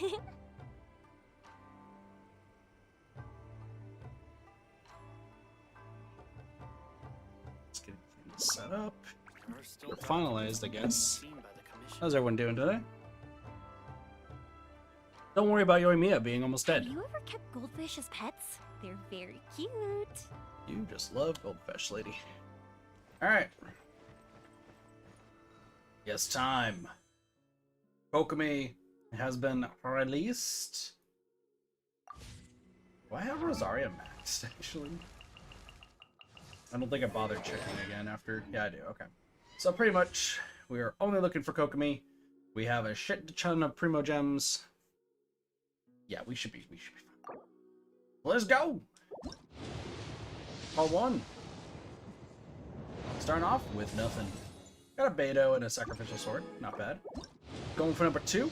Let's get things set up. We're finalized, I guess. How's everyone doing today? Don't worry about Yoimiya being almost dead. Have you ever kept goldfish as pets? They're very cute. You just love goldfish, lady. Alright. Yes, time. Kokumi has been released. Do I have Rosaria maxed, actually? I don't think I bothered checking again after... Yeah, I do. Okay. So pretty much, we are only looking for Kokumi. We have a shit ton of Primo Gems. Yeah, we should be fine. Let's go! All one. Starting off with nothing. Got a Beto and a Sacrificial Sword. Not bad. Going for number 2.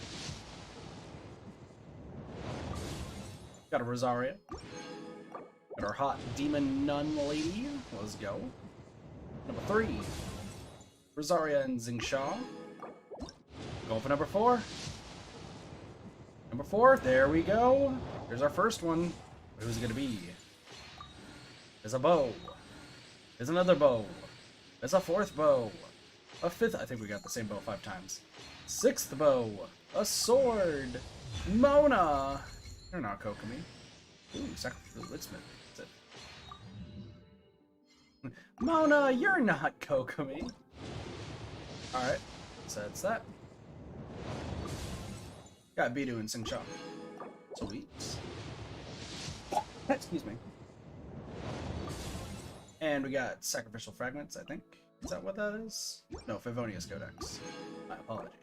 Got a Rosaria. Got our hot Demon Nun lady. Let's go. Number 3. Rosaria and Xingqiao. Going for number 4. Number 4. There we go. There's our first one. Who's it gonna be? There's a bow. There's another bow. There's a 4th bow. A 5th. I think we got the same bow 5 times. 6th bow. A sword. Mona. You're not Kokumi. Ooh, Sacrificial Witsmith. That's it. Mona, you're not Kokumi. Alright. So that's that. Got Bidu and Xingqiao. Sweet. Excuse me. And we got Sacrificial Fragments, I think. Is that what that is? No, Favonius Codex. My apologies.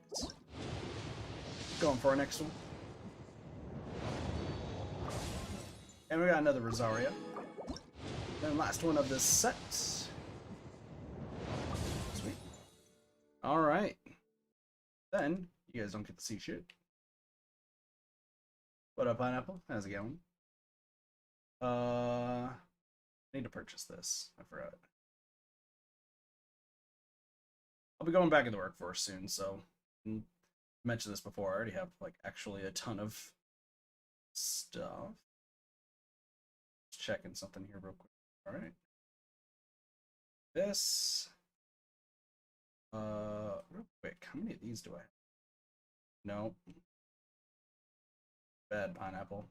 Going for our next one. And we got another Rosaria. Then last one of this set. Sweet. Alright. Then, you guys don't get to see shit. What up, Pineapple? How's it going? I need to purchase this. I forgot. I'll be going back in the workforce soon, so I mentioned this before. I already have like actually a ton of stuff. Just checking something here real quick. All right. This. Real quick. How many of these do I have? No. Bad Pineapple.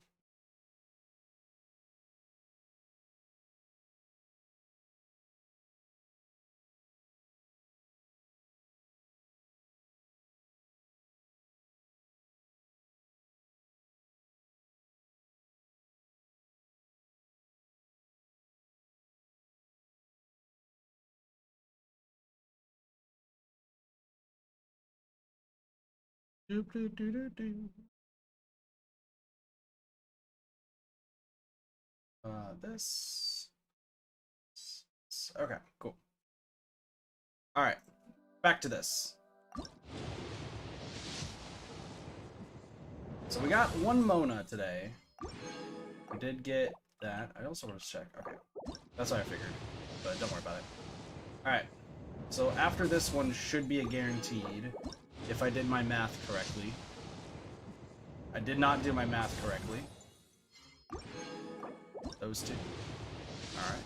Do, do, do, do, do. This. Okay, cool. All right, back to this. So we got one Mona today. We did get that. I also want to check. Okay, that's what I figured, but don't worry about it. All right. So after this one should be a guaranteed, if I did my math correctly. I did not do my math correctly. Those two. Alright.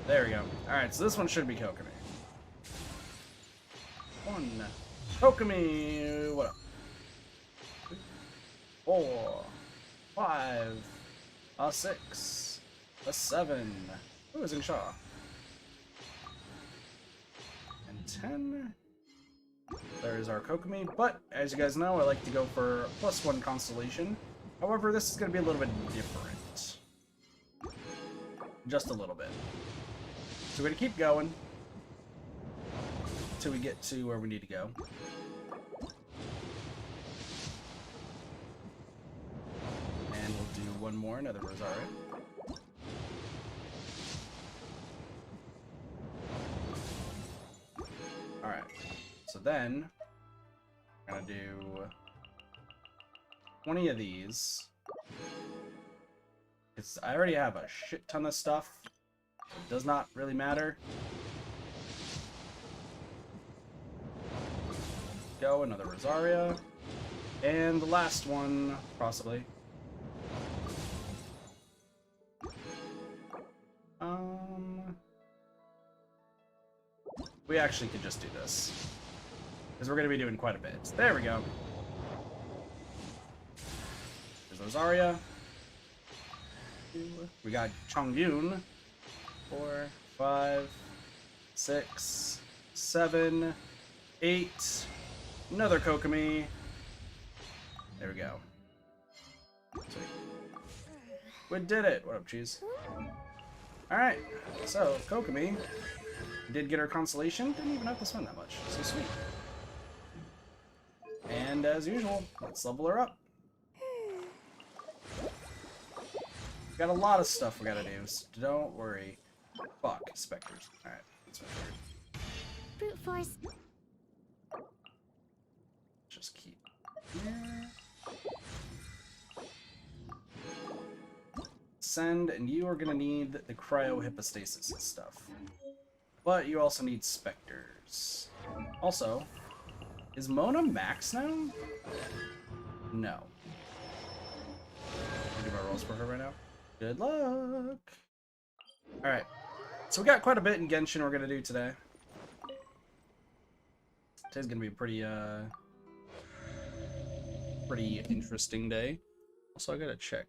There we go. Alright, so this one should be Kokumi. 1. Kokumi! What up? 4. 5. A 6. A 7. Ooh, Xingqiao. And 10. There's our Kokumi, but as you guys know, I like to go for +1 constellation. However, this is going to be a little bit different. Just a little bit. So we're going to keep going until we get to where we need to go. And we'll do one more, another Rosaria. Alright, so then I'm going to do 20 of these. I already have a shit ton of stuff. It does not really matter. Go, another Rosaria. And the last one, possibly. We actually could just do this. Because we're going to be doing quite a bit. There we go. There's Rosaria. We got Chongyun. 4, 5, 6, 7, 8. Another Kokomi. There we go. Sweet. We did it. What up, cheese? Alright, so Kokomi did get her consolation. Didn't even have to spend that much. So sweet. And as usual, let's level her up. We got a lot of stuff we gotta do, so don't worry. Fuck, specters. Alright, that's what Brute force. just keep here. Send, and you are gonna need the cryohypostasis and stuff. But you also need specters. Also, is Mona max now? No. Can I do my rolls for her right now? Good luck! Alright. So we got quite a bit in Genshin we're gonna do today. Today's gonna be a pretty interesting day. Also, I gotta check.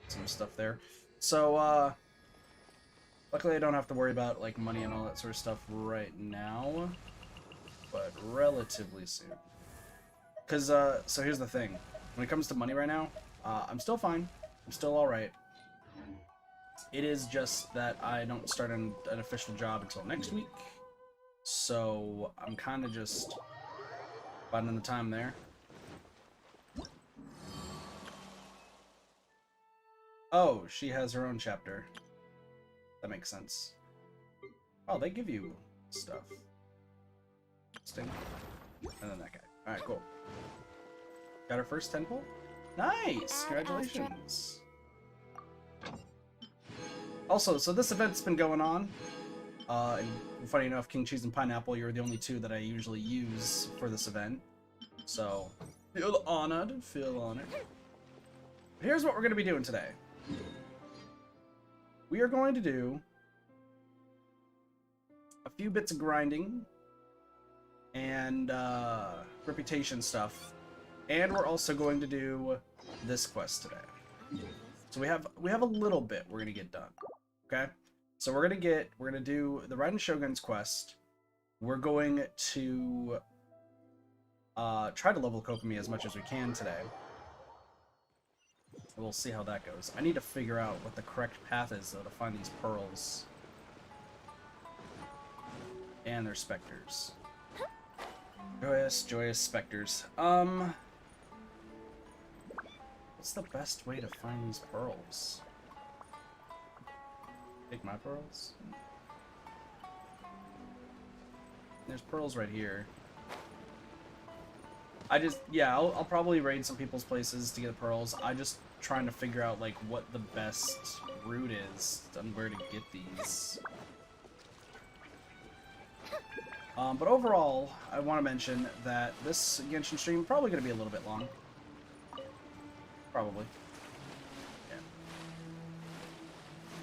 Some stuff there. So, luckily I don't have to worry about, like, money and all that sort of stuff right now. But relatively soon. Because, so here's the thing. When it comes to money right now, I'm still fine. I'm still alright. It is just that I don't start an official job until next week. So, I'm kind of just finding the time there. Oh, she has her own chapter. That makes sense. Oh, they give you stuff. Sting. And then that guy. Alright, cool. Got her first temple? Nice! Congratulations! Also, so this event's been going on. And funny enough, King Cheese and Pineapple, you're the only two that I usually use for this event. So, feel honored, feel honored. But here's what we're going to be doing today. We are going to do a few bits of grinding and reputation stuff, and we're also going to do this quest today. So we have a little bit we're gonna get done. Okay, so we're gonna do the Raiden Shogun's quest. We're going to try to level Kokomi as much as we can today. We'll see how that goes. I need to figure out what the correct path is, though, to find these pearls. And their specters. Joyous, joyous specters. What's the best way to find these pearls? Take my pearls? There's pearls right here. I'll probably raid some people's places to get pearls. I just trying to figure out, like, what the best route is and where to get these. But overall, I want to mention that this Genshin stream is probably going to be a little bit long. Probably.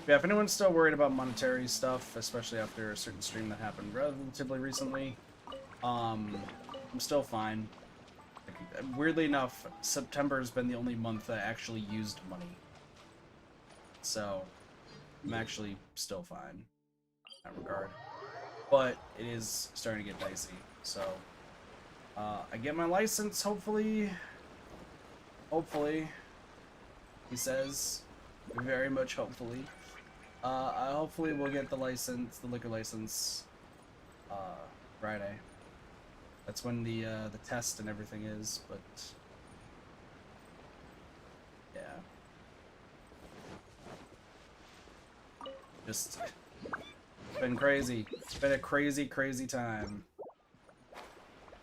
Yeah, if anyone's still worried about monetary stuff, especially after a certain stream that happened relatively recently, I'm still fine. Weirdly enough, September has been the only month that I actually used money. So, I'm actually still fine in that regard. But it is starting to get dicey. So, I get my license, hopefully. Hopefully. He says. Very much hopefully. I hopefully will get the license, the liquor license, Friday. That's when the test and everything is, but yeah. Just been crazy. It's been a crazy, crazy time.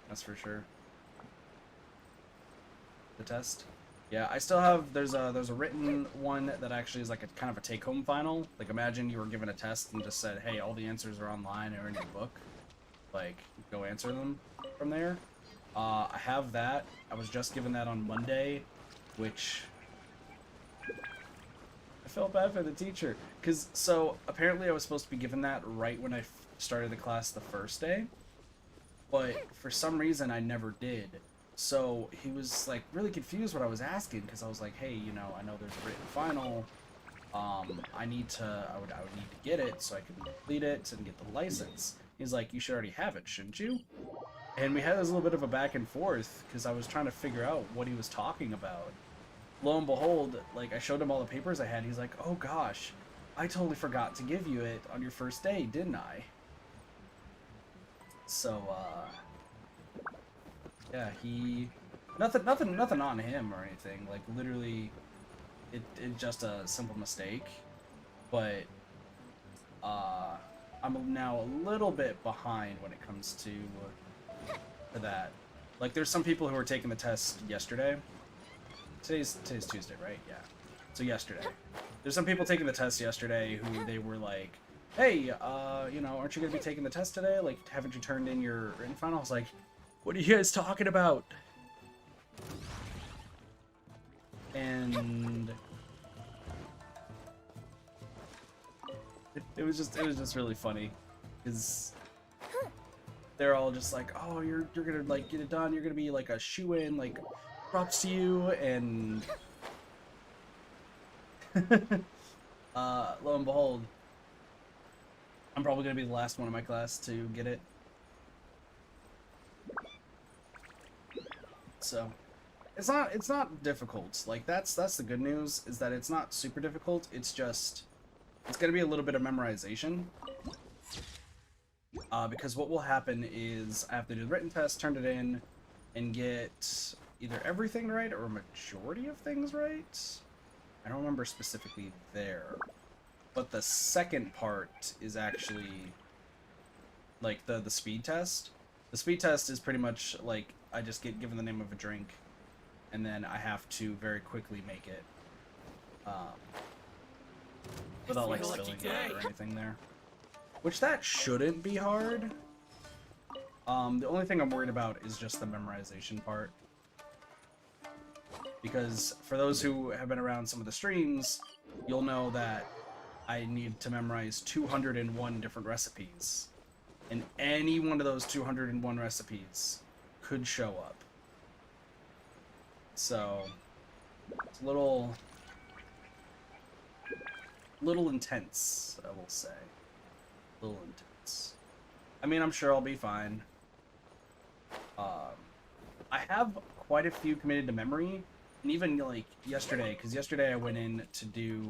That's for sure. The test? Yeah, I still have, there's a written one that actually is like a kind of a take-home final. Like, imagine you were given a test and just said, hey, all the answers are online or in your book. Like, go answer them from there. I have that. I was just given that on Monday, which I felt bad for the teacher. Because, so, apparently I was supposed to be given that right when I started the class the first day. But for some reason, I never did. So he was like really confused what I was asking because I was like, hey, you know, I know there's a written final. I would need to get it so I can complete it and get the license. He's like, you should already have it, shouldn't you? And we had this little bit of a back and forth because I was trying to figure out what he was talking about. Lo and behold, like I showed him all the papers I had. He's like, oh gosh, I totally forgot to give you it on your first day, didn't I? So, yeah, nothing on him or anything. Like, literally, it's just a simple mistake. But, I'm now a little bit behind when it comes to that. Like, there's some people who were taking the test yesterday. Today's Tuesday, right? Yeah. So yesterday. There's some people taking the test yesterday who they were like, hey, you know, aren't you going to be taking the test today? Like, haven't you turned in your written final? I was like, what are you guys talking about? And it was just really funny because they're all just like, oh, you're gonna like get it done. You're gonna be like a shoo-in, like props to you. And lo and behold, I'm probably gonna be the last one in my class to get it. So it's not difficult. Like that's the good news is that it's not super difficult. It's just it's gonna be a little bit of memorization. Because what will happen is I have to do the written test, turn it in, and get either everything right or a majority of things right. I don't remember specifically there. But the second part is actually like the speed test. The speed test is pretty much like I just get given the name of a drink and then I have to very quickly make it without like spilling it or anything there. Which that shouldn't be hard. The only thing I'm worried about is just the memorization part. Because for those who have been around some of the streams, you'll know that I need to memorize 201 different recipes. And any one of those 201 recipes could show up. So, it's a little intense, I will say. A little intense. I mean, I'm sure I'll be fine. I have quite a few committed to memory, and even like yesterday, because yesterday I went in to do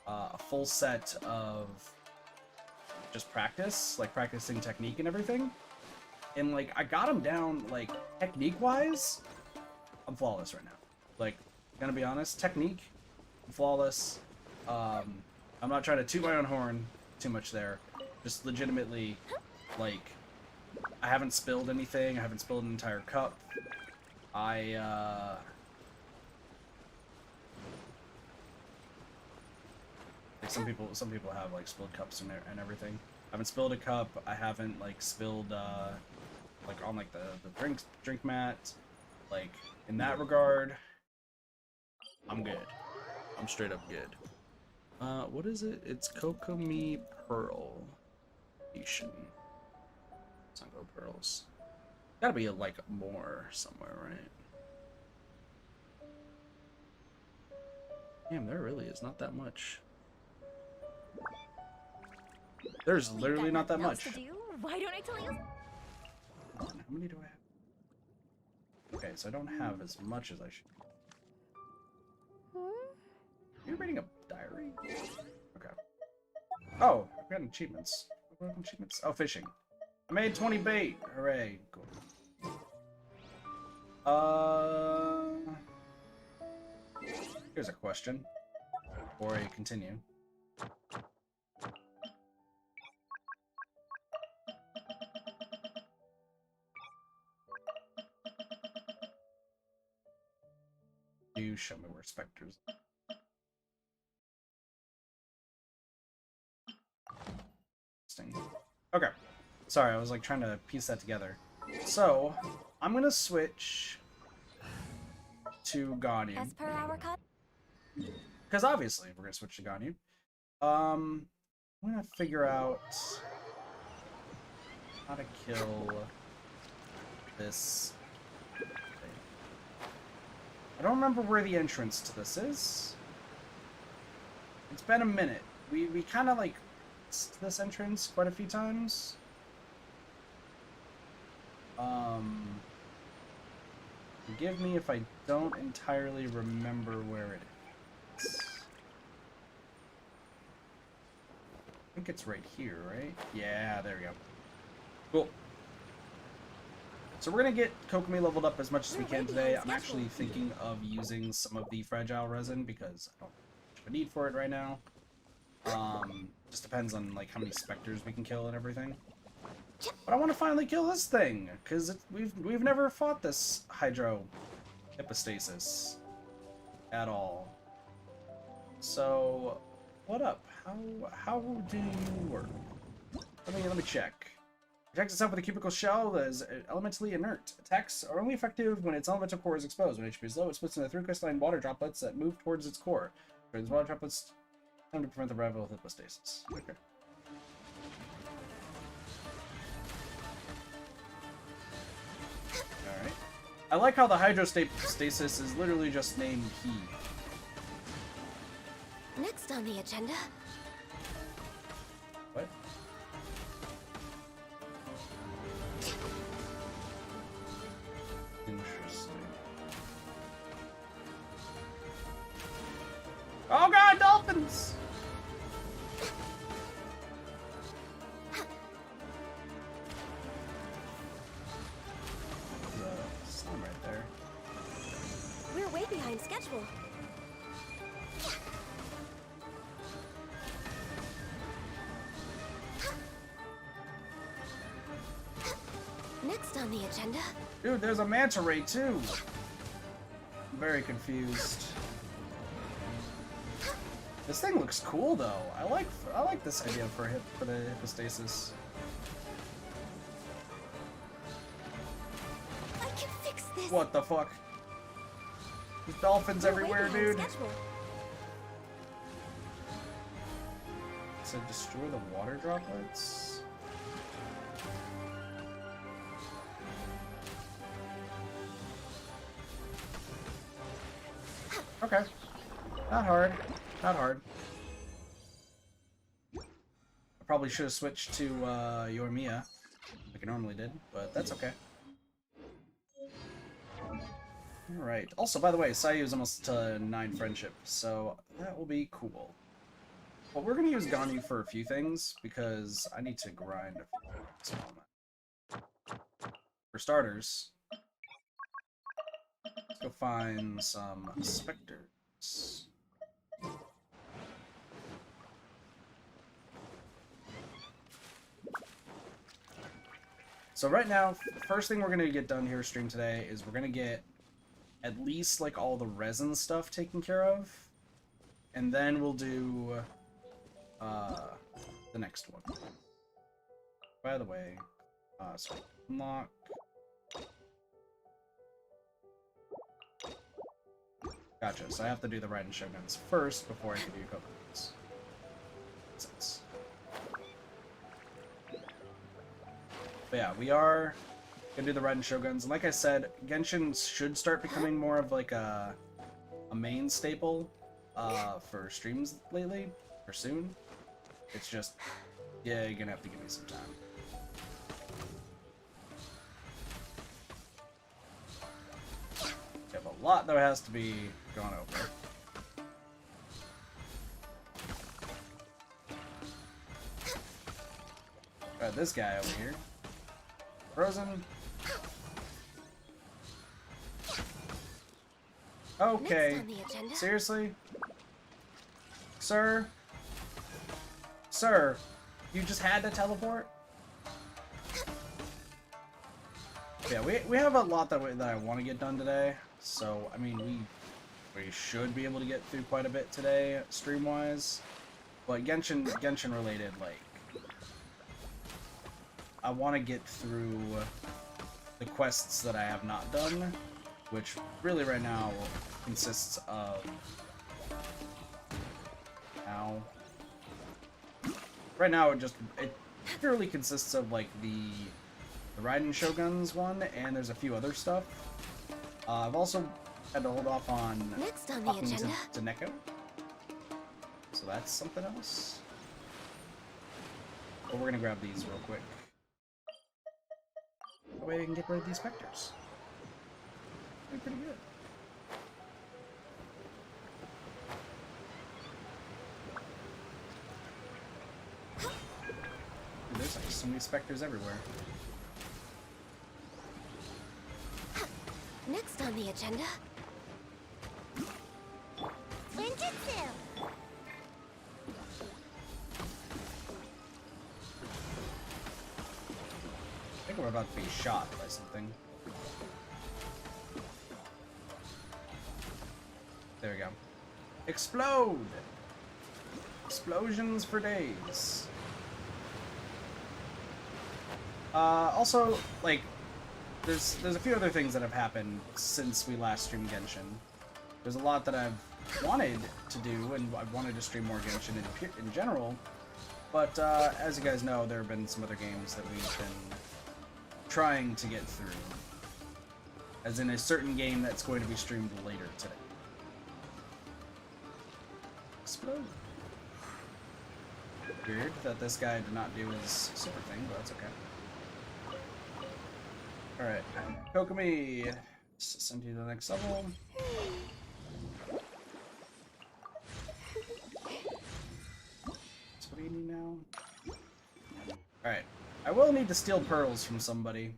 a full set of just practice, like practicing technique and everything, and like I got them down, like technique-wise, I'm flawless right now. Like, gonna be honest, technique, I'm flawless. I'm not trying to toot my own horn too much there. Just legitimately, like, I haven't spilled anything. I haven't spilled an entire cup. Like some people have like spilled cups and everything. I haven't spilled a cup. I haven't like spilled like on like the drink mat. Like in that regard, I'm good. I'm straight up good. What is it? It's Kokomi Pearl. Nation. Sango Pearls. Gotta be like more somewhere, right? Damn, there really is not that much. There's literally not that much. Why don't I tell you? Hold on, how many do I have? Okay, so I don't have as much as I should. Are you reading a diary? Okay. Oh, I've got achievements. What are achievements? Oh, fishing. I made 20 bait. Hooray. Cool. Here's a question before I continue. Do show me where Spectres. Interesting. Okay. Sorry, I was like trying to piece that together. So, I'm gonna switch to Ganyu. As per our cut. Because obviously we're gonna switch to Ganyu. I'm gonna figure out how to kill this thing. I don't remember where the entrance to this is. It's been a minute. We kind of like missed this entrance quite a few times. Forgive me if I don't entirely remember where it is. I think it's right here, right? Yeah, there we go. Cool. So we're gonna get Kokomi leveled up as much as we can today. I'm actually thinking of using some of the fragile resin because I don't have a need for it right now. Just depends on like how many specters we can kill and everything. But I want to finally kill this thing because we've never fought this hydro hypostasis at all. So what up? How do you work? Let me check. Protects itself with a cubical shell that is elementally inert. Attacks are only effective when its elemental core is exposed. When HP is low, it splits into 3 crystalline water droplets that move towards its core. These water droplets time to prevent the arrival of hypostasis. Okay. Alright. I like how the hydrostasis is literally just named He. Next on the agenda. What? Interesting. Oh god, dolphins! Some right there. We're way behind schedule. Next on the agenda. Dude, there's a manta ray too. I'm very confused. This thing looks cool though. I like this idea for the hypostasis. I can fix this. What the fuck? There's dolphins We're way everywhere, behind dude. schedule. So destroy the water droplets. Okay. Not hard. Not hard. I probably should have switched to Yoimiya, like I normally did, but that's okay. Alright. Also, by the way, Sayu is almost to 9 friendship, so that will be cool. Well, we're going to use Ganyu for a few things, because I need to grind a few things. For starters, let's go find some specters. So right now, first thing we're going to get done here stream today is we're going to get at least like all the resin stuff taken care of. And then we'll do the next one. By the way, so unlock. Gotcha, so I have to do the Raiden Shoguns first before I can do Co-Commentators. Makes sense. But yeah, we are gonna do the Raiden Shoguns, and like I said, Genshin should start becoming more of like a main staple for streams lately, or soon. It's just, yeah, you're gonna have to give me some time. We have a lot that has to be gone over. Got this guy over here. Frozen. Okay. Seriously? Sir? Sir, you just had to teleport? Yeah, we have a lot that I want to get done today. So, I mean, we should be able to get through quite a bit today, stream-wise. But Genshin related, like, I want to get through the quests that I have not done, which really right now consists of... Right now it purely consists of, like, the Raiden Shogun's one, and there's a few other stuff. I've also had to hold off on Next on the talking agenda. to Neko. So that's something else. But we're gonna grab these real quick. That way we can get rid of these specters. They're pretty good. Dude, there's like so many specters everywhere. Next on the agenda. Ninjutsu. I think we're about to be shot by something. There we go. Explode! Explosions for days. Also, like, there's a few other things that have happened since we last streamed Genshin. There's a lot that I've wanted to do, and I've wanted to stream more Genshin in general, but as you guys know, there have been some other games that we've been trying to get through. As in a certain game that's going to be streamed later today. Explode. Weird that this guy did not do his super thing, but that's okay. Alright, Kokomi, send you to the next level. So what do you need now? Alright, I will need to steal pearls from somebody,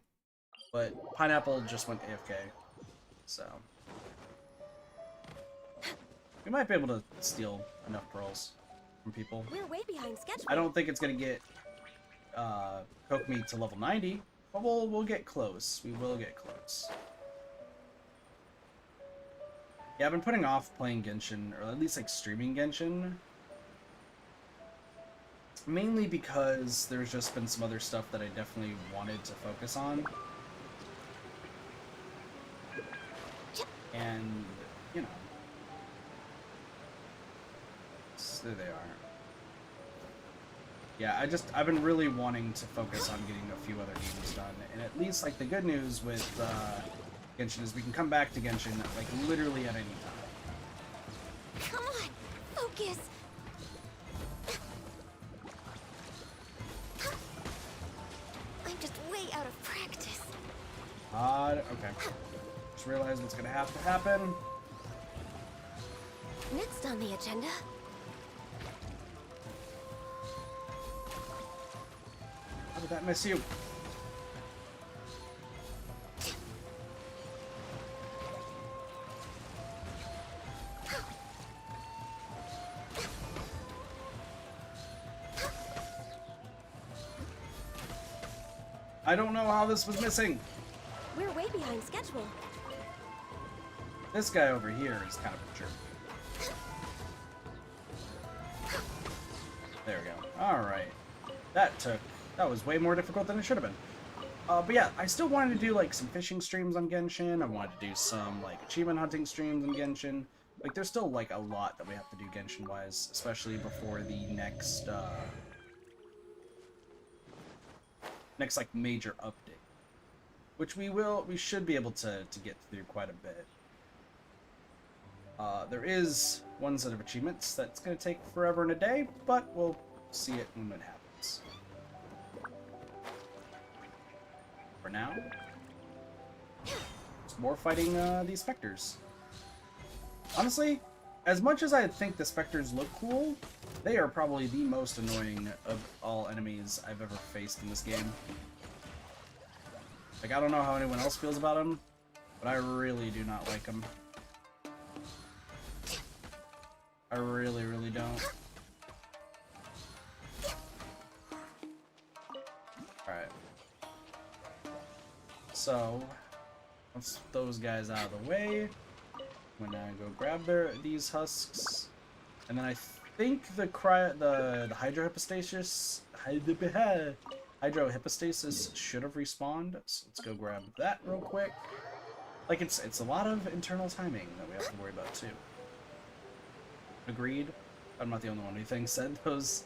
but Pineapple just went AFK, so... We might be able to steal enough pearls from people. We're way behind schedule. I don't think it's gonna get Kokomi to level 90, but we'll get close. We will get close. Yeah, I've been putting off playing Genshin, or at least like streaming Genshin, mainly because there's just been some other stuff that I definitely wanted to focus on. And, you know, there they are. Yeah, I've been really wanting to focus on getting a few other games done, and at least, like, the good news with Genshin is we can come back to Genshin, like, literally at any time. Come on, focus. I'm just way out of practice. Okay. Just realized what's gonna have to happen. Next on the agenda. How did that miss you? I don't know how this was missing. We're way behind schedule. This guy over here is kind of a jerk. There we go. Alright. That was way more difficult than it should have been. But yeah, I still wanted to do, like, some fishing streams on Genshin. I wanted to do some, like, achievement hunting streams on Genshin. Like, there's still, like, a lot that we have to do Genshin-wise, especially before the next, like, major update. Which we should be able to get through quite a bit. There is one set of achievements that's going to take forever and a day, but we'll see it when it happens. For now, it's more fighting these specters. Honestly, as much as I think the specters look cool, they are probably the most annoying of all enemies I've ever faced in this game. Like, I don't know how anyone else feels about them, but I really do not like them. I really, really don't. Alright. So, once those guys out of the way, I'm gonna go grab these husks, and then I think the hydrohypostasis should have respawned. So let's go grab that real quick. Like it's a lot of internal timing that we have to worry about too. Agreed. I'm not the only one who thinks that those,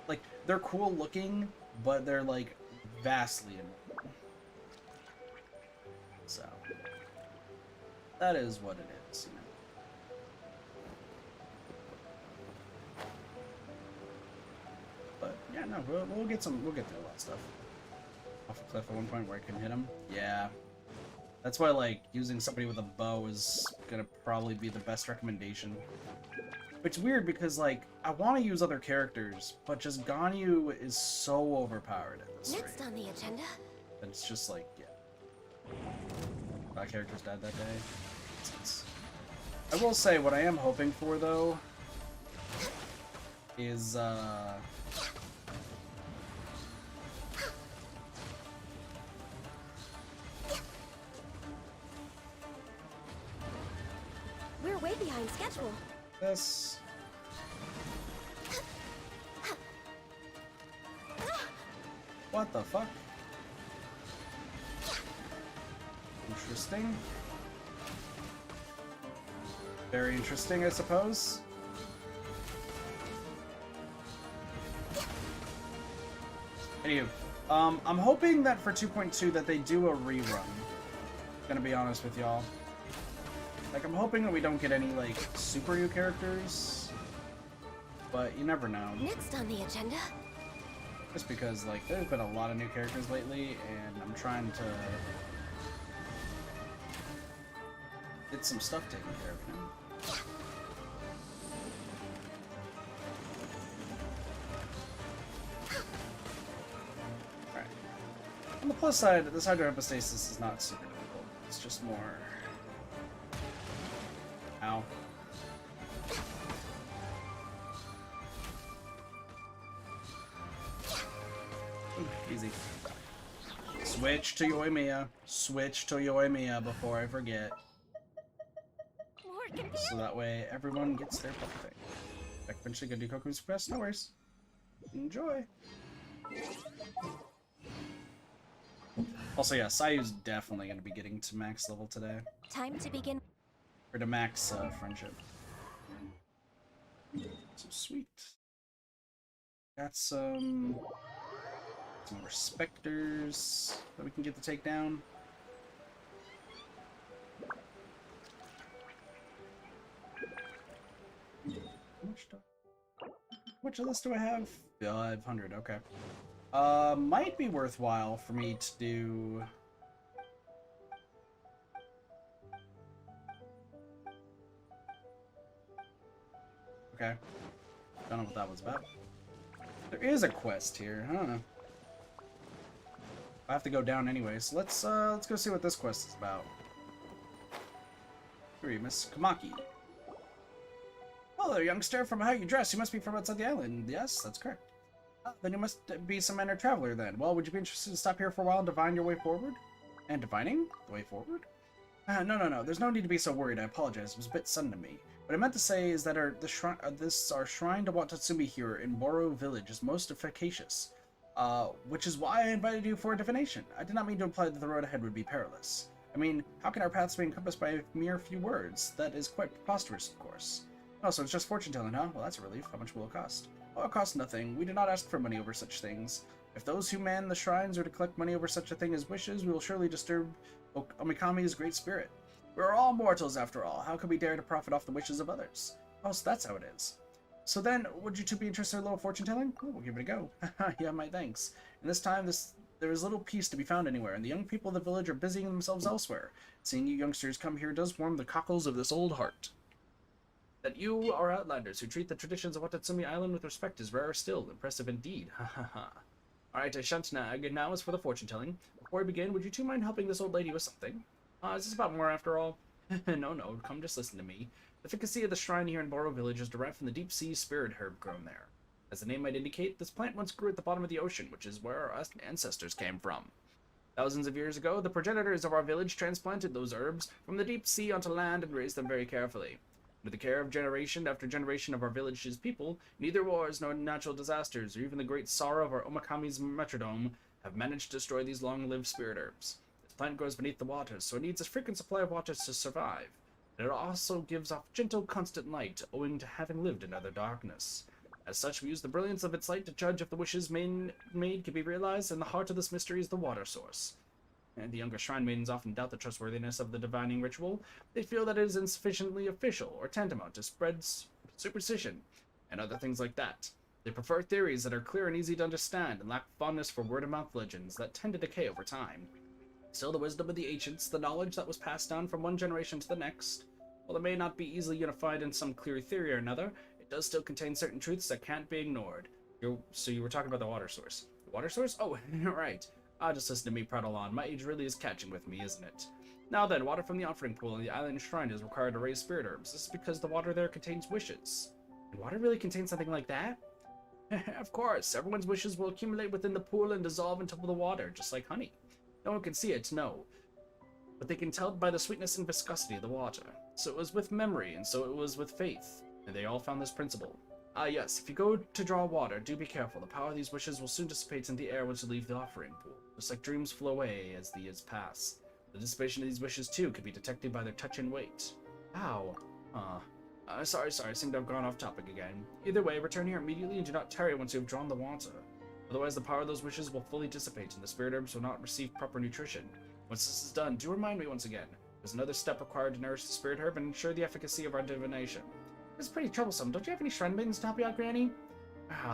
like, they're cool looking, but they're like vastly annoying. So that is what it is, you know. But yeah, no, we'll get through a lot of stuff. Off a cliff at one point where I couldn't hit him. Yeah. That's why, like, using somebody with a bow is gonna probably be the best recommendation. It's weird because, like, I want to use other characters, but just Ganyu is so overpowered at this rate. Next on the agenda. And it's just like, yeah. My characters died that day. I will say, what I am hoping for, though, is, We're way behind schedule. this. What the fuck? Interesting. Very interesting, I suppose. Anywho, I'm hoping that for 2.2 that they do a rerun. Gonna be honest with y'all. Like, I'm hoping that we don't get any, like, super new characters, but you never know. Next on the agenda. Just because, like, there's been a lot of new characters lately, and I'm trying to get some stuff taken care of, you know? Alright. On the plus side, this hydrohypostasis is not super difficult. It's just more... Ow. Ooh, easy. Switch to Yoimiya. Switch to Yoimiya before I forget. So that way everyone gets their puppy thing. Like, eventually gonna do Koku's Press, no worries. Enjoy. Also, yeah, Sayu's definitely gonna be getting to max level today. Time to begin. Or to max friendship. So sweet. Got some more specters that we can get to take down. How much of this do I have? 500, okay. Might be worthwhile for me to do... Okay. Don't know what that was about. There is a quest here, huh? I have to go down anyway, so let's go see what this quest is about. Here are you, Miss Kamaki. Hello, youngster. From how you dress, you must be from outside the island. Yes, that's correct. Then you must be some manner traveler then. Well, would you be interested to stop here for a while and divine your way forward? And divining? The way forward? No. There's no need to be so worried. I apologize. It was a bit sudden to me. What I meant to say is that our shrine to Watatsumi here in Boro Village is most efficacious. Which is why I invited you for a divination. I did not mean to imply that the road ahead would be perilous. I mean, how can our paths be encompassed by a mere few words? That is quite preposterous, of course. Oh, so it's just fortune-telling, huh? Well, that's a relief. How much will it cost? Oh, it costs nothing. We do not ask for money over such things. If those who man the shrines are to collect money over such a thing as wishes, we will surely disturb Omikami's great spirit. We are all mortals, after all. How could we dare to profit off the wishes of others? Oh, so that's how it is. So then, would you two be interested in a little fortune-telling? Oh, we'll give it a go. Yeah, my thanks. And this time, there is little peace to be found anywhere, and the young people of the village are busying themselves elsewhere. Seeing you youngsters come here does warm the cockles of this old heart. That you are outlanders who treat the traditions of Watatsumi Island with respect is rare still. Impressive indeed. Ha ha ha. Alright, I shan't nag. Now as for the fortune-telling. Before we begin, would you two mind helping this old lady with something? Is this about more after all? No, come just listen to me. The efficacy of the shrine here in Boro Village is derived from the deep-sea spirit herb grown there. As the name might indicate, this plant once grew at the bottom of the ocean, which is where our ancestors came from. Thousands of years ago, the progenitors of our village transplanted those herbs from the deep sea onto land and raised them very carefully. Under the care of generation after generation of our village's people, neither wars nor natural disasters, or even the great sorrow of our Omakami's metrodome, have managed to destroy these long-lived spirit herbs. This plant grows beneath the waters, so it needs a frequent supply of water to survive. And it also gives off gentle, constant light, owing to having lived in utter darkness. As such, we use the brilliance of its light to judge if the wishes made can be realized, and the heart of this mystery is the water source. And the younger shrine maidens often doubt the trustworthiness of the divining ritual. They feel that it is insufficiently official, or tantamount to spread superstition, and other things like that. They prefer theories that are clear and easy to understand, and lack fondness for word-of-mouth legends that tend to decay over time. Still, the wisdom of the ancients, the knowledge that was passed down from one generation to the next, while it may not be easily unified in some clear theory or another, it does still contain certain truths that can't be ignored. So you were talking about the water source. The water source? Oh, right. Just listen to me prattle on. My age really is catching with me, isn't it? Now then, water from the offering pool in the island shrine is required to raise spirit herbs. This is because the water there contains wishes. And water really contains something like that? Of course, everyone's wishes will accumulate within the pool and dissolve into the water, just like honey. No one can see it, no. But they can tell by the sweetness and viscosity of the water. So it was with memory, and so it was with faith. And they all found this principle. Yes, if you go to draw water, do be careful. The power of these wishes will soon dissipate in the air once you leave the offering pool. Just like dreams flow away as the years pass. The dissipation of these wishes, too, can be detected by their touch and weight. Ow. Sorry, I seem to have gone off topic again. Either way, return here immediately and do not tarry once you have drawn the water. Otherwise, the power of those wishes will fully dissipate, and the spirit herbs will not receive proper nutrition. Once this is done, do remind me once again. There's another step required to nourish the spirit herb and ensure the efficacy of our divination. This is pretty troublesome. Don't you have any shrine maidens to help you out, Granny?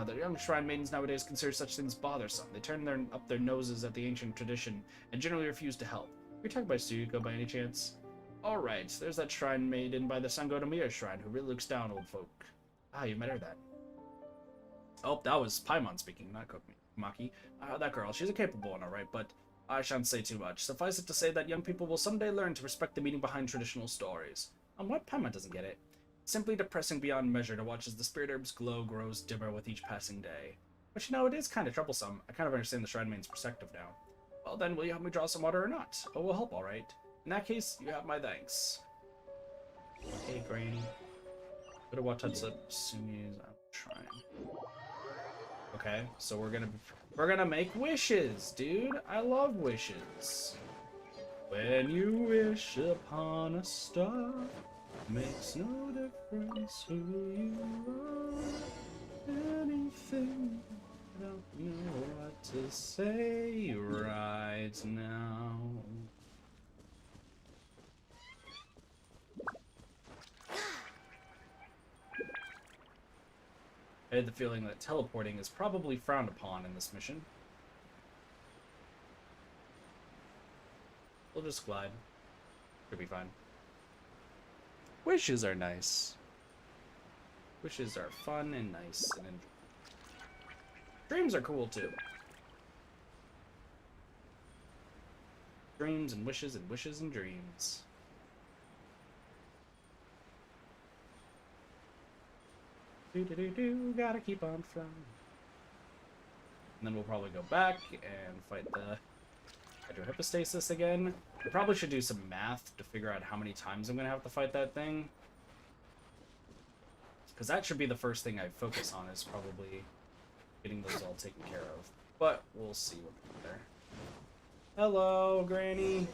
The young shrine maidens nowadays consider such things bothersome. They turn up their noses at the ancient tradition and generally refuse to help. You're talking about Suyuko by any chance? Alright, there's that shrine maiden by the Sangonomiya shrine who really looks down old folk. You met her then. Oh, that was Paimon speaking, not Kokomaki. That girl, she's a capable one, alright, but I shan't say too much. Suffice it to say that young people will someday learn to respect the meaning behind traditional stories. What? Paimon doesn't get it. Simply depressing beyond measure to watch as the spirit herb's glow grows dimmer with each passing day. But you know, it is kind of troublesome. I kind of understand the shrine maiden's perspective now. Well then, will you help me draw some water or not? Oh, we'll help, alright. In that case, you have my thanks. Hey, Granny. Go to Watatsu as soon as I'm trying. Okay, so we're gonna make wishes, dude. I love wishes. When you wish upon a star, makes no difference who you are. Anything, I don't know what to say right now. I had the feeling that teleporting is probably frowned upon in this mission. We'll just glide. Should be fine. Wishes are nice. Wishes are fun and nice. And dreams are cool too. Dreams and wishes and wishes and dreams. Gotta keep on flying. And then we'll probably go back and fight the hydrohypostasis again. I probably should do some math to figure out how many times I'm gonna have to fight that thing. Because that should be the first thing I focus on, is probably getting those all taken care of. But we'll see what we do there. Hello, Granny.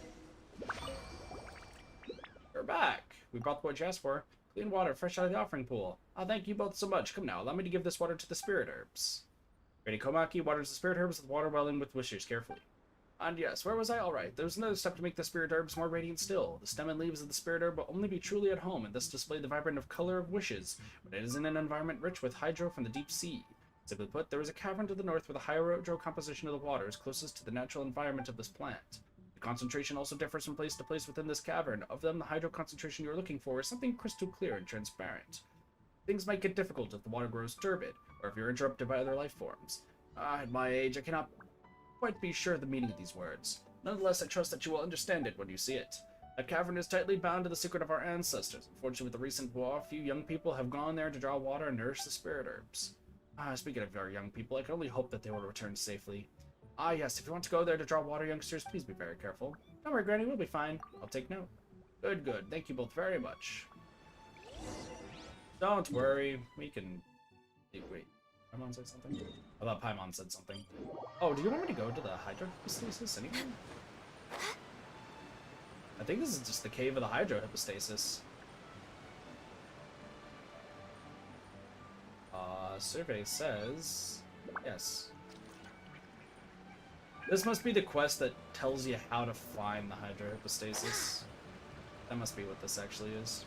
We're back. We brought what you asked for. Clean water, fresh out of the offering pool. Thank you both so much. Come now, allow me to give this water to the spirit herbs. Granny Komaki waters the spirit herbs with water well in with wishes carefully. And yes, where was I? Alright, there's another step to make the spirit herbs more radiant still. The stem and leaves of the spirit herb will only be truly at home and thus display the vibrant of color of wishes, when it is in an environment rich with hydro from the deep sea. Simply put, there is a cavern to the north where the hydro composition of the water is closest to the natural environment of this plant. The concentration also differs from place to place within this cavern. Of them, the hydro concentration you are looking for is something crystal clear and transparent. Things might get difficult if the water grows turbid, or if you're interrupted by other life forms. At my age, I cannot quite be sure of the meaning of these words. Nonetheless, I trust that you will understand it when you see it. That cavern is tightly bound to the secret of our ancestors. Unfortunately, with the recent war, few young people have gone there to draw water and nourish the spirit herbs. Speaking of our young people, I can only hope that they will return safely. Ah, yes, if you want to go there to draw water, youngsters, please be very careful. Don't worry, Granny, we'll be fine. I'll take note. Good, good. Thank you both very much. Don't worry, we can... Wait, Paimon said something? I thought Paimon said something. Oh, do you want me to go to the hydrohypostasis anyway? I think this is just the cave of the hydrohypostasis. Survey says... Yes. This must be the quest that tells you how to find the hydrohypostasis. That must be what this actually is.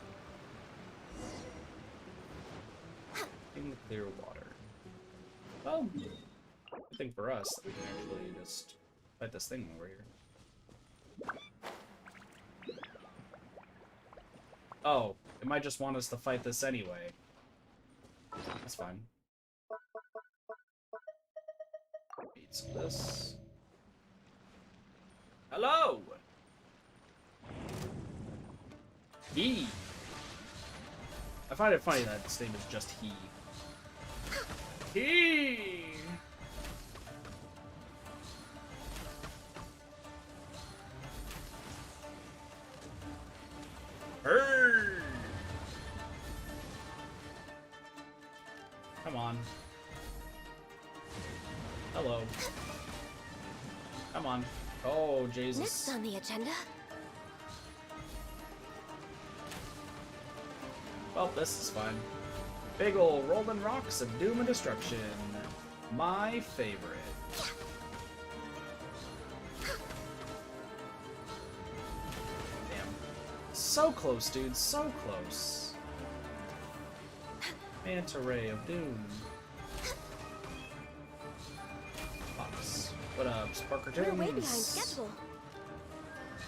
In the clear water. Well, I think for us, we can actually just fight this thing over here. Oh, it might just want us to fight this anyway. That's fine. Beat some of this. Hello! He! I find it funny that his name is just he. He! Her! Come on. Hello. Come on. Oh, Jesus. Next on the agenda. Well, this is fine. Big ol' rolling rocks of doom and destruction. My favorite. Damn. So close, dude. So close. Manta ray of doom. Box. What up, Sparker Jones? We're way behind schedule.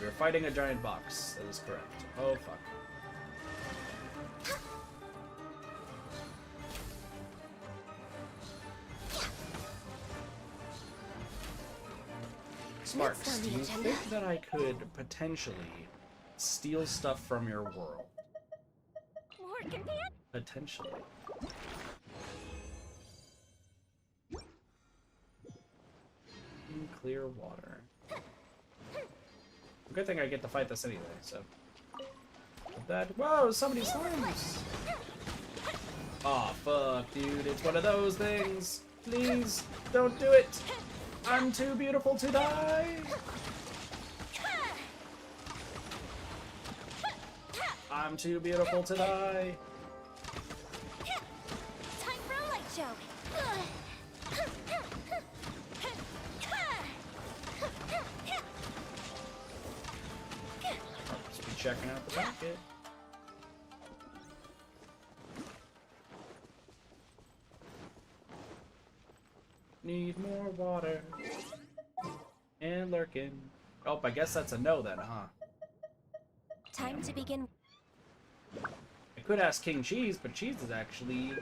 We're fighting a giant box. That is correct. Oh, fuck. Sparks, do you think that I could potentially steal stuff from your world? Morgan Pan? Potentially. In clear water. Good thing I get to fight this anyway, so. That. Whoa, so many slimes! Aw, fuck, dude, it's one of those things! Please, don't do it! I'm too beautiful to die! I'm too beautiful to die! Time for a light show! Just be checking out the packet. Need more water. And lurking. Oh, I guess that's a no then, huh? Time to begin. I could ask King Cheese, but Cheese is actually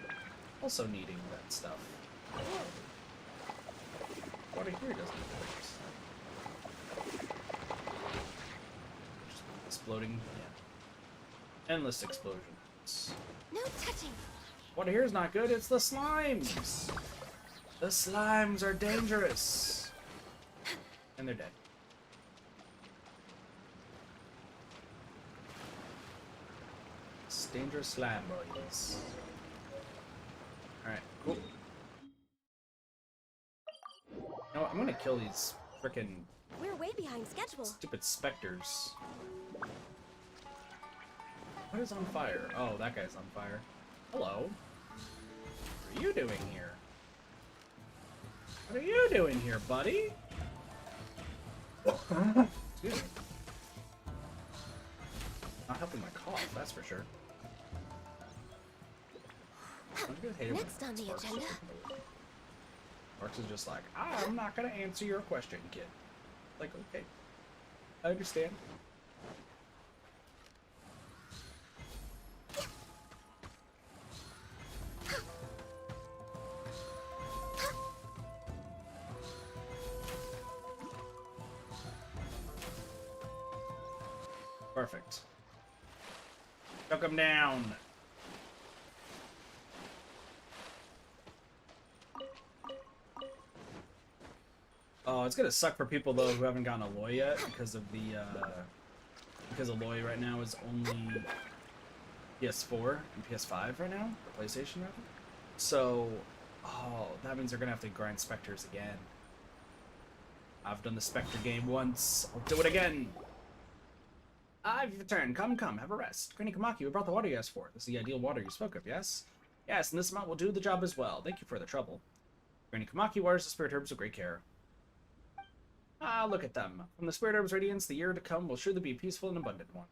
also needing that stuff. Water here doesn't work. Just exploding, yeah. Endless explosions. No touching. Water here is not good, it's the slimes! The slimes are dangerous! And they're dead. It's dangerous slime boys. Alright, cool. You know what, I'm gonna kill these frickin' We're way behind schedule. stupid specters. What is on fire? Oh, that guy's on fire. Hello. What are you doing here? What are you doing here, buddy? Excuse me. Not helping my cough, that's for sure. Next on the agenda. Sparks is just like, I'm not gonna answer your question, kid. Like, okay. I understand. Perfect. Chuck him down. Oh, it's gonna suck for people though who haven't gotten Aloy yet because of the because Aloy right now is only PS4 and PS5 right now, or PlayStation rather. So, oh, that means they're gonna have to grind Spectres again. I've done the Spectre game once. I'll do it again. I've returned. Come, have a rest. Granny Kamaki, we brought the water you asked for. This is the ideal water you spoke of, yes? Yes, and this amount will do the job as well. Thank you for the trouble. Granny Kamaki waters the spirit herbs with great care. Ah, look at them. From the spirit herbs' radiance, the year to come will surely be a peaceful and abundant one.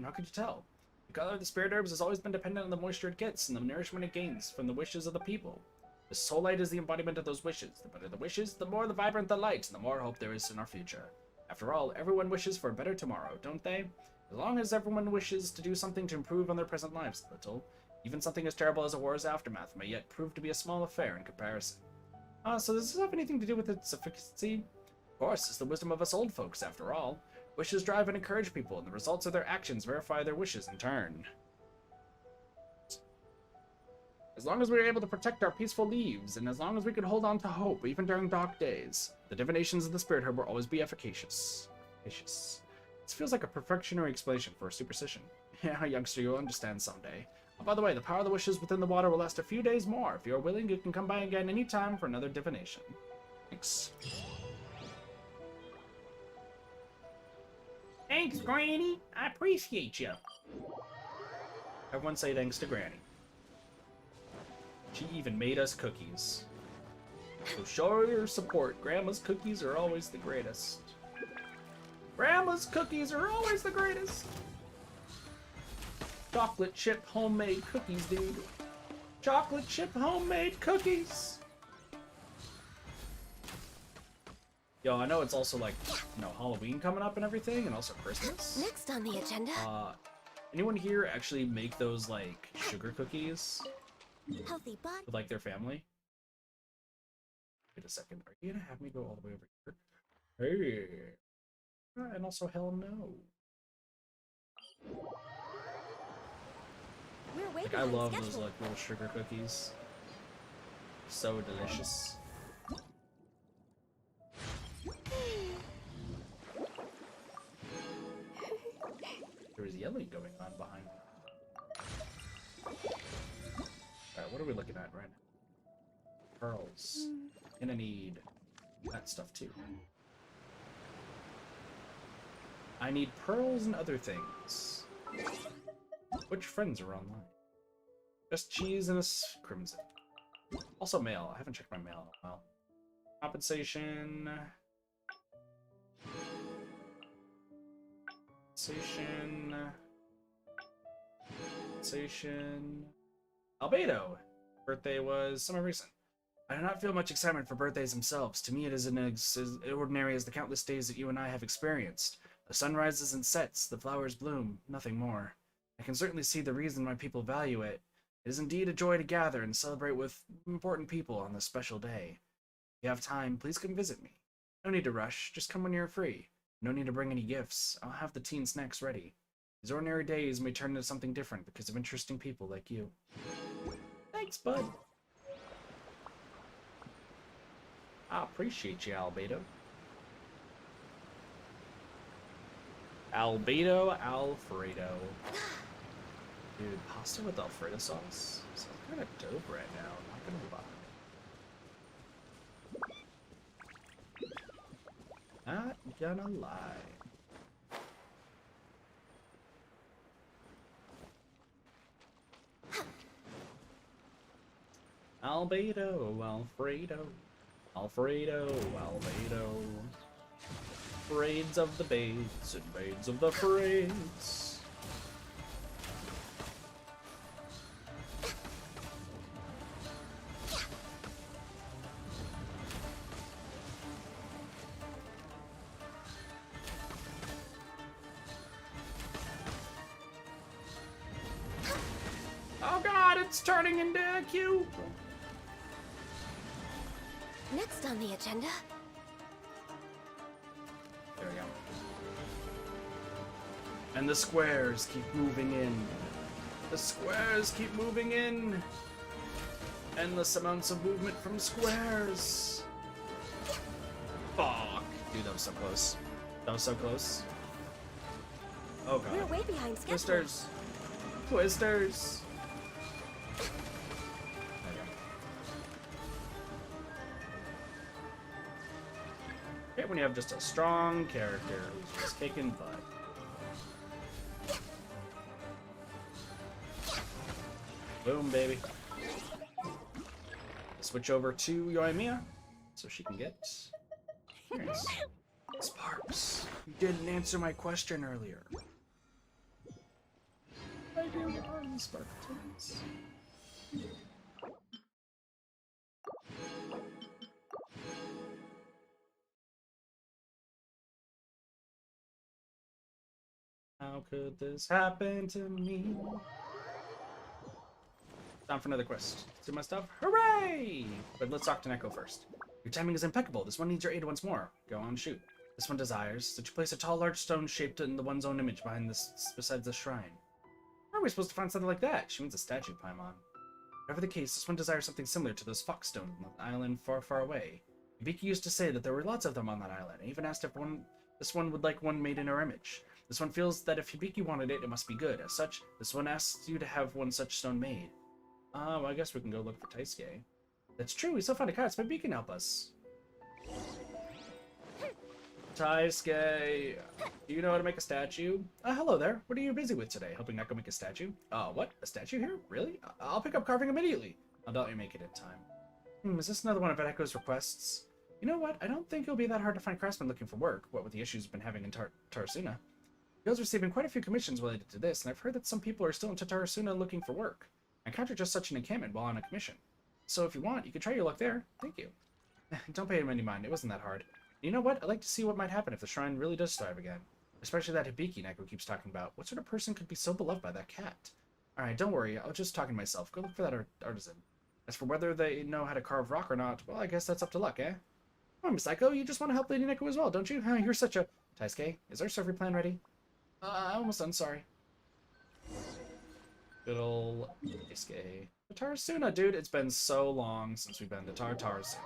How could you tell? The color of the spirit herbs has always been dependent on the moisture it gets and the nourishment it gains from the wishes of the people. The soul light is the embodiment of those wishes. The better the wishes, the more the vibrant the light, and the more hope there is in our future. After all, everyone wishes for a better tomorrow, don't they? As long as everyone wishes to do something to improve on their present lives a little, even something as terrible as a war's aftermath may yet prove to be a small affair in comparison. So does this have anything to do with its efficacy? Of course, it's the wisdom of us old folks, after all. Wishes drive and encourage people, and the results of their actions verify their wishes in turn. As long as we are able to protect our peaceful leaves, and as long as we can hold on to hope, even during dark days, the divinations of the spirit herb will always be efficacious. This feels like a perfectionary explanation for a superstition. Yeah, youngster, you'll understand someday. Oh, by the way, the power of the wishes within the water will last a few days more. If you're willing, you can come by again anytime for another divination. Thanks. Thanks, Granny. I appreciate you. Everyone say thanks to Granny. She even made us cookies. So show your support. Grandma's cookies are always the greatest. Grandma's cookies are always the greatest. Chocolate chip homemade cookies, dude. Chocolate chip homemade cookies. Yo, I know it's also like, you know, Halloween coming up and everything, and also Christmas. Next on the agenda. Anyone here actually make those like sugar cookies Healthy body. with like their family? Wait a second. Are you gonna have me go all the way over here? Hey. And also, hell no. We're way Like, I behind love schedule. those like little sugar cookies. So delicious. There was yelling going on behind me. Alright, what are we looking at right now? Pearls. Gonna need that stuff too. I need pearls and other things. Which friends are online? Just cheese and a crimson. Also mail. I haven't checked my mail in a while. Compensation. Compensation. Albedo. Birthday was summer recent. I do not feel much excitement for birthdays themselves. To me, it is as ordinary as the countless days that you and I have experienced. The sun rises and sets, the flowers bloom, nothing more. I can certainly see the reason why people value it. It is indeed a joy to gather and celebrate with important people on this special day. If you have time, please come visit me. No need to rush, just come when you're free. No need to bring any gifts. I'll have the tea and snacks ready. These ordinary days may turn into something different because of interesting people like you. Thanks, bud. I appreciate you, Albedo. Albedo Alfredo. Dude, pasta with Alfredo sauce? Sounds kind of dope right now, not gonna lie. Not gonna lie. Albedo Alfredo. Alfredo Albedo. Braids of the babes and braids of the fraids. Oh god, it's turning into a cube! Next on the agenda. There we go. And the squares keep moving in. The squares keep moving in. Endless amounts of movement from squares. Oh. Dude, that was so close. That was so close. Oh god. We're way behind schedule. Twisters. Twisters. Okay, when you have just a strong character who's just kicking butt. Boom, baby. Switch over to Yoimiya so she can get nice. Sparks. You didn't answer my question earlier. I do want Sparktons. How could this happen to me? Time for another quest. See my stuff? Hooray! But let's talk to Neko first. Your timing is impeccable. This one needs your aid once more. Go on, shoot. This one desires that you place a tall, large stone shaped in the one's own image behind this, beside the shrine. How are we supposed to find something like that? She means a statue, Paimon. Whatever the case, this one desires something similar to those fox stones on the island far, far away. Ibiki used to say that there were lots of them on that island, and even asked if this one would like one made in her image. This one feels that if Hibiki wanted it, it must be good. As such, this one asks you to have one such stone made. I guess we can go look for Taisuke. That's true, we still found a cat, so maybe he can help us. Taisuke, do you know how to make a statue? Hello there. What are you busy with today? Helping Neko make a statue? What? A statue here? Really? I'll pick up carving immediately. I'll doubt you make it in time. Is this another one of Eneko's requests? You know what? I don't think it'll be that hard to find craftsmen looking for work, what with the issues we've been having in Tarasuna. Guild's receiving quite a few commissions related to this, and I've heard that some people are still in Tarasuna looking for work. I encountered just such an encampment while on a commission. So if you want, you could try your luck there. Thank you. Don't pay him any mind, it wasn't that hard. You know what? I'd like to see what might happen if the shrine really does thrive again. Especially that Hibiki Neko keeps talking about. What sort of person could be so beloved by that cat? Alright, don't worry, I was just talking to myself. Go look for that artisan. As for whether they know how to carve rock or not, well, I guess that's up to luck, eh? Come on, Psycho, you just want to help Lady Neko as well, don't you? You're such a... Taisuke, is our survey plan ready? I'm almost done, sorry. Good ol' Taisuke. Tarasuna, dude, it's been so long since we've been to Tarasuna.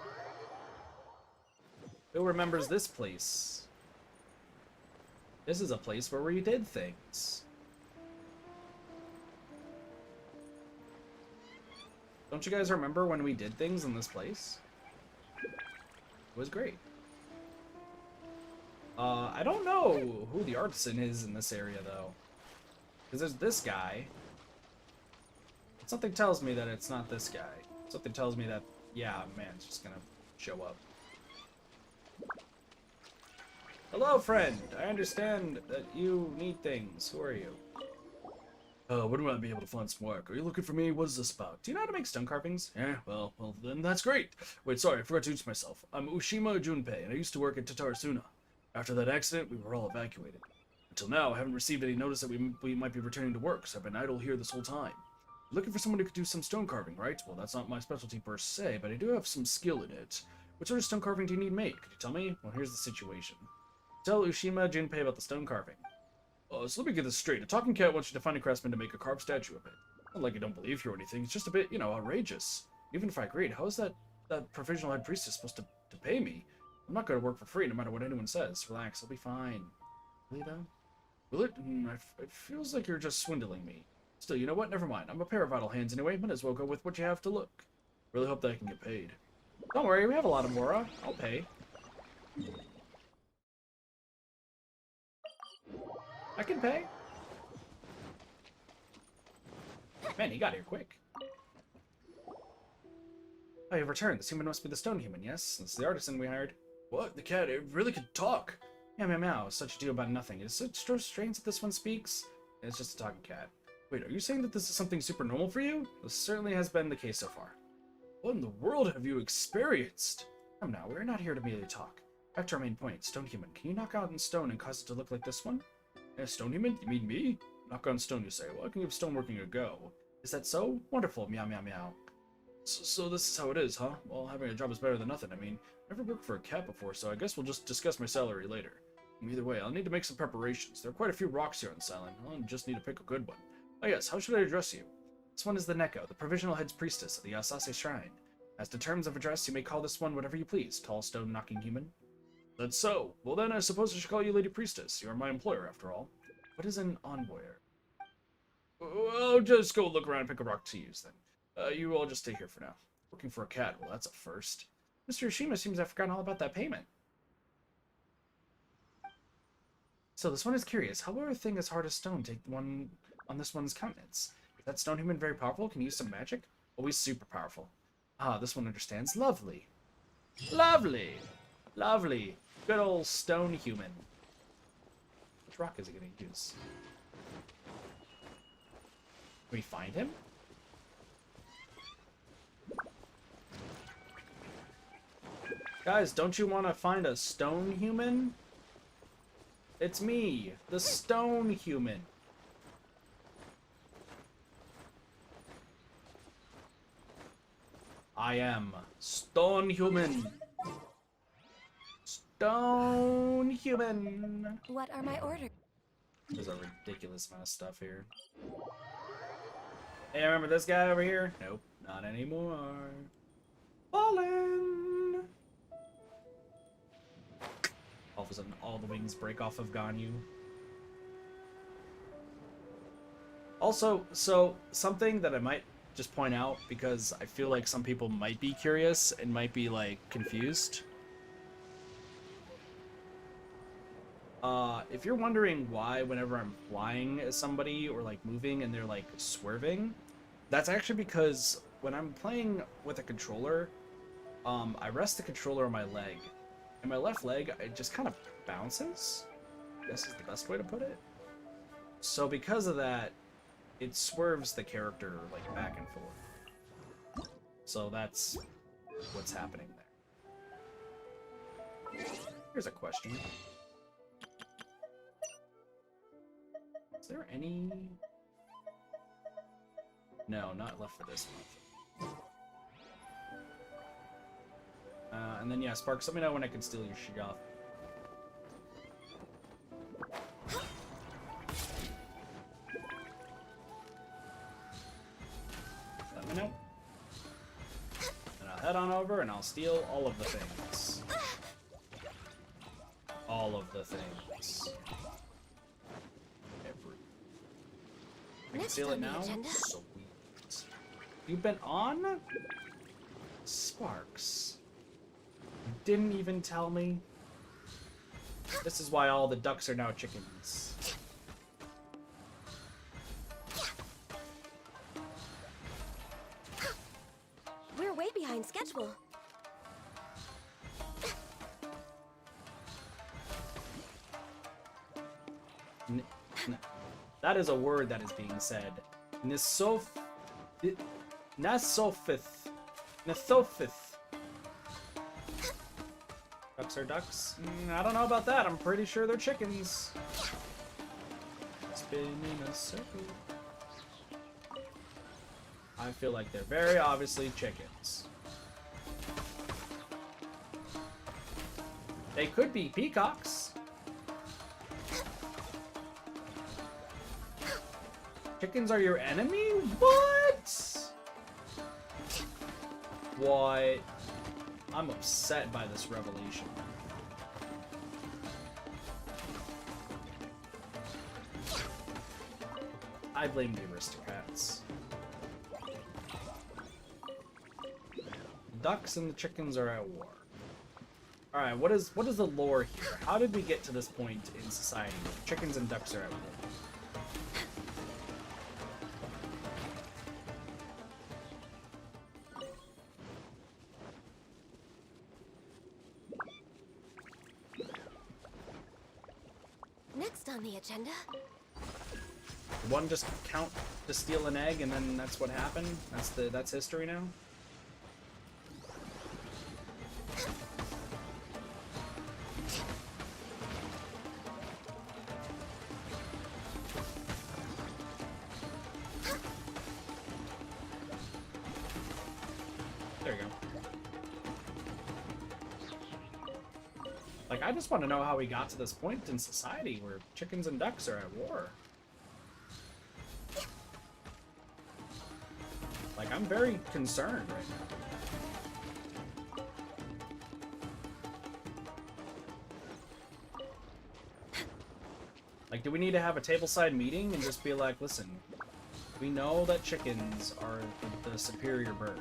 Who remembers this place? This is a place where we did things. Don't you guys remember when we did things in this place? It was great. I don't know who the artisan is in this area, though. Because there's this guy. Something tells me that it's not this guy. Something tells me that, yeah, man's just gonna show up. Hello, friend. I understand that you need things. Who are you? When will I be able to find some work? Are you looking for me? What is this about? Do you know how to make stone carvings? Yeah, well, then that's great. Wait, sorry, I forgot to introduce myself. I'm Ushima Junpei, and I used to work at Tatarasuna. After that accident, we were all evacuated. Until now, I haven't received any notice that we might be returning to work, so I've been idle here this whole time. You're looking for someone who could do some stone carving, right? Well, that's not my specialty per se, but I do have some skill in it. What sort of stone carving do you need made? Could you tell me? Well, here's the situation. Tell Ushima Junpei about the stone carving. So let me get this straight. A talking cat wants you to find a craftsman to make a carved statue of it. Not like I don't believe you or anything. It's just a bit, outrageous. Even if I agreed, how is that provisional head priestess supposed to pay me? I'm not going to work for free no matter what anyone says. Relax, I'll be fine. Really, though? Will it? It feels like you're just swindling me. Still, you know what? Never mind. I'm a pair of idle hands anyway. Might as well go with what you have to look. Really hope that I can get paid. Don't worry, we have a lot of Mora. I'll pay. I can pay. Man, he got here quick. Oh, you've returned. This human must be the stone human, yes? It's the artisan we hired. What? The cat? It really could talk. Meow, meow, meow. Such ado about nothing. It's so strange that this one speaks. It's just a talking cat. Wait, are you saying that this is something super normal for you? This certainly has been the case so far. What in the world have you experienced? Come now, we're not here to merely talk. Back to our main point, stone human. Can you knock out in stone and cause it to look like this one? Stone human? You mean me? Knock on stone, you say. Well, I can give stoneworking a go. Is that so? Wonderful. Meow, meow, meow. So this is how it is, huh? Well, having a job is better than nothing. I mean, I've never worked for a cat before, so I guess we'll just discuss my salary later. Either way, I'll need to make some preparations. There are quite a few rocks here on this island. I'll just need to pick a good one. Oh yes, how should I address you? This one is the Neko, the provisional head priestess of the Asase Shrine. As to terms of address, you may call this one whatever you please. Tall stone knocking human. That's so. Well then, I suppose I should call you Lady Priestess. You are my employer, after all. What is an envoyer? Oh, just go look around and pick a rock to use, then. You all just stay here for now. Working for a cat, well, that's a first. Mr. Yoshima seems to have forgotten all about that payment. So this one is curious. How will a thing as hard as stone take one on this one's countenance? Is that stone human very powerful? Can you use some magic? Always super powerful. Ah, this one understands. Lovely. Lovely. Lovely. Good old stone human. Which rock is he going to use? Can we find him? Guys, don't you want to find a stone human? It's me, the stone human. I am stone human. Stone human. What are my orders? There's a ridiculous amount of stuff here. Hey, remember this guy over here? Nope, not anymore. Fallen. All of a sudden, all the wings break off of Ganyu. Also, so something that I might just point out, because I feel like some people might be curious and might be like confused. If you're wondering why whenever I'm flying as somebody or like moving and they're like swerving, that's actually because when I'm playing with a controller, I rest the controller on my leg. And my left leg, it just kind of bounces. I guess is the best way to put it. So because of that, it swerves the character like back and forth. So that's what's happening there. Here's a question. Is there any... No, not left for this month. And then, yeah, Sparks, let me know when I can steal your shit off. Let me know. And I'll head on over and I'll steal all of the things. All of the things. I can steal it now? Sweet. You've been on? Sparks. You didn't even tell me. This is why all the ducks are now chickens. We're way behind schedule. That is a word that is being said. Nasophith. Nasophith. Ducks are ducks? I don't know about that. I'm pretty sure they're chickens. Spinning a circle. I feel like they're very obviously chickens. They could be peacocks. Chickens are your enemy? What? What? I'm upset by this revelation. I blame the aristocrats. The ducks and the chickens are at war. Alright, what is the lore here? How did we get to this point in society where chickens and ducks are at war? Next on the agenda. One just count to steal an egg and then that's what happened? That's history now? There you go. Like, I just want to know how we got to this point in society where chickens and ducks are at war. Like, I'm very concerned right now. Like, do we need to have a tableside meeting and just be like, listen, we know that chickens are the superior bird,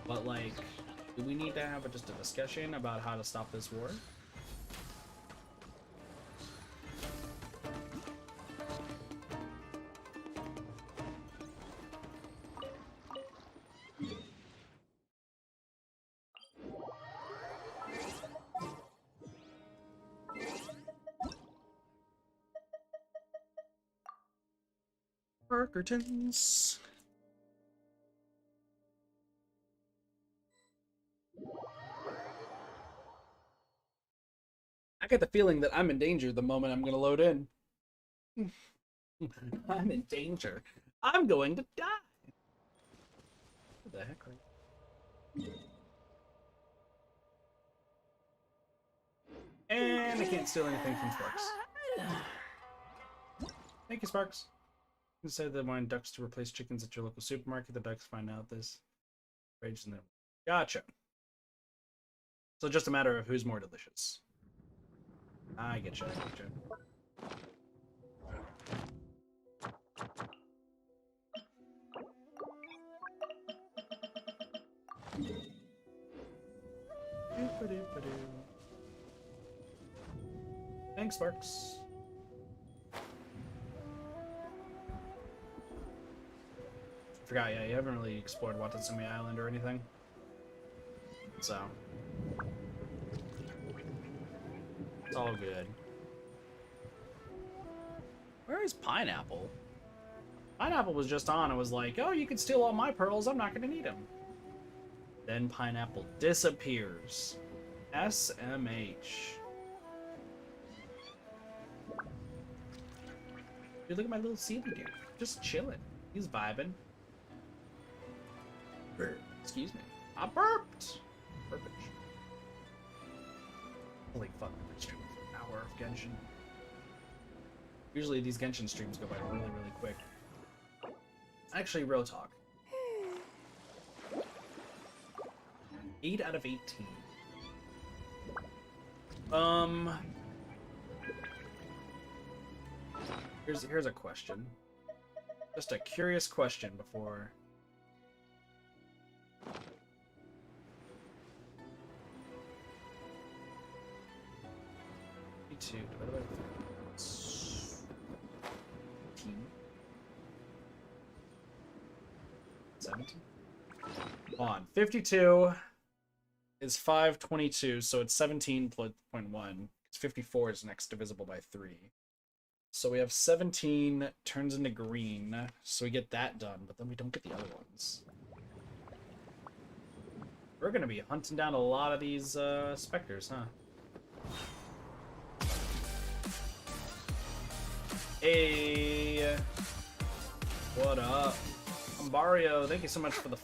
but like, do we need to have just a discussion about how to stop this war? Parkertons. I get the feeling that I'm in danger the moment I'm going to load in. I'm in danger. I'm going to die. What the heck? And I can't steal anything from Sparks. Thank you, Sparks. You said they wanted ducks to replace chickens at your local supermarket. The ducks find out this. Rage in them. Gotcha. So just a matter of who's more delicious. I get you. I get you. Thanks, Sparks. Forgot, yeah, you haven't really explored Watatsumi Island or anything. So. It's all good. Where is Pineapple? Pineapple was just on and was like, oh, you can steal all my pearls, I'm not gonna need them. Then Pineapple disappears. SMH. Dude, look at my little Sealy dude. Just chilling. He's vibing. Excuse me. I burped! Perfect. Holy fuck, I've been streaming for an hour of Genshin. Usually these Genshin streams go by really, really quick. Actually, real talk. 8 out of 18. Here's a question. Just a curious question before... divided by 13. 17? Hold on. 52 is 522, so it's 17.1. It's 54 is next divisible by 3. So we have 17 turns into green, so we get that done, but then we don't get the other ones. We're gonna be hunting down a lot of these specters, huh? Hey, what up, Ambario? Thank you so much for the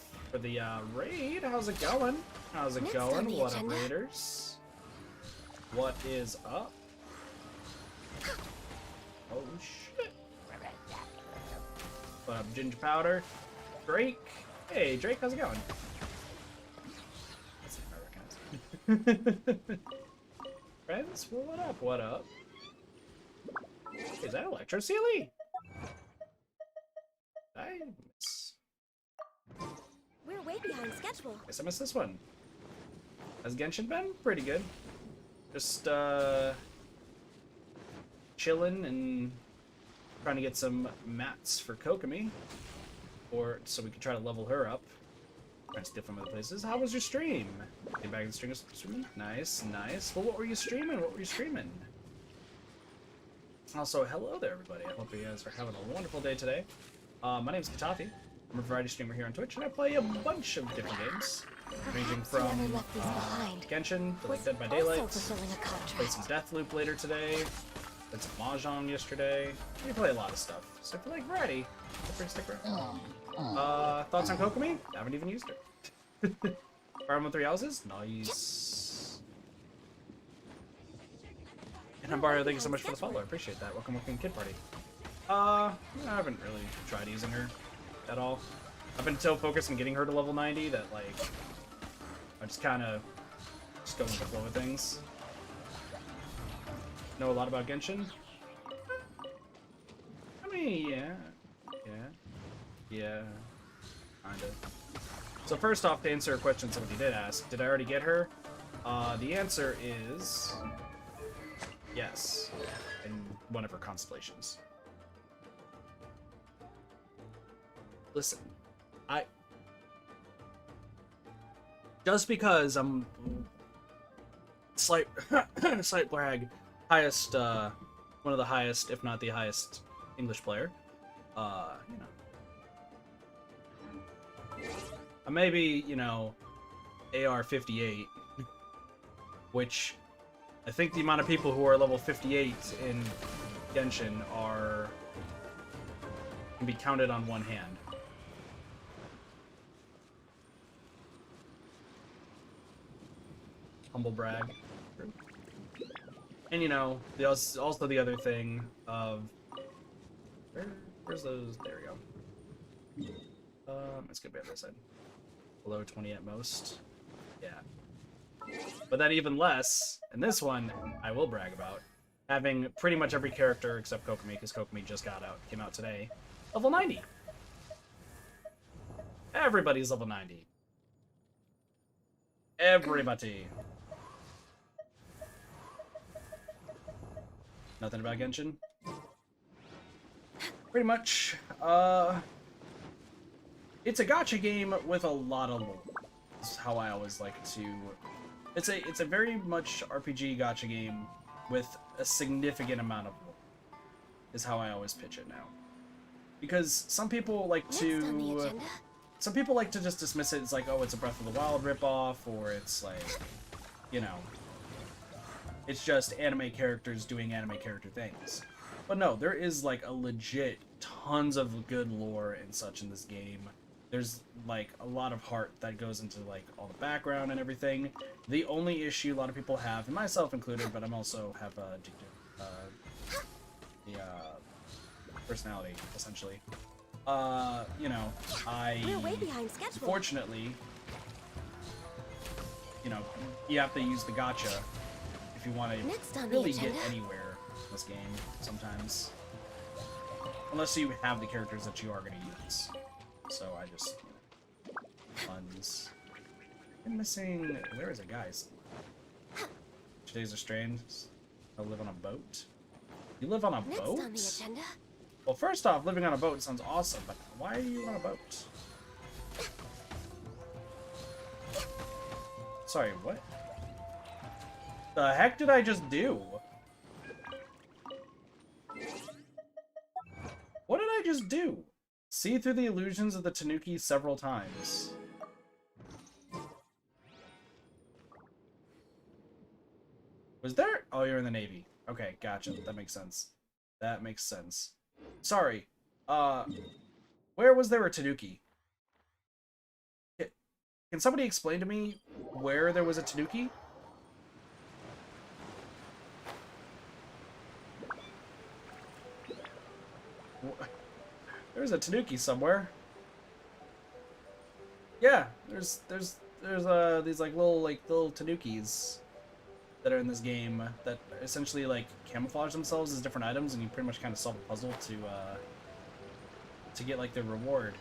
raid. How's it going? How's it going? What up, raiders? What is up? Oh shit! What up, Ginger Powder? Drake? Hey, Drake, how's it going? Let's see if I recognize. Friends, well, what up? What up? Is that Electro Sealy? I miss. We're way behind schedule. Guess I missed this one. Has Genshin been? Pretty good. Just chilling and trying to get some mats for Kokomi, or so we can try to level her up. Trying to steal from other places. How was your stream? Get back to the stream. Nice, nice. Well, what were you streaming? What were you streaming? Also, hello there, everybody. I hope you guys are having a wonderful day today. My name is Katafi. I'm a variety streamer here on Twitch, and I play a bunch of different games, ranging from Genshin to like Dead by Daylight. Play some Deathloop later today. Played some Mahjong yesterday. We play a lot of stuff. So if you like variety, feel free to stick around. Thoughts on Kokomi? Haven't even used her. Fire Emblem 3 Houses? Nice. And Ambario, thank you so much for the follow. I appreciate that. Welcome, Kid Party. I haven't really tried using her at all. I've been so focused on getting her to level 90 that, like, I just kind of go with the flow of things. Know a lot about Genshin? Yeah. Kinda. So first off, to answer a question somebody did ask, did I already get her? The answer is yes, in one of her constellations. Listen, just because I'm slight brag, highest, one of the highest, if not the highest, English player, you know, I may be, you know, AR 58, which I think the amount of people who are level 58 in Genshin can be counted on one hand. Humble brag. And you know, also the other thing of where's those? There we go. It's gonna be on this side. Below 20 at most. Yeah. But then even less, and this one I will brag about, having pretty much every character except Kokomi, because Kokomi just came out today, level 90. Everybody's level 90. Everybody. Nothing about Genshin? Pretty much. It's a gacha game with a lot of lore. That's how I always like to... It's a very much RPG gacha game with a significant amount of lore, is how I always pitch it now. Because some people like to... Some people like to just dismiss it as like, oh, it's a Breath of the Wild ripoff, or it's like, you know, it's just anime characters doing anime character things. But no, there is like a legit tons of good lore and such in this game. There's like a lot of heart that goes into like all the background and everything. The only issue a lot of people have, and myself included, but I'm also have the personality essentially. You know, We're way behind schedule. Fortunately, you know, you have to use the gacha if you want to really get anywhere in this game sometimes. Unless you have the characters that you are going to use. So I just, you know, puns. I'm missing... Where is it, guys? Today's are strange. I live on a boat. You live on a boat? On the agenda. Well, first off, living on a boat sounds awesome, but why are you on a boat? Sorry, what? The heck did I just do? What did I just do? See through the illusions of the Tanuki several times. Was there? Oh, you're in the Navy. Okay, gotcha. That makes sense. That makes sense. Sorry. Where was there a Tanuki? Can somebody explain to me where there was a Tanuki? There's a Tanuki somewhere. Yeah, there's these like little Tanukis that are in this game that essentially like camouflage themselves as different items, and you pretty much kind of solve a puzzle to get like the reward.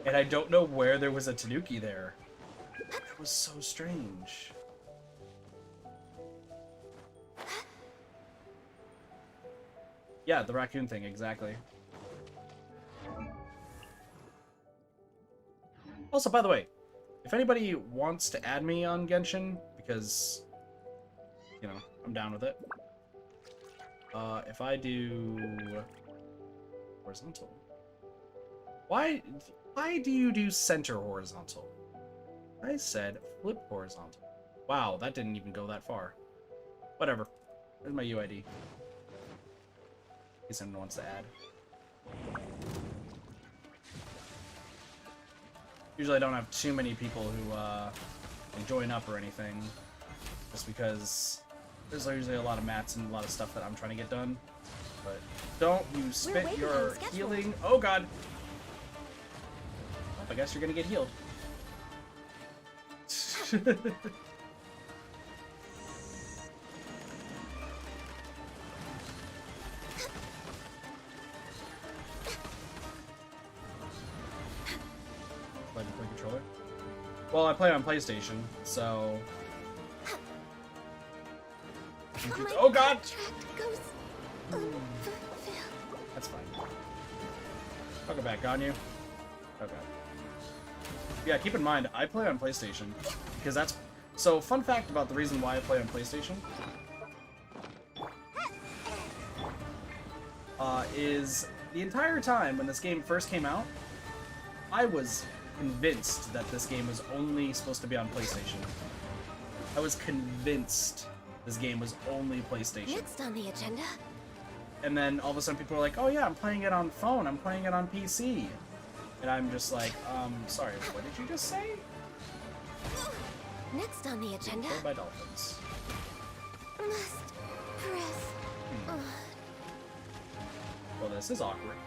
And I don't know where there was a Tanuki there. It was so strange. Yeah, the raccoon thing, exactly. Also, by the way, if anybody wants to add me on Genshin, because, you know, I'm down with it. If I do horizontal, why do you do center horizontal? I said flip horizontal. Wow, that didn't even go that far. Whatever. There's my UID. In case anyone wants to add. Usually I don't have too many people who can join up or anything, just because there's usually a lot of mats and a lot of stuff that I'm trying to get done. But don't you spit your healing... Oh god! Well, I guess you're gonna get healed. Well, I play on PlayStation, so... Oh god! Goes That's fine. I'll go back on you. Okay. Yeah, keep in mind, I play on PlayStation, because that's... So, fun fact about the reason why I play on PlayStation is the entire time when this game first came out, I was convinced that this game was only supposed to be on PlayStation. I was convinced this game was only PlayStation. Next on the agenda. And then all of a sudden people are like, oh yeah, I'm playing it on phone, I'm playing it on PC. And I'm just like, sorry, what did you just say? Next on the agenda. Killed by dolphins. Must press. Well, this is awkward.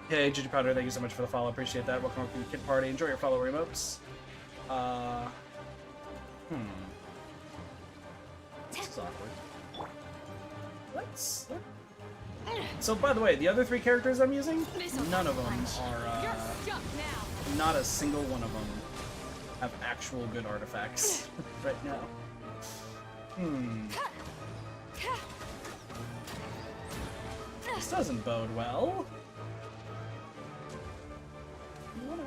Hey, Gigi Powder, thank you so much for the follow. Appreciate that. Welcome to the Kid Party. Enjoy your follow remotes. This is awkward. So, by the way, the other 3 characters I'm using, none of them are, not a single one of them have actual good artifacts right now. This doesn't bode well. You wanna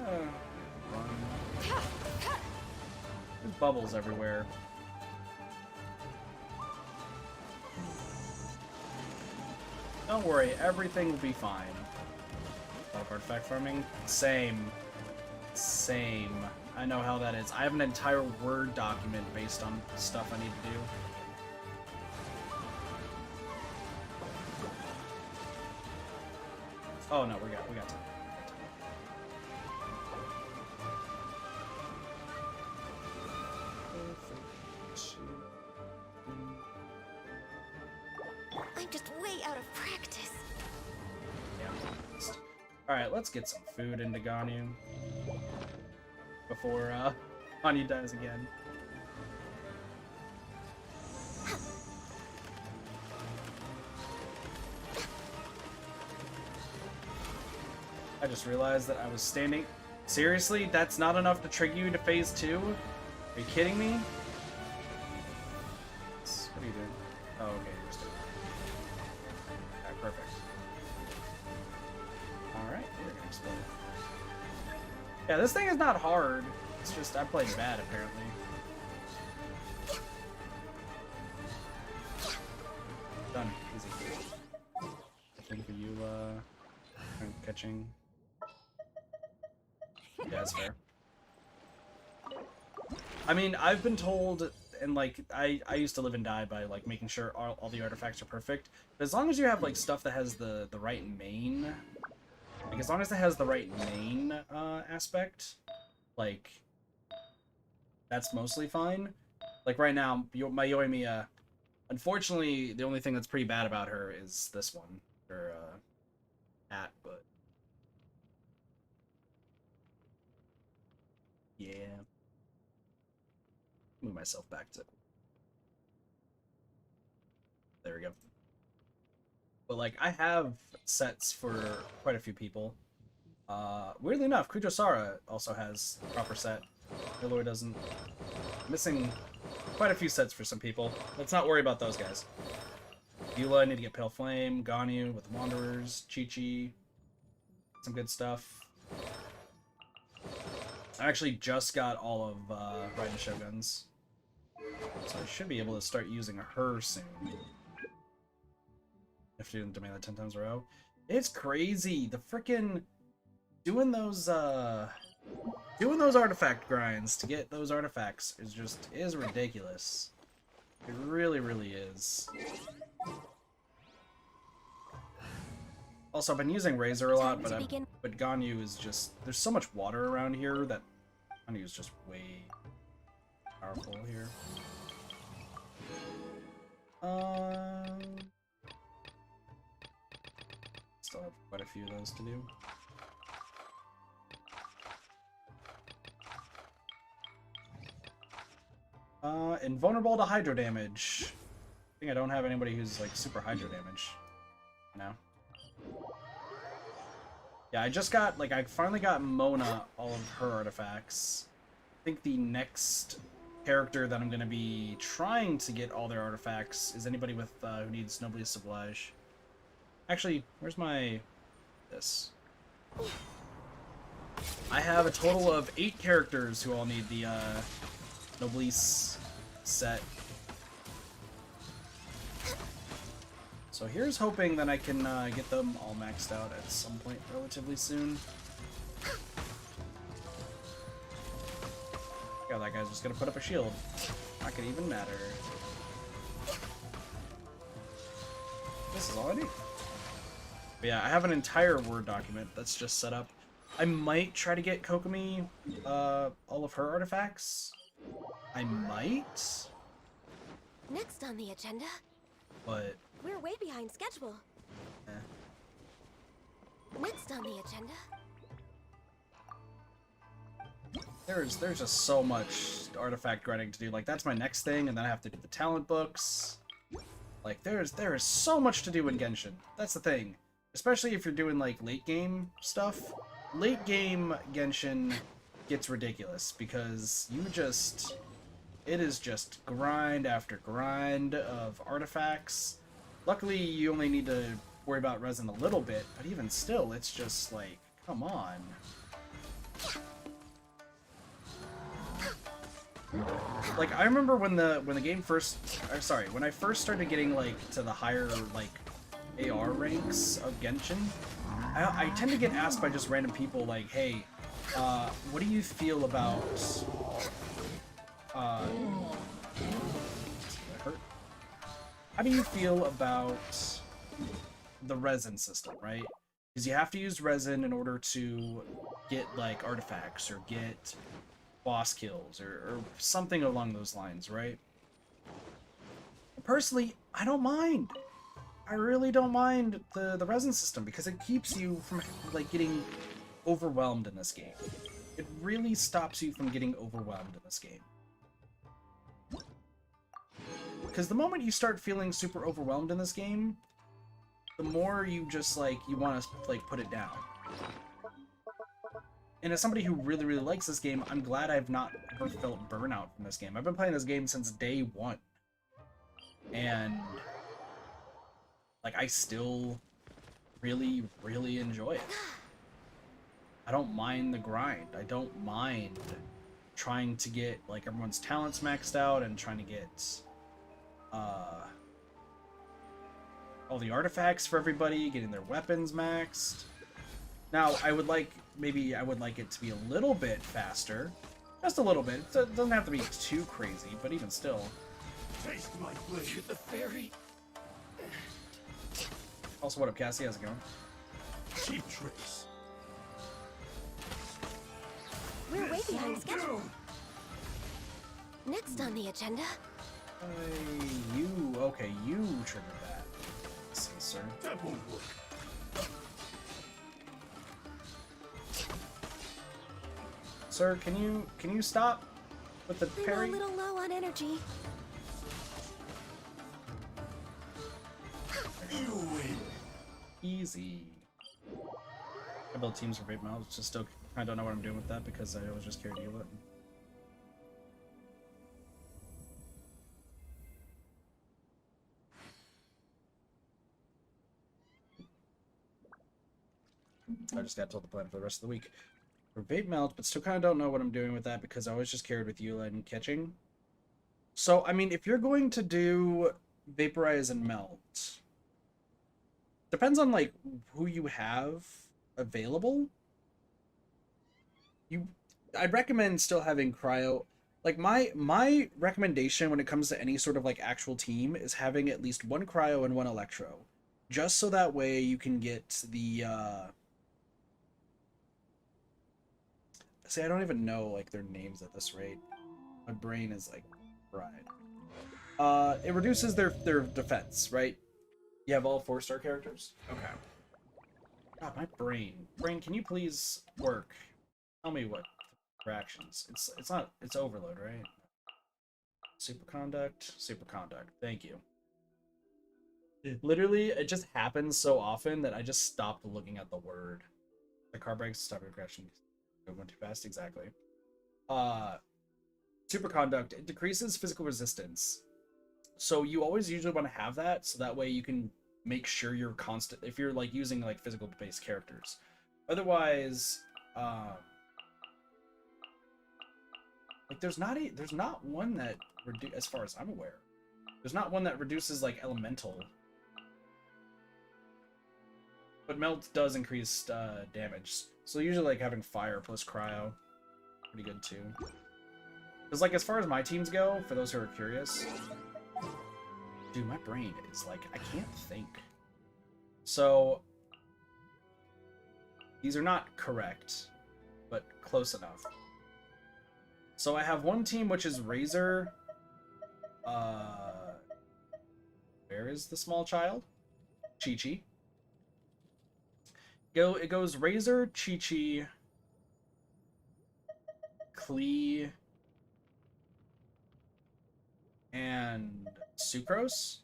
run? There's bubbles everywhere. Don't worry, everything will be fine. Artifact farming? Same. I know how that is. I have an entire Word document based on stuff I need to do. Oh no, we got time. I'm just way out of practice. Yeah. Alright, let's get some food into Ganyu before Ganyu dies again. I just realized that I was standing... Seriously? That's not enough to trigger you to phase 2? Are you kidding me? What are you doing? Oh, okay, you're just doing it. Alright, perfect. Alright, you're gonna explode. Yeah, this thing is not hard. It's just I played bad, apparently. Done. Easy. I think for you, catching... Yeah, that's fair. I mean, I've been told, and like, I used to live and die by like making sure all the artifacts are perfect. But as long as you have like stuff that has the right main, like as long as it has the right main aspect, like that's mostly fine. Like right now, my Yoimiya, unfortunately, the only thing that's pretty bad about her is this one, her hat, but. Yeah. Move myself back to... There we go. But, like, I have sets for quite a few people. Weirdly enough, Kujosara also has a proper set. Aloy doesn't. Missing quite a few sets for some people. Let's not worry about those guys. Eula, I need to get Pale Flame. Ganyu with Wanderers. Chi-Chi. Some good stuff. I actually just got all of Raiden Shoguns, so I should be able to start using her soon. If you didn't demand that 10 times in a row. It's crazy. The frickin' doing those artifact grinds to get those artifacts is ridiculous. It really, really is. Also, I've been using Razor a lot, but Ganyu is just... There's so much water around here that Ganyu is just way powerful here. Still have quite a few of those to do. Invulnerable to hydro damage. I think I don't have anybody who's like super hydro damage now. Yeah, I just got, like, I finally got Mona all of her artifacts. I think the next character that I'm going to be trying to get all their artifacts is anybody with who needs Noblesse Oblige. Actually, where's my... this? I have a total of 8 characters who all need the Noblesse set. So here's hoping that I can get them all maxed out at some point relatively soon. Yeah, that guy's just gonna put up a shield. Not gonna even matter. This is all I need. But yeah, I have an entire Word document that's just set up. I might try to get Kokomi all of her artifacts. I might. Next on the agenda. But We're way behind schedule. Next on the agenda. There's just so much artifact grinding to do. Like, that's my next thing, and then I have to do the talent books. Like, there is so much to do in Genshin. That's the thing. Especially if you're doing, like, late game stuff. Late game Genshin gets ridiculous, because you just... it is just grind after grind of artifacts. Luckily, you only need to worry about resin a little bit, but even still, it's just like, come on. Like, I remember when the game first, when I first started getting, like, to the higher, like, AR ranks of Genshin, I tend to get asked by just random people, like, hey, what do you feel about, how do you feel about the resin system, right? Because you have to use resin in order to get, like, artifacts or get boss kills or something along those lines, right? Personally, I don't mind. I really don't mind the resin system because it keeps you from, like, getting overwhelmed in this game. It really stops you from getting overwhelmed in this game. Because the moment you start feeling super overwhelmed in this game, the more you just, like, you want to, like, put it down. And as somebody who really, really likes this game, I'm glad I've not ever felt burnout from this game. I've been playing this game since day one. And, like, I still really, really enjoy it. I don't mind the grind. I don't mind trying to get, like, everyone's talents maxed out and trying to get all the artifacts for everybody, getting their weapons maxed. Now, maybe I would like it to be a little bit faster. Just a little bit. It doesn't have to be too crazy, but even still. Taste my blade, the fairy. Also, what up, Cassie? How's it going? Cheap tricks. We're way behind schedule. Next on the agenda. Okay, you triggered that. Let's see, sir. That won't work. Sir, can you stop with the I'm parry? a little low on energy. You win. Easy. I build teams for Vape Mouths, just still I don't know what I'm doing with that because I was just carried Eula. I just got told the plan for the rest of the week. For Vape Melt, but still kind of don't know what I'm doing with that because I was just carried with Eula and catching. So, I mean, if you're going to do Vaporize and Melt, depends on, like, who you have available. I'd recommend still having Cryo. Like, my recommendation when it comes to any sort of, like, actual team is having at least one Cryo and one Electro. Just so that way you can get the, See, I don't even know, like, their names at this rate. My brain is, like, fried. It reduces their defense, right? You have all 4-star characters? Okay. God, my brain. Brain, can you please work? Tell me what reactions. It's overload, right? Superconduct. Thank you. Literally, it just happens so often that I just stopped looking at the word. The car brakes, stop your crashing. Go going too fast, exactly. Superconduct, it decreases physical resistance. So you always usually want to have that, so that way you can make sure you're constant if you're like using like physical based characters. Otherwise, like there's not one that as far as I'm aware, there's not one that reduces like elemental. But melt does increase damage, so usually like having fire plus cryo, pretty good too. Because like as far as my teams go, for those who are curious, dude, my brain is like I can't think. So these are not correct, but close enough. So I have one team which is Razor. Where is the small child? Chi-Chi. It goes Razor, Chi-Chi, Klee, and Sucrose.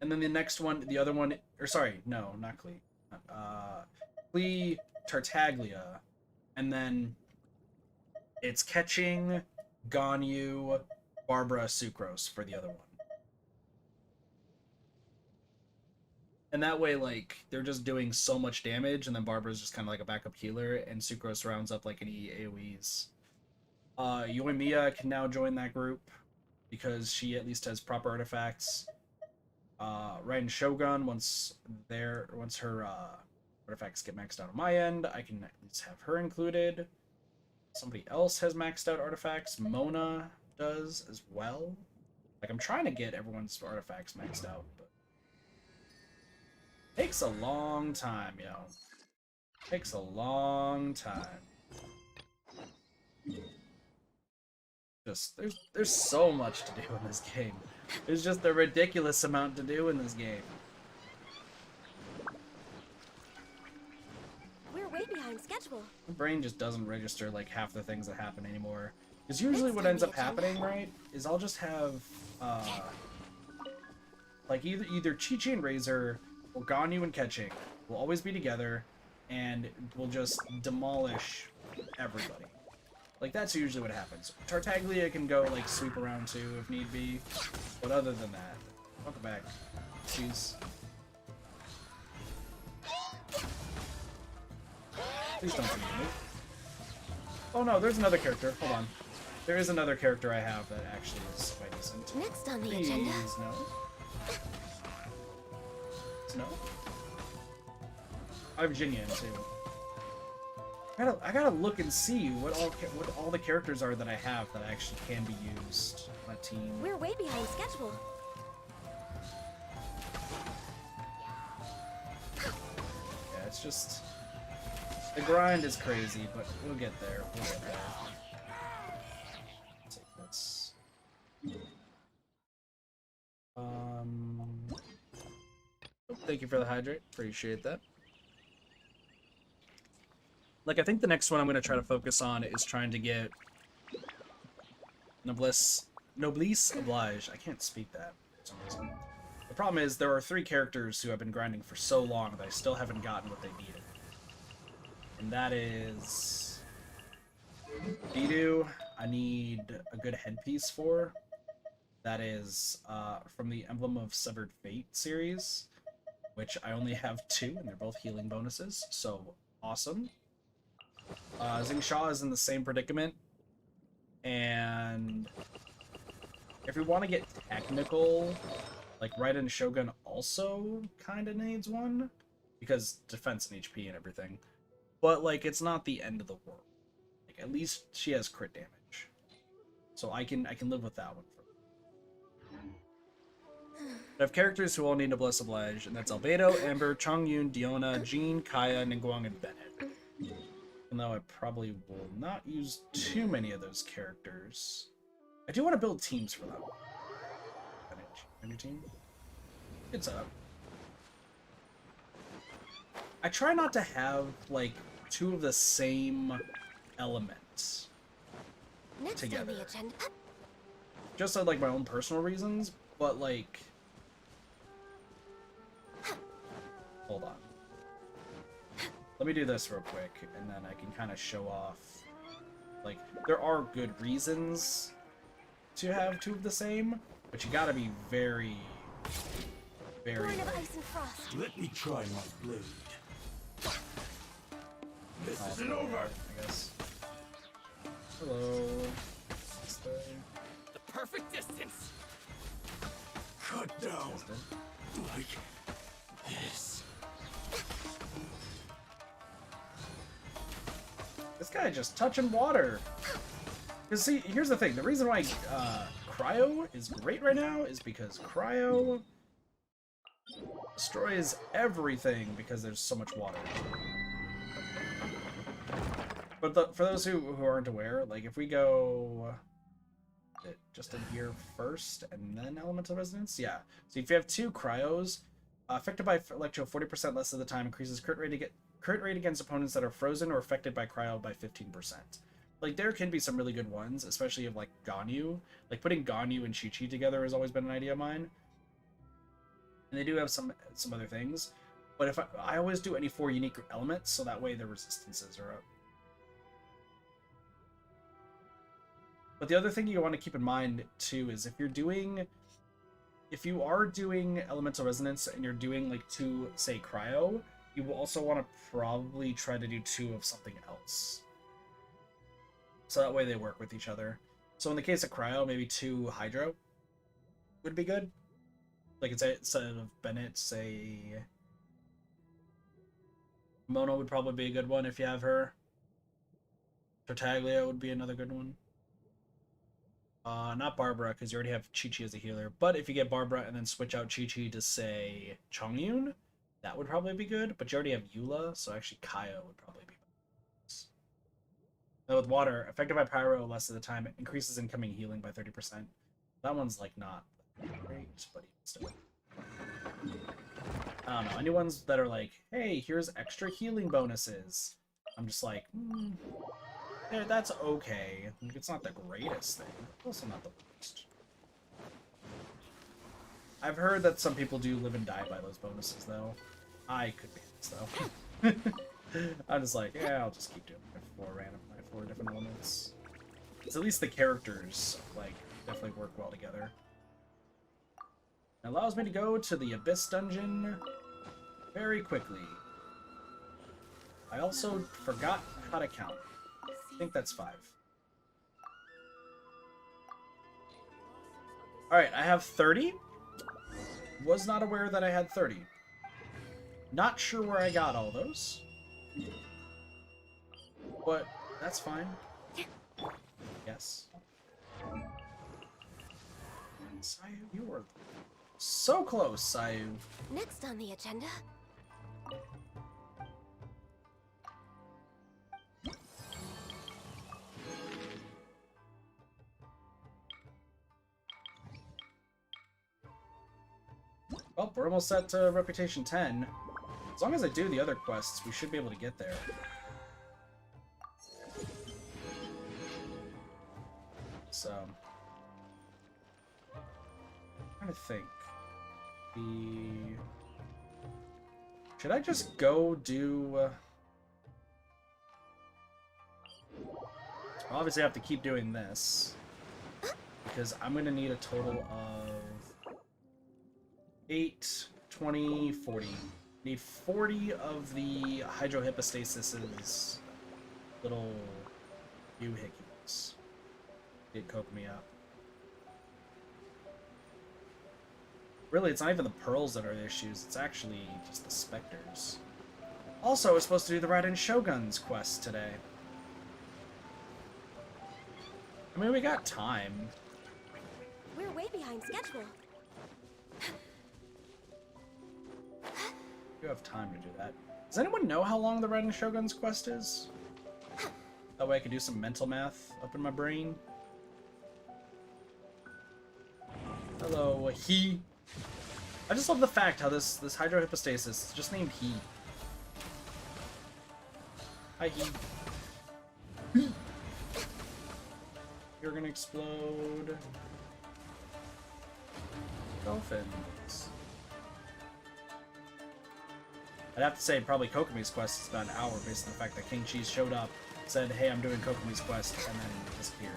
And then the next one, the other one, or sorry, no, not Klee. Klee, Tartaglia, and then it's Catching, Ganyu, Barbara, Sucrose for the other one. And that way, like, they're just doing so much damage, and then Barbara's just kind of like a backup healer, and Sucrose rounds up like any AoEs. Yoimiya can now join that group, because she at least has proper artifacts. Raiden Shogun, once her artifacts get maxed out on my end, I can at least have her included. Somebody else has maxed out artifacts. Mona does as well. Like, I'm trying to get everyone's artifacts maxed out, but takes a long time, yo. Takes a long time. Just there's so much to do in this game. There's just a ridiculous amount to do in this game. We're way behind schedule. My brain just doesn't register like half the things that happen anymore. Because usually what ends up happening, right, is I'll just have like either Chi-Chi and Razor or Ganyu and Catching will always be together, and we'll just demolish everybody. Like, that's usually what happens. Tartaglia can go, like, sweep around too if need be. But other than that, welcome back. Jeez. Please don't forget me. Oh no, there's another character. Hold on. There is another character I have that actually is quite decent. Next on the Please, agenda. no. No. I have Jinyan too. I gotta look and see what all the characters are that I have that actually can be used on a team. We're way behind schedule. Yeah, it's just the grind is crazy, but we'll get there. We'll get there. Take this. Oh, thank you for the hydrate. Appreciate that. Like, I think the next one I'm going to try to focus on is trying to get Noblesse Oblige. I can't speak that for some reason. The problem is there are 3 characters who have been grinding for so long that I still haven't gotten what they needed. And that is Bidu, I need a good headpiece for. That is from the Emblem of Severed Fate series, which I only have 2, and they're both healing bonuses, so awesome. Xingxia is in the same predicament, and if we want to get technical, like Raiden Shogun also kind of needs one, because defense and HP and everything, but like it's not the end of the world. Like, at least she has crit damage, so I can live with that one. I have characters who all need Noblesse Oblige, and that's Albedo, Amber, Chongyun, Diona, Jean, Kaya, Ningguang, and Bennett. Even though I probably will not use too many of those characters. I do want to build teams for them. Any team? Good setup. I try not to have, like, 2 of the same elements Next together. on the agenda. Just for, like, my own personal reasons, but, like... Hold on. let me do this real quick, and then I can kind of show off. Like, there are good reasons to have two of the same, but you gotta be very, very... Born of ice and frost. Let me try my blade. This isn't over. I guess. Hello. The perfect distance. Cut down. Like this. This guy just touching water. Cause see, here's the thing. The reason why Cryo is great right now is because Cryo destroys everything because there's so much water. But for those who aren't aware, like if we go just in here first and then Elemental Resonance, yeah. So if you have two Cryos, affected by Electro 40% less of the time, increases crit rate against opponents that are frozen or affected by Cryo by 15%. Like there can be some really good ones, especially of like Ganyu. Like putting Ganyu and Chi-Chi together has always been an idea of mine. And they do have some other things, but if I always do any 4 unique elements, so that way the resistances are up. But the other thing you want to keep in mind too is if you are doing Elemental Resonance and you're doing like 2, say, Cryo, you will also want to probably try to do 2 of something else. So that way they work with each other. So in the case of Cryo, maybe 2 Hydro would be good. Like instead of Bennett, say Mono would probably be a good one if you have her. Tartaglia would be another good one. Not Barbara, because you already have Chi-Chi as a healer. But if you get Barbara and then switch out Chi-Chi to, say, Chongyun, that would probably be good. But you already have Eula, so actually Kaio would probably be better. Now with water, affected by Pyro less of the time, it increases incoming healing by 30%. That one's, like, not great, but even still. I don't know. Any ones that are like, hey, here's extra healing bonuses. I'm just like, yeah, that's okay. It's not the greatest thing. Also not the worst. I've heard that some people do live and die by those bonuses, though. I could be this, though. I'm just like, yeah, I'll just keep doing my 4 different elements. Because at least the characters, like, definitely work well together. It allows me to go to the Abyss Dungeon very quickly. I also forgot how to count. I think that's 5. Alright, I have 30. Was not aware that I had 30. Not sure where I got all those. But that's fine. Yes. Sayu, you were so close, Sayu. Next on the agenda. Well, we're almost set to Reputation 10. As long as I do the other quests, we should be able to get there. So... I'm trying to think. Should I just go do... I'll obviously have to keep doing this. Because I'm going to need a total of... 8, 20, 40. Need 40 of the Hydrohypostasis' little doohickeys. Did coke me up. Really, it's not even the pearls that are the issues, it's actually just the specters. Also, we're supposed to do the Raiden Shogun's quest today. I mean, we got time. We're way behind schedule. You have time to do that. Does anyone know how long the Raiden Shogun's quest is? That way I can do some mental math up in my brain. Hello, he. I just love the fact how this Hydrohypostasis is just named he. Hi, he. You're gonna explode. Dolphins. I'd have to say probably Kokomi's quest is about an hour based on the fact that King Cheese showed up, said, hey, I'm doing Kokomi's quest, and then disappeared.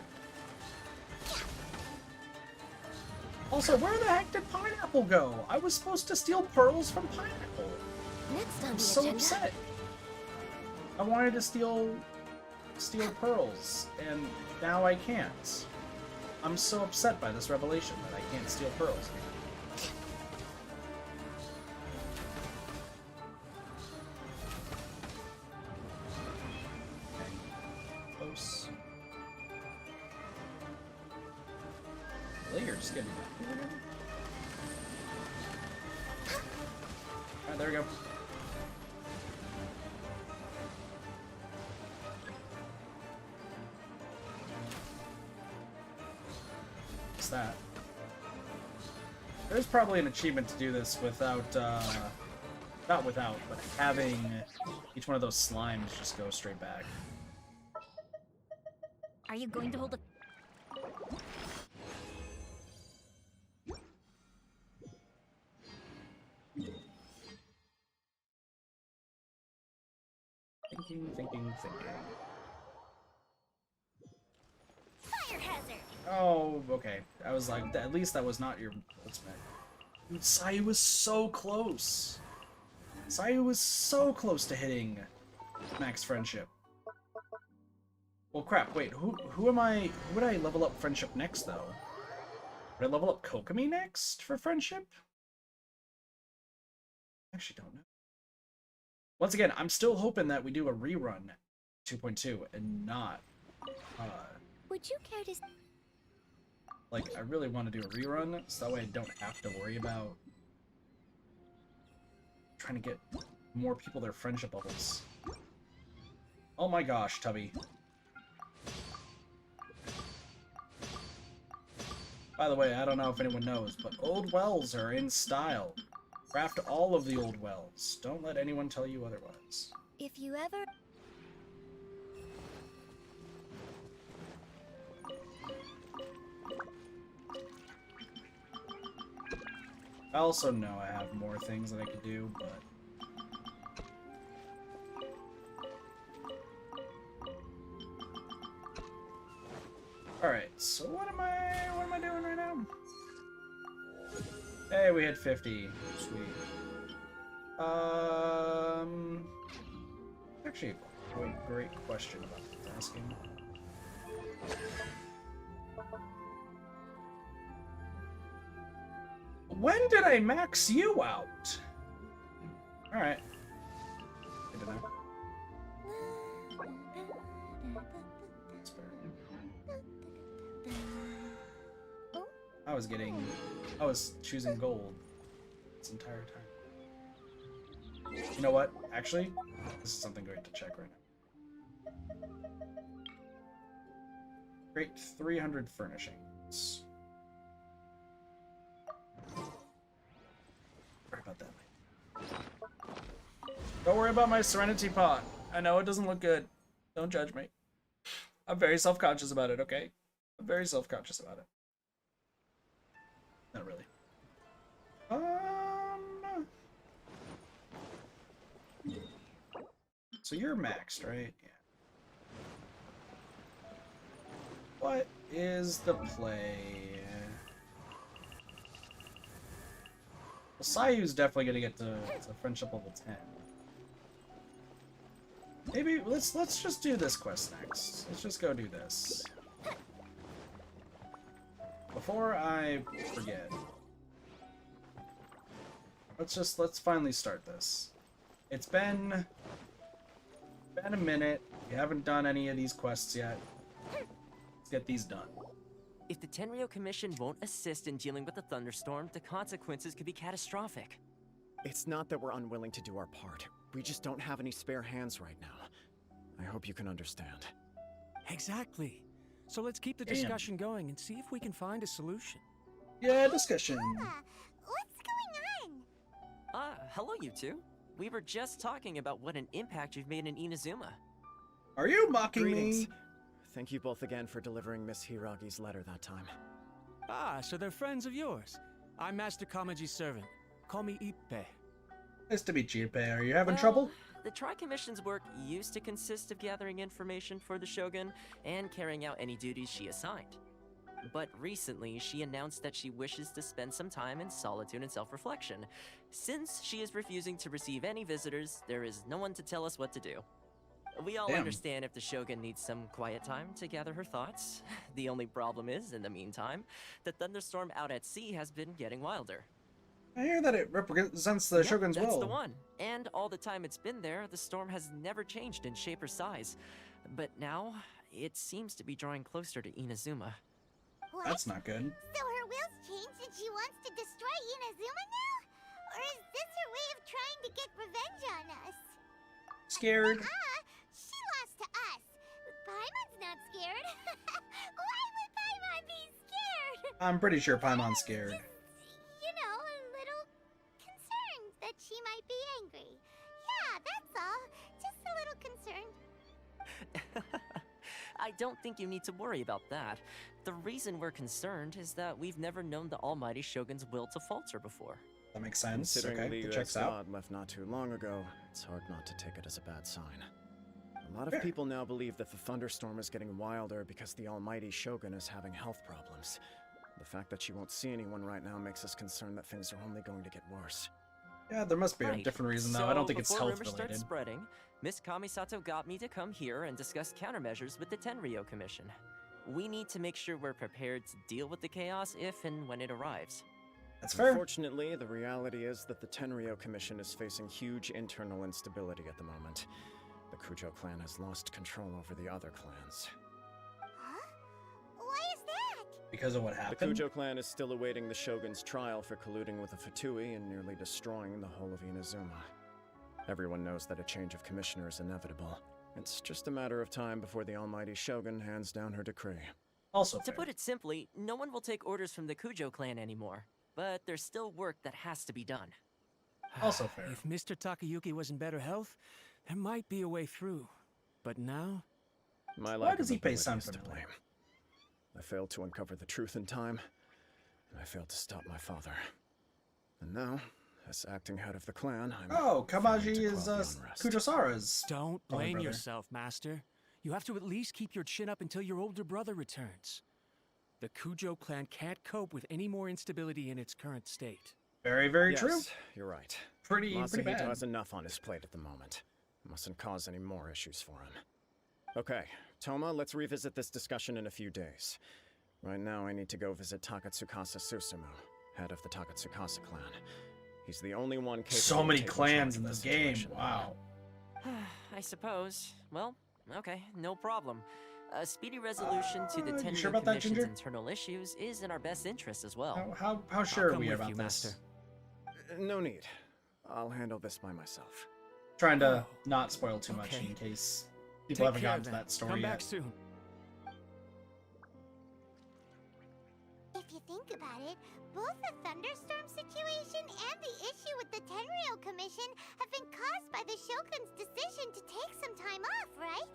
Also, where the heck did Pineapple go? I was supposed to steal pearls from Pineapple. Next on I'm the so agenda. upset. I wanted to steal pearls, and now I can't. I'm so upset by this revelation that I can't steal pearls. Okay. Close. Really, you're just getting... Alright, there we go. What's that? There's probably an achievement to do this without, not without, but having each one of those slimes just go straight back. Are you going to hold a... Thinking. Fire hazard! Oh, okay. I was like, at least that was not your ultimate. Dude, Sayu was so close. Sayu was so close to hitting max friendship. Well, crap. Wait, who am I? Who would I level up friendship next, though? Would I level up Kokomi next for friendship? I actually don't know. Once again, I'm still hoping that we do a rerun 2.2 and not, Would you care to... like, I really want to do a rerun, so that way I don't have to worry about trying to get more people their friendship levels. Oh my gosh, Tubby. By the way, I don't know if anyone knows, but old wells are in style. Craft all of the old wells. Don't let anyone tell you otherwise. If you ever... I also know I have more things that I could do, but... Alright, so what am I doing right now? Hey, we hit 50. Sweet. Actually, a great question about asking. When did I max you out? Alright. Good to know. That's fair. I was choosing gold this entire time. You know what? Actually, this is something great to check right now. Great 300 furnishings. Sorry about that. Don't worry about my Serenity pot. I know it doesn't look good. Don't judge me. I'm very self-conscious about it, okay? I'm very self-conscious about it. Not really. So you're maxed, right? Yeah. What is the play? Well, Sayu's definitely gonna get to friendship level 10. Maybe let's just do this quest next. Let's just go do this. Before I forget. Let's finally start this. It's been a minute. We haven't done any of these quests yet. Let's get these done. If the Tenryou Commission won't assist in dealing with the thunderstorm, the consequences could be catastrophic. It's not that we're unwilling to do our part. We just don't have any spare hands right now. I hope you can understand. Exactly. So let's keep the Damn. discussion going and see if we can find a solution. Yeah, discussion. What's going on? Hello you two. We were just talking about what an impact you've made in Inazuma. Are you mocking Greetings. me? Thank you both again for delivering Miss Hiragi's letter that time. Ah, so they're friends of yours. I'm Master Kamaji's servant. Call me Ippe. Nice to meet you, Pei. Are you having Well, trouble? The Tri-Commission's work used to consist of gathering information for the Shogun and carrying out any duties she assigned. But recently, she announced that she wishes to spend some time in solitude and self-reflection. Since she is refusing to receive any visitors, there is no one to tell us what to do. We all Damn. understand if the Shogun needs some quiet time to gather her thoughts. The only problem is, in the meantime, the thunderstorm out at sea has been getting wilder. I hear that it represents the Yep, Shogun's that's will. the one. And all the time it's been there, the storm has never changed in shape or size. But now, it seems to be drawing closer to Inazuma. What? That's not good. So her will's changed and she wants to destroy Inazuma now? Or is this her way of trying to get revenge on us? Scared. She lost to us. Paimon's not scared. Why would Paimon be scared? I'm pretty sure Paimon's scared. You know, a little concerned that she might be angry. Yeah, that's all. Just a little concerned. I don't think you need to worry about that. The reason we're concerned is that we've never known the almighty Shogun's will to falter before. That makes sense. Considering Okay, the that US checks out. god left not too long ago, it's hard not to take it as a bad sign. A lot of Fair. people now believe that the thunderstorm is getting wilder because the almighty Shogun is having health problems. The fact that she won't see anyone right now makes us concerned that things are only going to get worse. Yeah, there must be a Right. different reason though. So I don't think it's before health rumors related. start spreading, Miss Kamisato got me to come here and discuss countermeasures with the Tenryo Commission. We need to make sure we're prepared to deal with the chaos if and when it arrives. That's fair. Unfortunately, the reality is that the Tenryo Commission is facing huge internal instability at the moment. The Kujo clan has lost control over the other clans. Huh? Why is that? Because of what The happened. Kujo clan is still awaiting the Shogun's trial for colluding with the Fatui and nearly destroying the whole of Inazuma. Everyone knows that a change of commissioner is inevitable. It's just a matter of time before the almighty Shogun hands down her decree. Also To fair. put it simply, no one will take orders from the Kujo clan anymore. But there's still work that has to be done. Also fair. If Mr. Takayuki was in better health, there might be a way through. But now, My Why lack does of he pay ability sound is to familiar? blame. I failed to uncover the truth in time, and I failed to stop my father. And now, as acting head of the clan, I'm Oh, failing Kamaji to is quell the unrest. Kujosara's. don't Sorry, blame brother. yourself, Master. You have to at least keep your chin up until your older brother returns. The Kujo clan can't cope with any more instability in its current state. Very, very Yes, true. you're right. Pretty Masahito bad. has enough on his plate at the moment. Mustn't cause any more issues for him. Okay, Toma, let's revisit this discussion in a few days. Right now, I need to go visit Takatsukasa Susumu, head of the Takatsukasa clan. He's the only one capable So of many taking clans charge in of this the game. situation. Wow. I suppose. Well, okay, no problem. A speedy resolution to the You Tenryo sure about that, Commission's Ginger? internal issues is in our best interest as well. How sure are come we with about you, this? Master. No need. I'll handle this by myself. Trying to not spoil too much Okay. in case people Take haven't care gotten to then. that story Come yet. back soon. If you think about it, both the thunderstorm situation and the issue with the Tenryo Commission have been caused by the Shogun's decision to take some time off, right?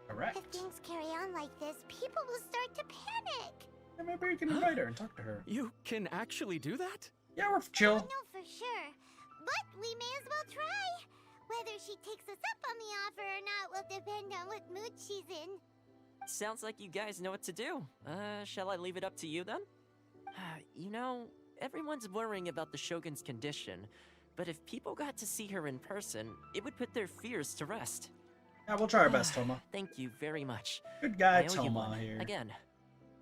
Correct. If things carry on like this, people will start to panic. Yeah, maybe we can invite her and talk to her. You can actually do that? Yeah, we're I chill. don't know for sure, but we may as well try. Whether she takes us up on the offer or not will depend on what mood she's in. Sounds like you guys know what to do. Shall I leave it up to you then? You know, everyone's worrying about the Shogun's condition, but if people got to see her in person, it would put their fears to rest. Yeah, we'll try our best, Toma. Thank you very much. Good guy, I owe you Toma one. here. Again.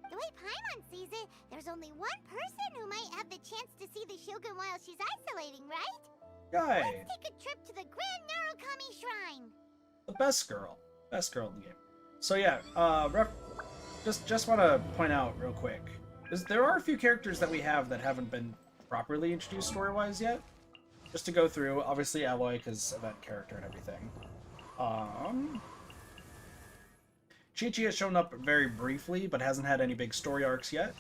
The way Paimon sees it, there's only one person who might have the chance to see the Shogun while she's isolating, right? Guy, Let's take a trip to the Grand Narukami Shrine. the best girl in the game. So yeah, just want to point out real quick, there are a few characters that we have that haven't been properly introduced story-wise yet. Just to go through, obviously Alloy, because event character and everything. Chi-Chi has shown up very briefly, but hasn't had any big story arcs yet.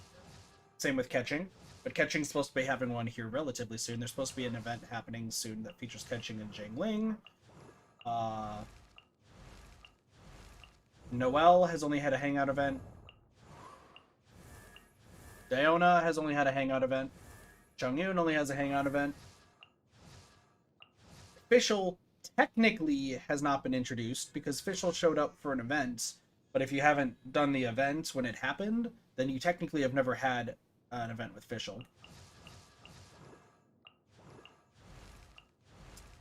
Same with Ketching. But Ketching's supposed to be having one here relatively soon. There's supposed to be an event happening soon that features Ketching and Jingling. Noelle has only had a hangout event. Diona has only had a hangout event. Chongyun only has a hangout event. Fischl technically has not been introduced because Fischl showed up for an event, but if you haven't done the event when it happened, then you technically have never had an event with Fischl.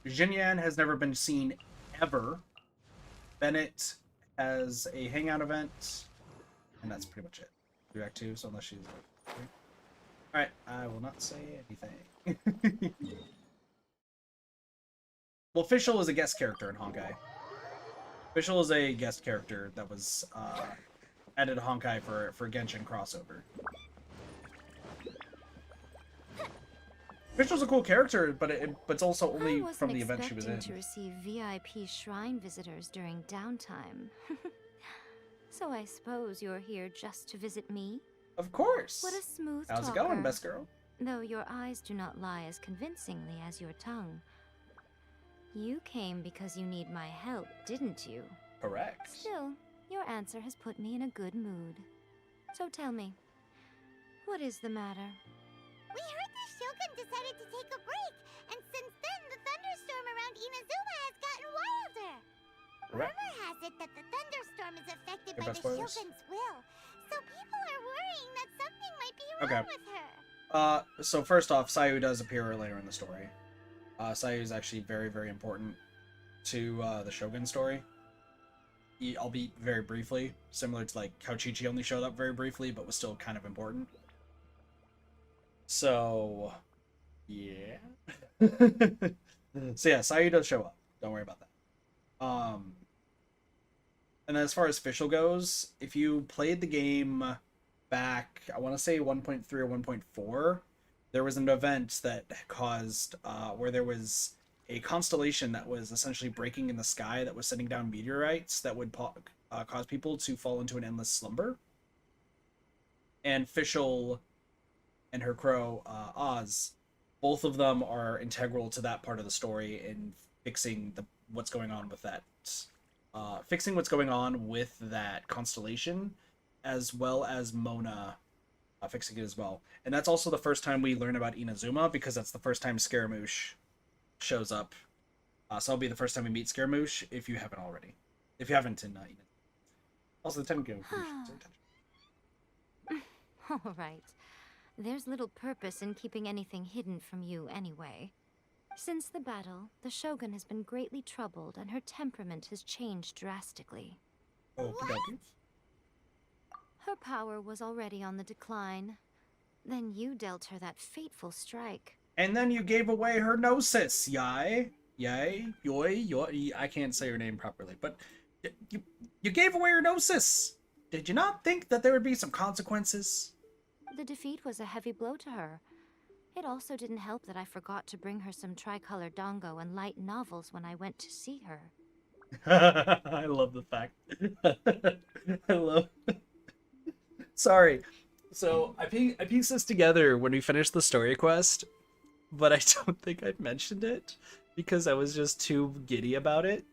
Jinyan has never been seen ever. Bennett has a hangout event, and that's pretty much it. Do Act 2, so unless she's like... Okay. Alright, I will not say anything. Well, Fischl is a guest character in Honkai. Fischl is a guest character that was added to Honkai for Genshin crossover. Fischl's a cool character, but it's also only from the event she was in. I wasn't expecting to receive VIP shrine visitors during downtime. So I suppose you're here just to visit me? Of course! What a smooth How's talker. it going, best girl? Though your eyes do not lie as convincingly as your tongue. You came because you need my help, didn't you? Correct. Still, your answer has put me in a good mood. So tell me, what is the matter? We heard the Shogun decided to take a break, and since then the thunderstorm around Inazuma has gotten wilder. Correct. Rumor has it that the thunderstorm is affected Your by best the spoilers? Shogun's will, so people are worrying that something might be Okay. wrong with her. So first off, Sayu does appear later in the story. Sayu is actually very, very important to the Shogun story. Albeit very briefly, similar to like how Chi-Chi only showed up very briefly, but was still kind of important. So, yeah. So yeah, Sayu does show up. Don't worry about that. And then as far as Fischl goes, if you played the game back, I want to say 1.3 or 1.4, there was an event that caused, where there was a constellation that was essentially breaking in the sky that was sending down meteorites that would cause people to fall into an endless slumber. And Fischl and her crow, Oz, both of them are integral to that part of the story in fixing what's going on with that. Fixing what's going on with that constellation, as well as Mona fixing it as well. And that's also the first time we learn about Inazuma, because that's the first time Scaramouche shows up. So it'll be the first time we meet Scaramouche, if you haven't already. If you haven't in Inazuma. Also, the Tengu. All right. There's little purpose in keeping anything hidden from you anyway. Since the battle, the Shogun has been greatly troubled and her temperament has changed drastically. Okey-dokey. Her power was already on the decline. Then you dealt her that fateful strike. And then you gave away her gnosis, yay? Yay? Yoy? I can't say her name properly, but you gave away her gnosis! Did you not think that there would be some consequences? The defeat was a heavy blow to her. It also didn't help that I forgot to bring her some tricolor dango and light novels when I went to see her. I love the fact. I love... Sorry. So, I pieced this together when we finished the story quest, but I don't think I mentioned it because I was just too giddy about it.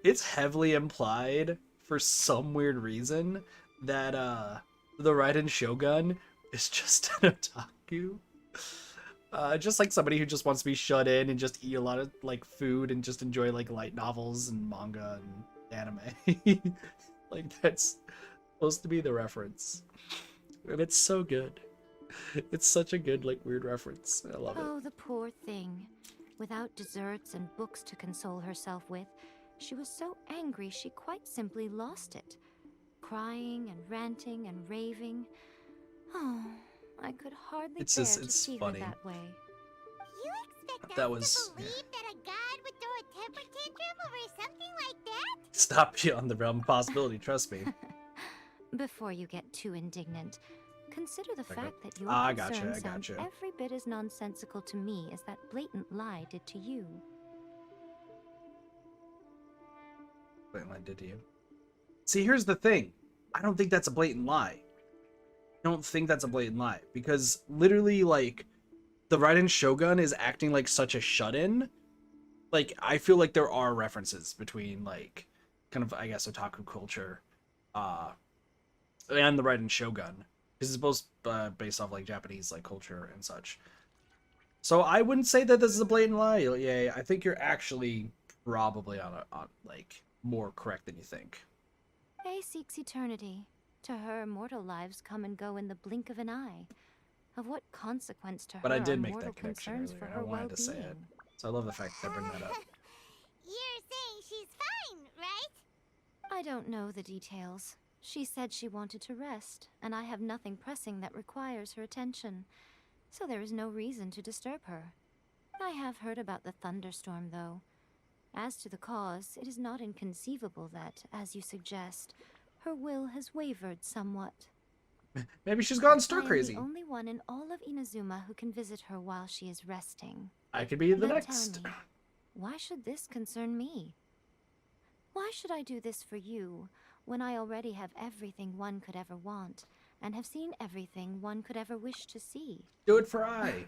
It's heavily implied, for some weird reason, that the Raiden Shogun is just an otaku. Just like somebody who just wants to be shut in and just eat a lot of like food and just enjoy like light novels and manga and anime. Like that's supposed to be the reference. And it's so good. It's such a good like weird reference. I love it. Oh, the poor thing. Without desserts and books to console herself with, she was so angry she quite simply lost it. Crying and ranting and raving. Oh, I could hardly bear to see funny. her that way. You expect That us was- to believe that a god would throw a temper tantrum over something like that? Stop beyond the realm of possibility, trust me. Before you get too indignant, consider the Okay. fact that your I concern sounds gotcha. every bit as nonsensical to me as that blatant lie did to you. Blatant lie did to you. See, here's the thing. I don't think that's a blatant lie. I don't think that's a blatant lie. Because literally, like, the Raiden Shogun is acting like such a shut-in. Like, I feel like there are references between, like, kind of, I guess, otaku culture, and the Raiden Shogun. Because it's both based off, like, Japanese, like, culture and such. So I wouldn't say that this is a blatant lie. Yeah, I think you're actually probably on like more correct than you think. Faye seeks eternity. To her, mortal lives come and go in the blink of an eye. Of what consequence to But her I did are make mortal that connection concerns earlier, for and her I wanted to say it. well-being? So I love the fact that I bring that up. You're saying she's fine, right? I don't know the details. She said she wanted to rest, and I have nothing pressing that requires her attention, so there is no reason to disturb her. I have heard about the thunderstorm, though. As to the cause, it is not inconceivable that, as you suggest, her will has wavered somewhat. Maybe she's gone stir I am crazy. the only one in all of Inazuma who can visit her while she is resting. I could be the But next. tell me, why should this concern me? Why should I do this for you, when I already have everything one could ever want, and have seen everything one could ever wish to see? Do it for I.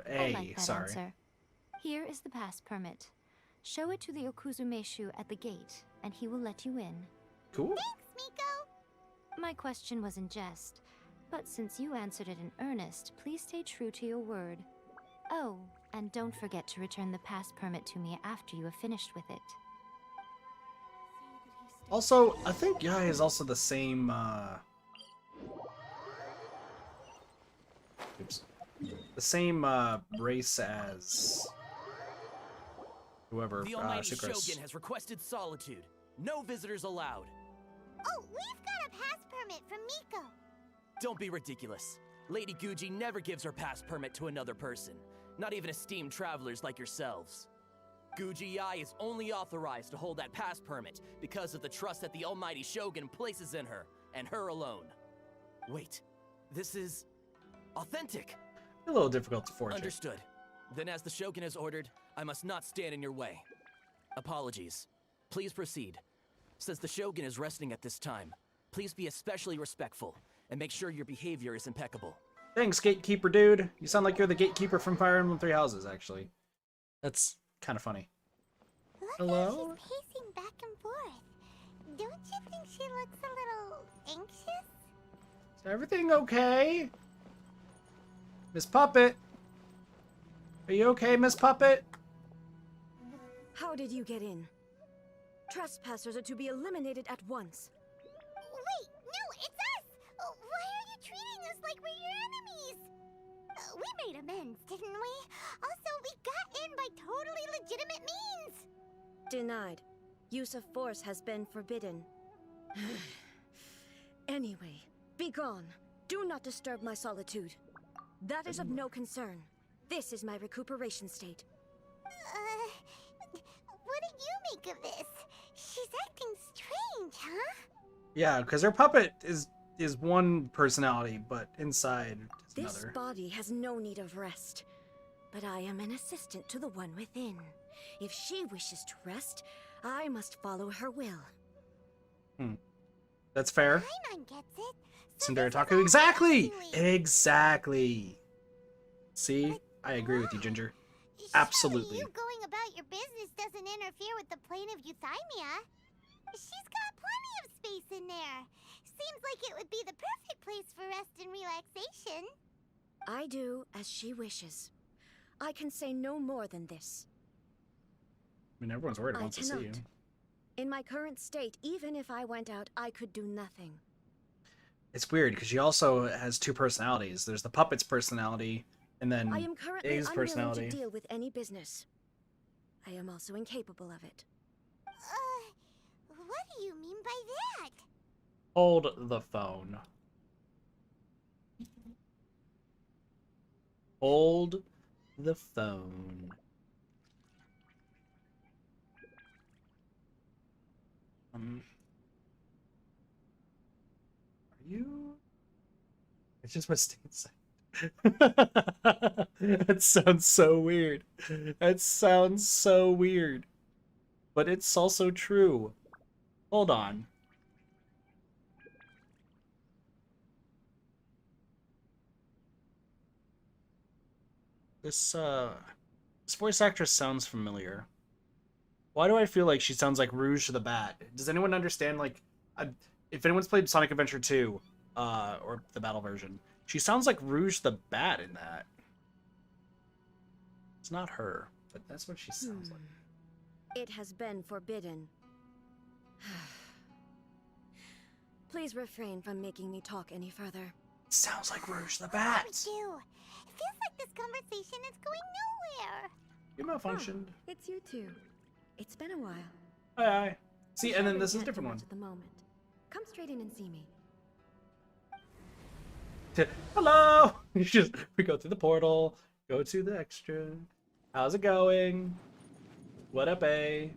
I like that Sorry. answer. Here is the pass permit. Show it to the Okuzumeshu at the gate, and he will let you in. Cool. Thanks, Miko. My question was in jest, but since you answered it in earnest, please stay true to your word. Oh, and don't forget to return the pass permit to me after you have finished with it. Also, I think Yai is also the same, oops. The same, race as whoever, The Almighty Sucrose. Shogun has requested solitude. No visitors allowed. Oh, we've got a pass permit from Miko. Don't be ridiculous. Lady Guji never gives her pass permit to another person, not even esteemed travelers like yourselves. Guji Yai is only authorized to hold that pass permit because of the trust that the Almighty Shogun places in her, and her alone. Wait, this is authentic. A little difficult to forge. Understood. Then as the Shogun has ordered, I must not stand in your way. Apologies. Please proceed. Since the Shogun is resting at this time, please be especially respectful, and make sure your behavior is impeccable. Thanks, gatekeeper dude. You sound like you're the gatekeeper from Fire Emblem Three Houses, actually. That's kind of funny. Look Hello? how she's pacing back and forth. Don't you think she looks a little anxious? Is everything okay? Miss Puppet? Are you okay, Miss Puppet? How did you get in? Trespassers are to be eliminated at once. Wait, no, it's us! Why are you treating us like we're your enemies? We made amends, didn't we? Also, we got in by totally legitimate means. Denied. Use of force has been forbidden. Anyway, be gone. Do not disturb my solitude. That is of no concern. This is my recuperation state. What do you make of this? She's acting strange, huh? Yeah, because her puppet is one personality, but inside is This another. body has no need of rest. But I am an assistant to the one within. If she wishes to rest, I must follow her will. That's fair. Paimon gets it. Tsundere this is Taku. all Exactly! actually- Exactly. See? I agree with you, Ginger. Absolutely. Surely you going about your business doesn't interfere with the plane of Euthymia. She's got plenty of space in there. Seems like it would be the perfect place for rest and relaxation. I do as she wishes. I can say no more than this. I mean, everyone's worried I wants to see you. cannot. In my current state, even if I went out, I could do nothing. It's weird, because she also has two personalities. There's the puppet's personality, and then I am currently A's unwilling personality. to deal with any business. I am also incapable of it. What do you mean by that? Hold the phone. Hold the phone. Are you? It's just my stance. That sounds so weird. That sounds so weird. But it's also true. Hold on. This voice actress sounds familiar. Why do I feel like she sounds like Rouge the Bat? Does anyone understand, like, if anyone's played Sonic Adventure 2, or the battle version, she sounds like Rouge the Bat in that. It's not her, but that's what she sounds like. It has been forbidden. Please refrain from making me talk any further. Sounds like Rouge the Bat. Me too. It feels like this conversation is going nowhere. You malfunctioned. It's you two. It's been a while. Aye. See, and then Sorry, this is a can't different do one. much at the moment. Come straight in and see me. Hello! We go through the portal, go to the extra. How's it going? What up, A?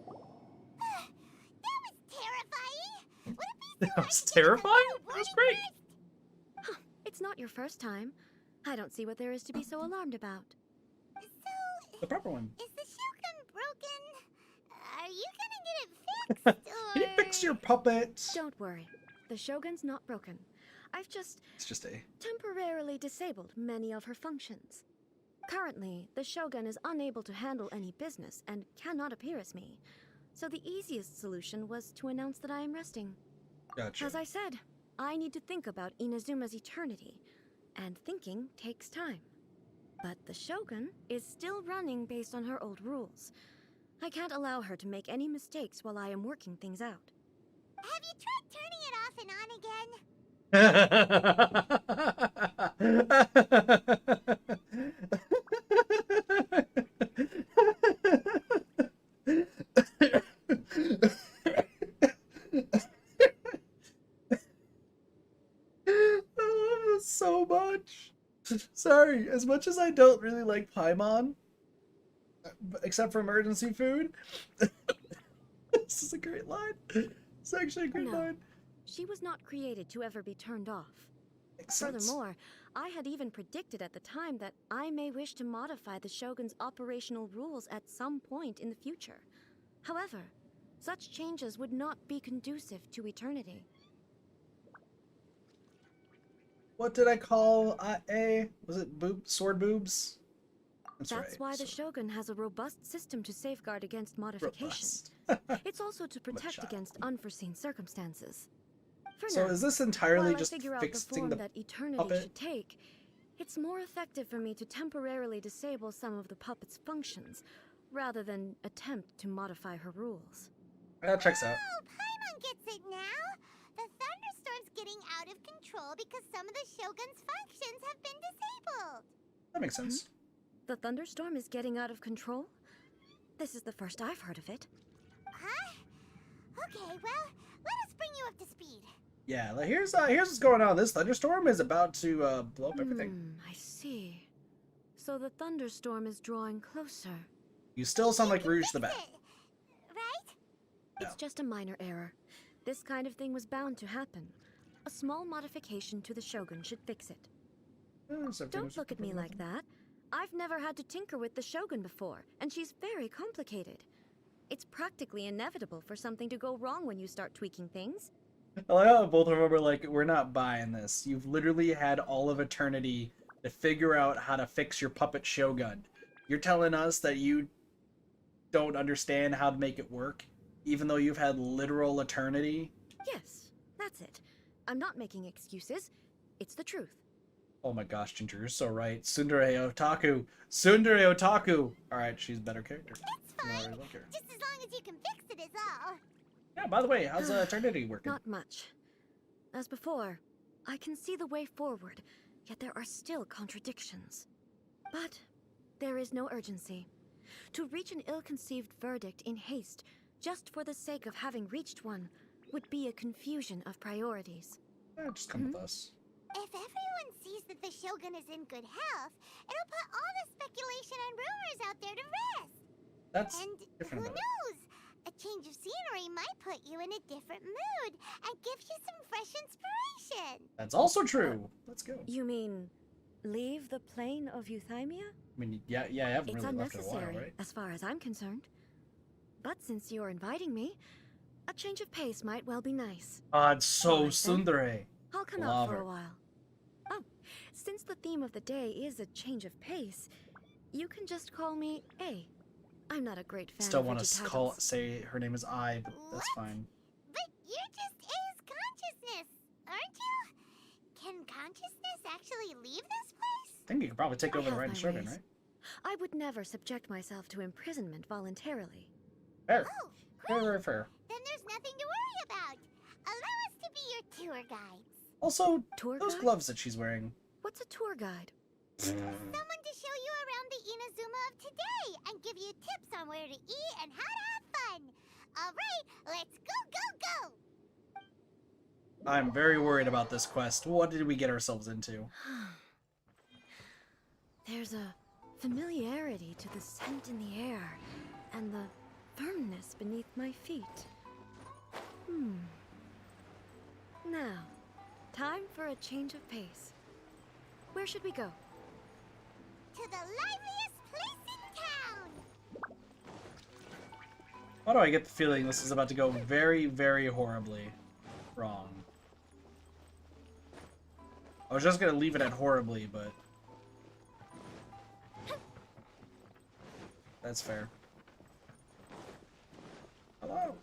That was terrifying. Would it be so That was terrifying? That was great. It's not your first time. I don't see what there is to be so alarmed about. So, The proper one. is the Shogun broken? Are you gonna get it fixed, or... Can you fix your puppet? Don't worry. The Shogun's not broken. I've just It's just A. temporarily disabled many of her functions. Currently, the Shogun is unable to handle any business and cannot appear as me. So the easiest solution was to announce that I am resting. Gotcha. As I said, I need to think about Inazuma's eternity, and thinking takes time. But the Shogun is still running based on her old rules. I can't allow her to make any mistakes while I am working things out. Have you tried turning it off and on again? So much. Sorry, as much as I don't really like Paimon, except for emergency food, this is a great line. It's actually a great No. line. She was not created to ever be turned off. Makes sense. Furthermore, I had even predicted at the time that I may wish to modify the Shogun's operational rules at some point in the future. However, such changes would not be conducive to eternity. What did I call A? Was it sword boobs? That's right. why the sword- Shogun has a robust system to safeguard against modification. Robust. It's also to protect child. against unforeseen circumstances. For So now, is this entirely while just I figure out the fixing form the that eternity puppet? should take, it's more effective for me to temporarily disable some of the puppet's functions, rather than attempt to modify her rules. That checks out. Oh, Paimon gets it now. The thunderstorm's getting out of control because some of the Shogun's functions have been disabled. That makes sense. The thunderstorm is getting out of control? This is the first I've heard of it. Huh? Okay, well, let us bring you up to speed. Yeah, like, here's what's going on. This thunderstorm is about to blow up everything. I see. So the thunderstorm is drawing closer. You still sound like You can Rouge the fix Bat. it, right? It's just a minor error. This kind of thing was bound to happen. A small modification to the Shogun should fix it. Don't look at me like that. I've never had to tinker with the Shogun before, and she's very complicated. It's practically inevitable for something to go wrong when you start tweaking things. I like how both of them are like, we're not buying this. You've literally had all of eternity to figure out how to fix your puppet Shogun. You're telling us that you don't understand how to make it work, even though you've had literal eternity? Yes, that's it. I'm not making excuses. It's the truth. Oh my gosh, Ginger, you're so right. Tsundere Otaku! Tsundere Otaku! Alright, she's a better character. It's I fine. really like her. Just as long as you can fix it is all. Yeah, by the way, how's eternity working? Not much. As before, I can see the way forward, yet there are still contradictions. But there is no urgency. To reach an ill-conceived verdict in haste, just for the sake of having reached one, would be a confusion of priorities. Yeah, just come with us. If everyone sees that the Shogun is in good health, it'll put all the speculation and rumors out there to rest. That's And different who about it. knows? A change of scenery might put you in a different mood and give you some fresh inspiration. That's also true. Let's go. You mean, leave the plane of Euthymia? I mean, yeah, I haven't It's really left in a while, unnecessary, right? as far as I'm concerned. But since you're inviting me, a change of pace might well be nice. God, so Alright then. tsundere. I'll come Love out for her. a while. Oh, since the theme of the day is a change of pace, you can just call me A. I'm not a great fan Still of want rigid to titles. say her name is I, but that's What? fine. But you're just A's consciousness, aren't you? Can consciousness actually leave this place? I think you could probably take I over the have Raiden my Shogun, ways. right? I would never subject myself to imprisonment voluntarily. Fair. Oh, Very, great. very fair. Then there's nothing to worry about. Allow us to be your tour guides. Also, Tour those guide? gloves that she's wearing. What's a tour guide? Someone to show you around the Inazuma of today and give you tips on where to eat and how to have fun. All right, let's go, go, go! I'm very worried about this quest. What did we get ourselves into? There's a familiarity to the scent in the air and the firmness beneath my feet. Now, time for a change of pace. Where should we go? To the liveliest place in town! Why do I get the feeling this is about to go very, very horribly wrong? I was just gonna leave it at horribly, but... That's fair. Hello.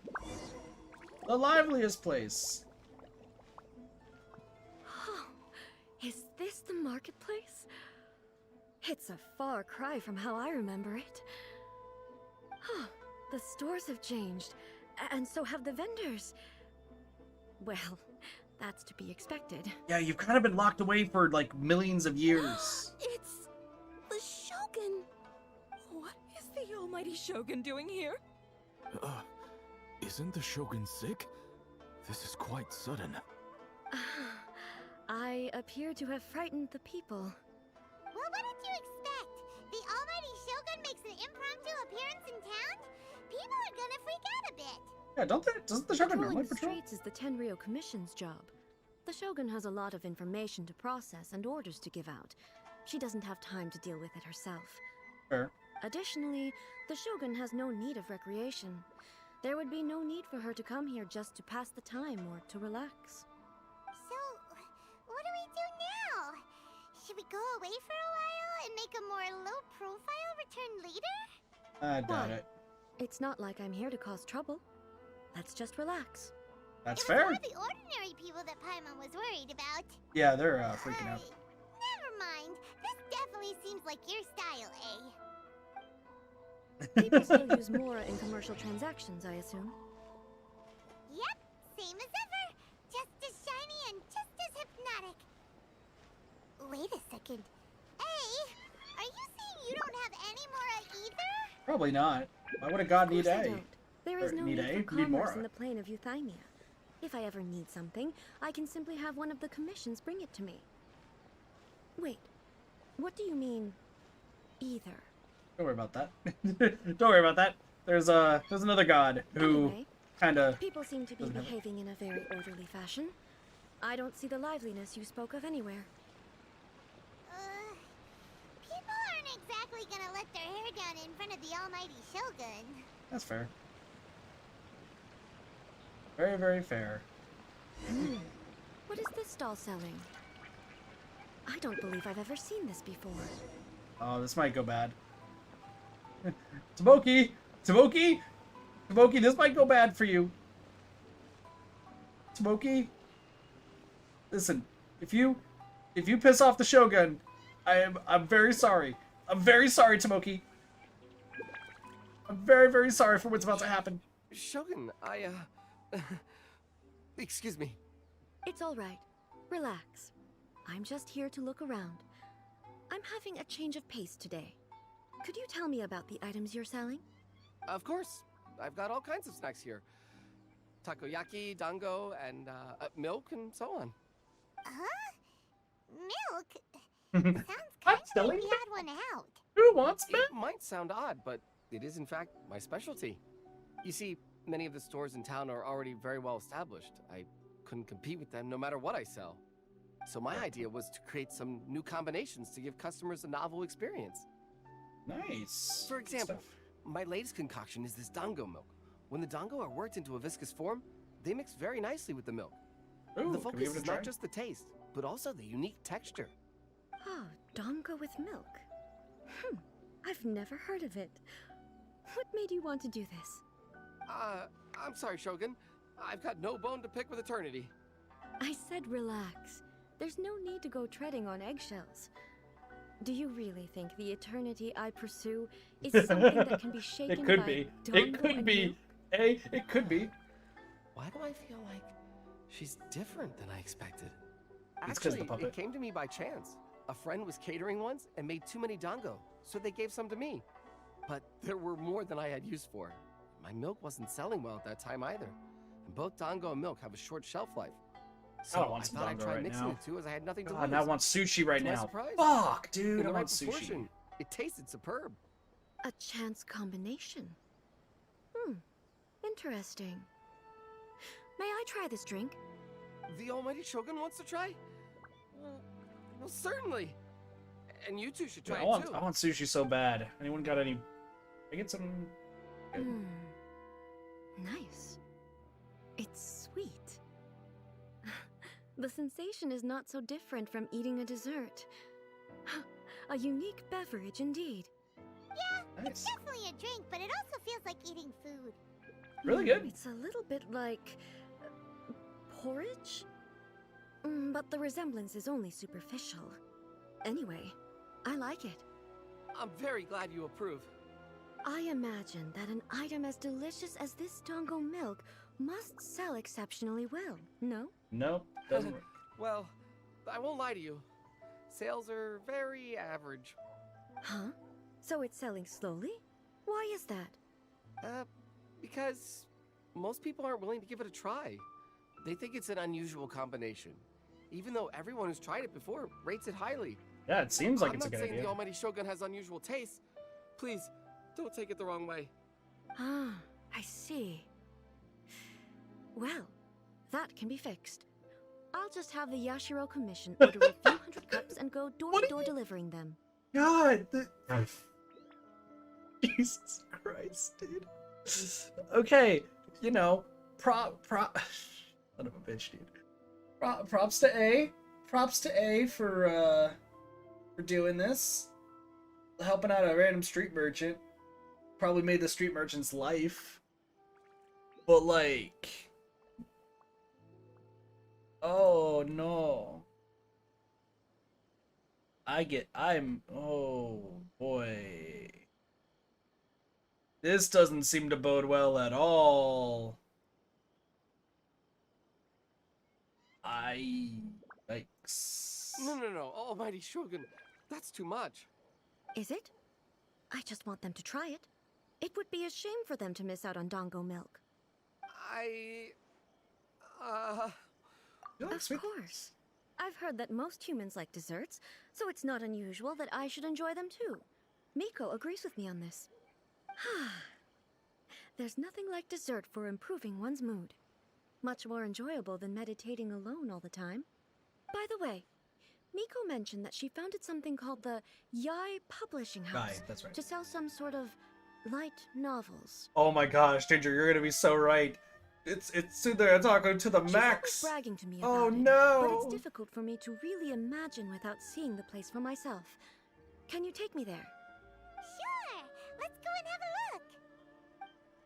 The liveliest place. Oh, is this the marketplace? It's a far cry from how I remember it. Huh, the stores have changed, and so have the vendors. Well, that's to be expected. Yeah, you've kind of been locked away for, like, millions of years. It's the Shogun. What is the almighty Shogun doing here? Isn't the Shogun sick? This is quite sudden. I appear to have frightened the people. Well, what did you expect? The almighty Shogun makes an impromptu appearance in town? People are gonna freak out a bit. Yeah, doesn't the Shogun Patrolling normally the patrol? streets is the Tenryou Commission's job. The Shogun has a lot of information to process and orders to give out. She doesn't have time to deal with it herself. Fair. Additionally, the Shogun has no need of recreation. There would be no need for her to come here just to pass the time or to relax. So, what do we do now? Should we go away for a while and make a more low-profile return later? I doubt Why? it. It's not like I'm here to cause trouble. Let's just relax. That's It was fair. more the ordinary people that Paimon was worried about. Yeah, they're freaking out. Never mind. This definitely seems like your style, eh? People still use Mora in commercial transactions, I assume. Yep, same as ever. Just as shiny and just as hypnotic. Wait a second. Hey, are you saying you don't have any Mora either? Probably not. Why would a god Of need course I A? don't. There Or is no need need A? for Need commerce Mora. in the plane of Euthymia. If I ever need something, I can simply have one of the commissions bring it to me. Wait, what do you mean, either? Don't worry about that. Don't worry about that. There's another god who Anyway, kind of... people seem to be doesn't have it. behaving in a very orderly fashion. I don't see the liveliness you spoke of anywhere. People aren't exactly gonna let their hair down in front of the almighty Shogun. That's fair. Very, very fair. What is this stall selling? I don't believe I've ever seen this before. Oh, this might go bad. Tomoki! Tomoki! Tomoki, this might go bad for you. Tomoki? Listen, if you piss off the Shogun, I'm very sorry. I'm very sorry, Tomoki. I'm very, very sorry for what's about to happen. Shogun, excuse me. It's all right. Relax. I'm just here to look around. I'm having a change of pace today. Could you tell me about the items you're selling? Of course. I've got all kinds of snacks here. Takoyaki, dango, and milk, and so on. Huh? Milk? Sounds I'm kind of selling like we had one out. Who wants milk? It might sound odd, but it is in fact my specialty. You see, many of the stores in town are already very well established. I couldn't compete with them no matter what I sell. So my idea was to create some new combinations to give customers a novel experience. Nice. For Good example, stuff. my latest concoction is this dango milk. When the dango are worked into a viscous form, they mix very nicely with the milk. Ooh, The can we focus give it a is try? not just the taste, but also the unique texture. Oh, dango with milk. I've never heard of it. What made you want to do this? I'm sorry, Shogun. I've got no bone to pick with eternity. I said relax. There's no need to go treading on eggshells. Do you really think the eternity I pursue is something that can be shaken It could by be. Dango It could and be. milk? Hey, it could be. Why do I feel like she's different than I expected? It's 'cause of the Actually, puppet. it came to me by chance. A friend was catering once and made too many dango, so they gave some to me. But there were more than I had use for. My milk wasn't selling well at that time either. And both dango and milk have a short shelf life. So don't want some thought I'd dango try right mixing now. the two as I had nothing to God, lose. now I want sushi right To my now. surprise, Fuck, dude, in I the want right sushi. proportion, it tasted superb. A chance combination. Interesting. May I try this drink? The almighty Shogun wants to try? Well, certainly. And you two should try Yeah, it too. I want sushi so bad. Anyone got any? I get some. Nice. It's sweet. The sensation is not so different from eating a dessert. A unique beverage indeed. Yeah, Nice. it's definitely a drink, but it also feels like eating food. Really good. It's a little bit like porridge, but the resemblance is only superficial. Anyway, I like it. I'm very glad you approve. I imagine that an item as delicious as this dango milk must sell exceptionally well, no? No, doesn't. Well, I won't lie to you. Sales are very average. Huh? So it's selling slowly? Why is that? Because most people aren't willing to give it a try. They think it's an unusual combination. Even though everyone who's tried it before rates it highly. Yeah, it seems like I'm it's a not good saying idea. the almighty Shogun has unusual taste. Please, don't take it the wrong way. Ah, I see. Well, that can be fixed. I'll just have the Yashiro Commission order a few hundred cups and go door to door delivering them. God, Jesus Christ, dude. Okay, you know, son of a bitch, dude. Props to A. Props to A for doing this. Helping out a random street merchant. Probably made the street merchant's life. But like, oh no. Oh boy. This doesn't seem to bode well at all. Yikes. No, almighty Shogun. That's too much. Is it? I just want them to try it. It would be a shame for them to miss out on dango milk. Of course. I've heard that most humans like desserts, so it's not unusual that I should enjoy them too. Miko agrees with me on this. There's nothing like dessert for improving one's mood. Much more enjoyable than meditating alone all the time. By the way, Miko mentioned that she founded something called the Yai Publishing House Right, that's right. to sell some sort of light novels. Oh my gosh, Ginger, you're gonna be so right. It's Sudhir Atako to the She's max. always bragging to me Oh about it, no. but it's difficult for me to really imagine without seeing the place for myself. Can you take me there? Sure, let's go and have a look.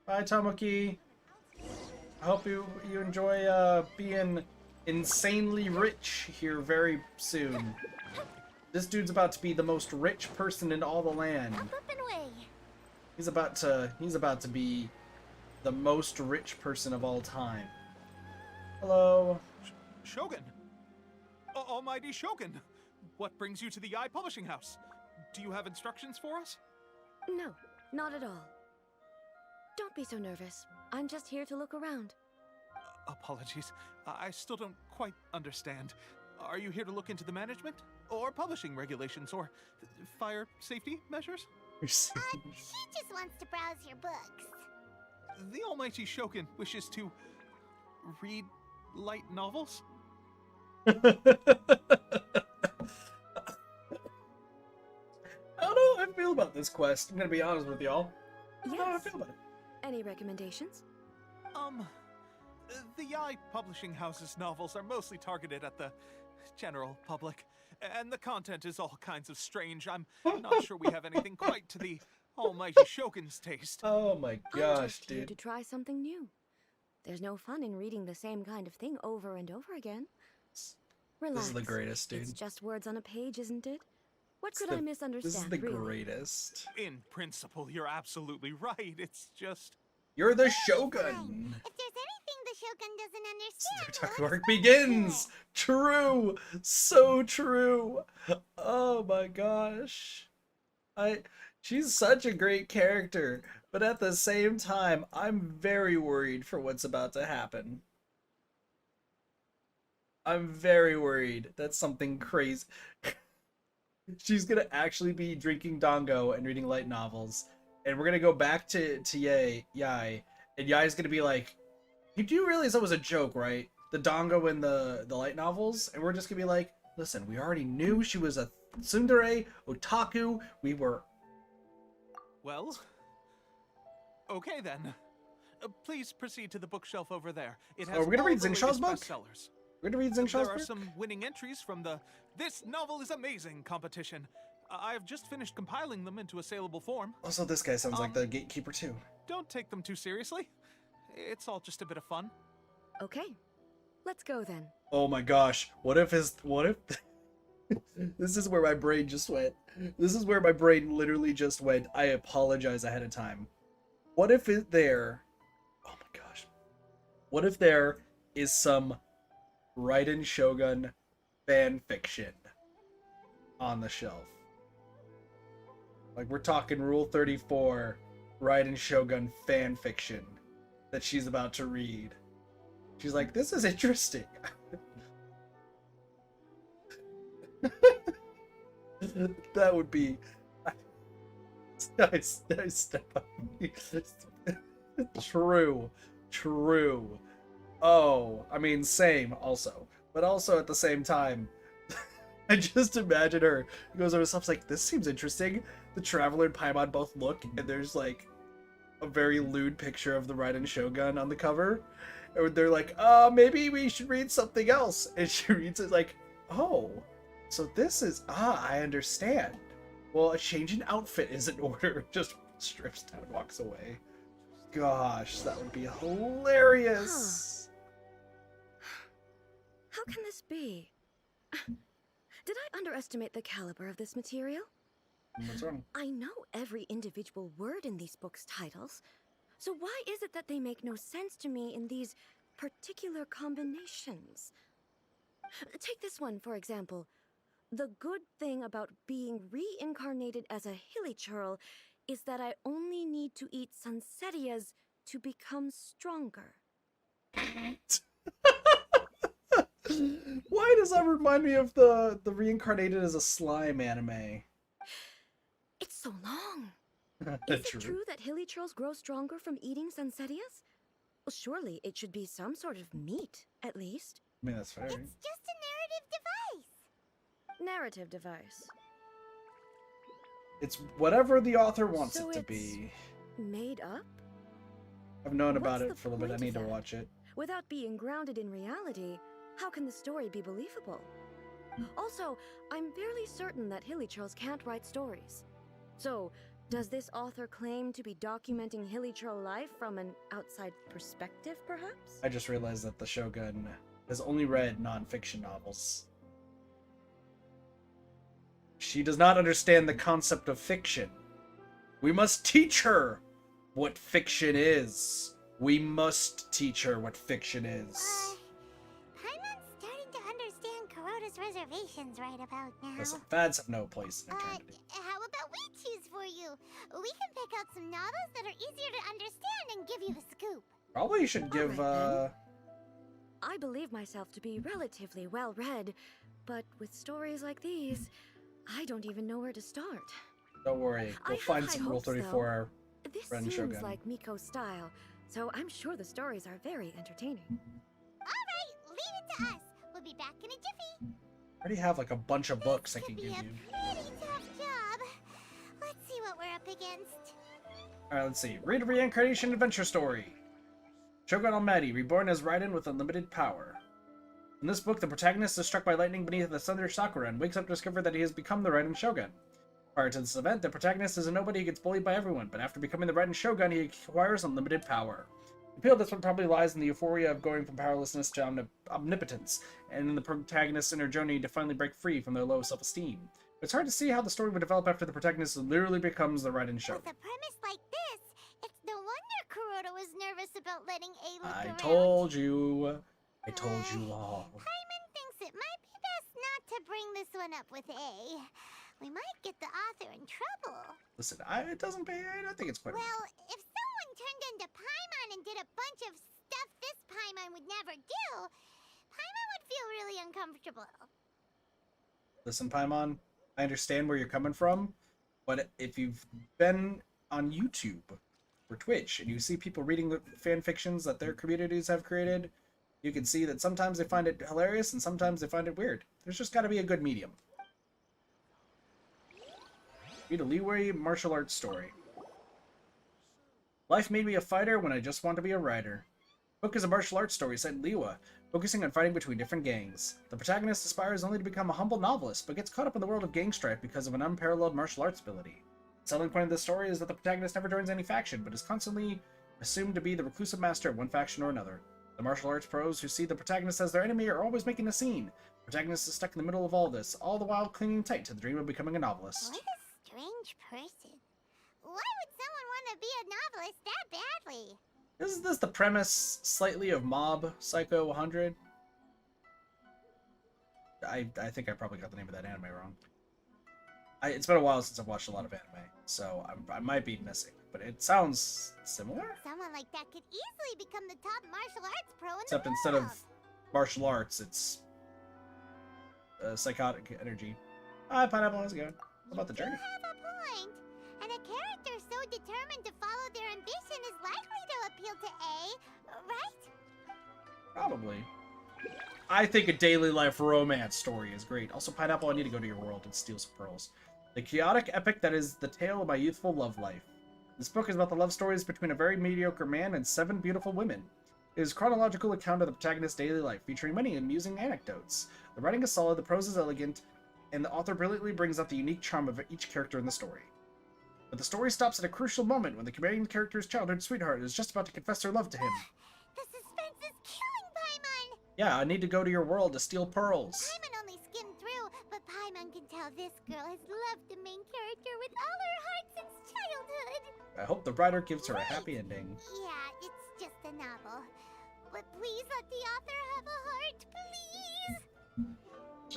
Bye, Tomoki. I hope you enjoy being insanely rich here very soon. This dude's about to be the most rich person in all the land. Up and away. He's about to be the most rich person of all time. Hello. Shogun! Almighty Shogun! What brings you to the Yai Publishing House? Do you have instructions for us? No, not at all. Don't be so nervous. I'm just here to look around. Apologies. I still don't quite understand. Are you here to look into the management? Or publishing regulations? Or fire safety measures? She just wants to browse your books. The Almighty Shogun wishes to read light novels? I don't know how I feel about this quest. I'm gonna be honest with y'all. I don't know how I Yes. feel about it. Any recommendations? The Yai Publishing House's novels are mostly targeted at the general public, and the content is all kinds of strange. I'm not sure we have anything quite to the Almighty Shogun's taste. Oh my I'm gosh, just here dude. to try something new. There's no fun in reading the same kind of thing over and over again. Relax. This is the greatest, dude. It's just words on a page, isn't it? What could I misunderstand, This is the really? greatest. In principle, you're absolutely right. It's just... You're the Fine. Shogun! If there's anything the Shogun doesn't understand, Taku we'll arc explain begins! it. True! So true! Oh my gosh. She's such a great character, but at the same time, I'm very worried for what's about to happen. I'm very worried that something crazy... She's gonna actually be drinking Dango and reading light novels, and we're gonna go back to Yai, and Yai's gonna be like, "You do realize that was a joke, right? The Dango and the light novels?" And we're just gonna be like, "Listen, we already knew she was a tsundere, otaku. We were..." Well... Okay then. Please proceed to the bookshelf over there. It has we're gonna all read the Xingqiao's latest book? bestsellers. We're gonna read There Xingqiao's are book? some winning entries from the "This Novel is Amazing" competition. I've just finished compiling them into a saleable form. Also, this guy sounds like the gatekeeper too. Don't take them too seriously. It's all just a bit of fun. Okay, let's go then. Oh my gosh, what if this is where my brain just went. This is where my brain literally just went. I apologize ahead of time. What if oh my gosh. What if there is some Raiden Shogun fan fiction on the shelf? Like, we're talking Rule 34 Raiden Shogun fan fiction that she's about to read. She's like, this is interesting. That would be... I step up. True. Oh, I mean, same also. But also at the same time, I just imagine her goes over stuff's like, this seems interesting. The Traveler and Paimon both look, and there's like a very lewd picture of the Raiden Shogun on the cover. And they're like, maybe we should read something else. And she reads it like, oh, so this is, I understand. Well, a change in outfit is in order. Just strips down and walks away. Gosh, that would be hilarious. How can this be? Did I underestimate the caliber of this material? What's wrong? I know every individual word in these books' titles, so why is it that they make no sense to me in these particular combinations? Take this one, for example. The good thing about being reincarnated as a hilly churl is that I only need to eat sunsettias to become stronger. Why does that remind me of the reincarnated as a slime anime? It's so long. Is it true that hilly churls grow stronger from eating sunsettias? Well, surely it should be some sort of meat, at least. I mean, that's fair. It's just a narrative device. Narrative device. It's whatever the author wants So it to it's be. made up? I've known about What's it the for a little bit. I point need of to that? watch it. Without being grounded in reality, how can the story be believable? Also, I'm fairly certain that hilly churls can't write stories. So, does this author claim to be documenting hilly churl life from an outside perspective, perhaps? I just realized that the Shogun has only read non-fiction novels. She does not understand the concept of fiction. We must teach her what fiction is. We must teach her what fiction is. Paimon's starting to understand Kuroda's reservations right about now. Listen, fads have no place in eternity. How about we choose for you? We can pick out some novels that are easier to understand and give you the scoop. Probably you should give, Alright, I believe myself to be relatively well-read, but with stories like these, I don't even know where to start. Don't worry, I we'll have find high some Rule hopes, though. 34 This Raiden seems Shogun. like Miko's style, so I'm sure the stories are very entertaining. Alright, leave it to us. We'll be back in a jiffy. I already have like a bunch of books I can Could give be a you. pretty tough job. Let's see what we're up against. Alright, let's see. Read a Reincarnation Adventure Story. Shogun Almighty, reborn as Raiden with unlimited power. In this book, the protagonist is struck by lightning beneath the thunder Sakura and wakes up to discover that he has become the Raiden Shogun. Prior to this event, the protagonist is a nobody who gets bullied by everyone, but after becoming the Raiden Shogun, he acquires unlimited power. The appeal of this one probably lies in the euphoria of going from powerlessness to omnipotence, and in the protagonist's inner journey to finally break free from their low self-esteem. It's hard to see how the story would develop after the protagonist literally becomes the Raiden Shogun. With a premise like this, it's no wonder Kuroda was nervous about letting A look I around. told you. I told you all. Paimon thinks it might be best not to bring this one up with A. We might get the author in trouble. Listen, it doesn't pay. I don't think it's quite. Well, if someone turned into Paimon and did a bunch of stuff this Paimon would never do, Paimon would feel really uncomfortable. Listen, Paimon, I understand where you're coming from, but if you've been on YouTube or Twitch and you see people reading the fan fictions that their communities have created, you can see that sometimes they find it hilarious and sometimes they find it weird. There's just got to be a good medium. Read a Leeway martial arts story. Life made me a fighter when I just want to be a writer. Book is a martial arts story set in Liyue, focusing on fighting between different gangs. The protagonist aspires only to become a humble novelist, but gets caught up in the world of gang strife because of an unparalleled martial arts ability. The selling point of this story is that the protagonist never joins any faction, but is constantly assumed to be the reclusive master of one faction or another. The martial arts pros who see the protagonist as their enemy are always making a scene. The protagonist is stuck in the middle of all this, all the while clinging tight to the dream of becoming a novelist. What a strange person. Why would someone want to be a novelist that badly? Isn't this the premise slightly of Mob Psycho 100? I think I probably got the name of that anime wrong. It's been a while since I've watched a lot of anime, so I might be missing, but it sounds similar? Someone like that could easily become the top martial arts pro in Except the instead world. of martial arts, it's psychotic energy. Hi, Pineapple, how's it going? How about the journey? You have a point. And a character so determined to follow their ambition is likely to appeal to A, right? Probably. I think a daily life romance story is great. Also, Pineapple, I need to go to your world and steal some pearls. The chaotic epic that is the tale of my youthful love life. This book is about the love stories between a very mediocre man and 7 beautiful women. It is a chronological account of the protagonist's daily life, featuring many amusing anecdotes. The writing is solid, the prose is elegant, and the author brilliantly brings out the unique charm of each character in the story. But the story stops at a crucial moment when the main character's childhood sweetheart is just about to confess her love to him. The suspense is killing Paimon! Yeah, I need to go to your world to steal pearls. Paimon only skimmed through, but Paimon can tell this girl has loved the main character with all her heart since childhood. I hope the writer gives her a happy ending. Yeah, it's just a novel. But please let the author have a heart, please!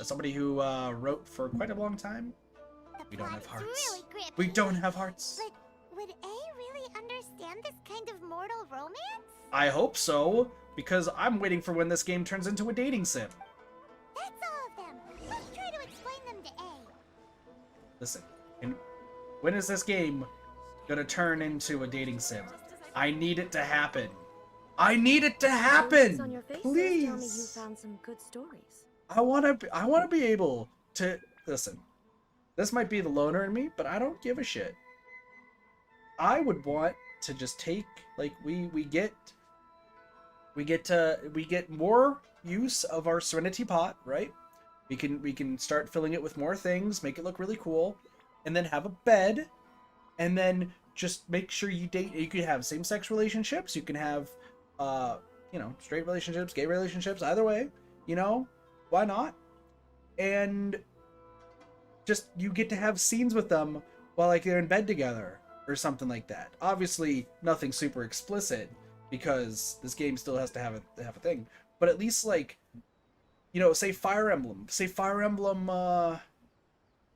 As somebody who wrote for quite a long time, The we don't plot have is hearts. really gripping. We don't have hearts. But would A really understand this kind of mortal romance? I hope so, because I'm waiting for when this game turns into a dating sim. That's all of them. Let's try to explain them to A. Listen, when is this game gonna turn into a dating sim? I need it to happen. I need it to happen! On your faces Please! tell me you found some good stories. I wanna be able to listen. This might be the loner in me, but I don't give a shit. I would want to just take, like, we get more use of our Serenity pot, right? We can start filling it with more things, make it look really cool, and then have a bed, and then just make sure you date. You can have same-sex relationships. You can have, straight relationships, gay relationships. Either way, why not? And just you get to have scenes with them while like they're in bed together or something like that. Obviously, nothing super explicit because this game still has to have a thing. But at least like, say Fire Emblem,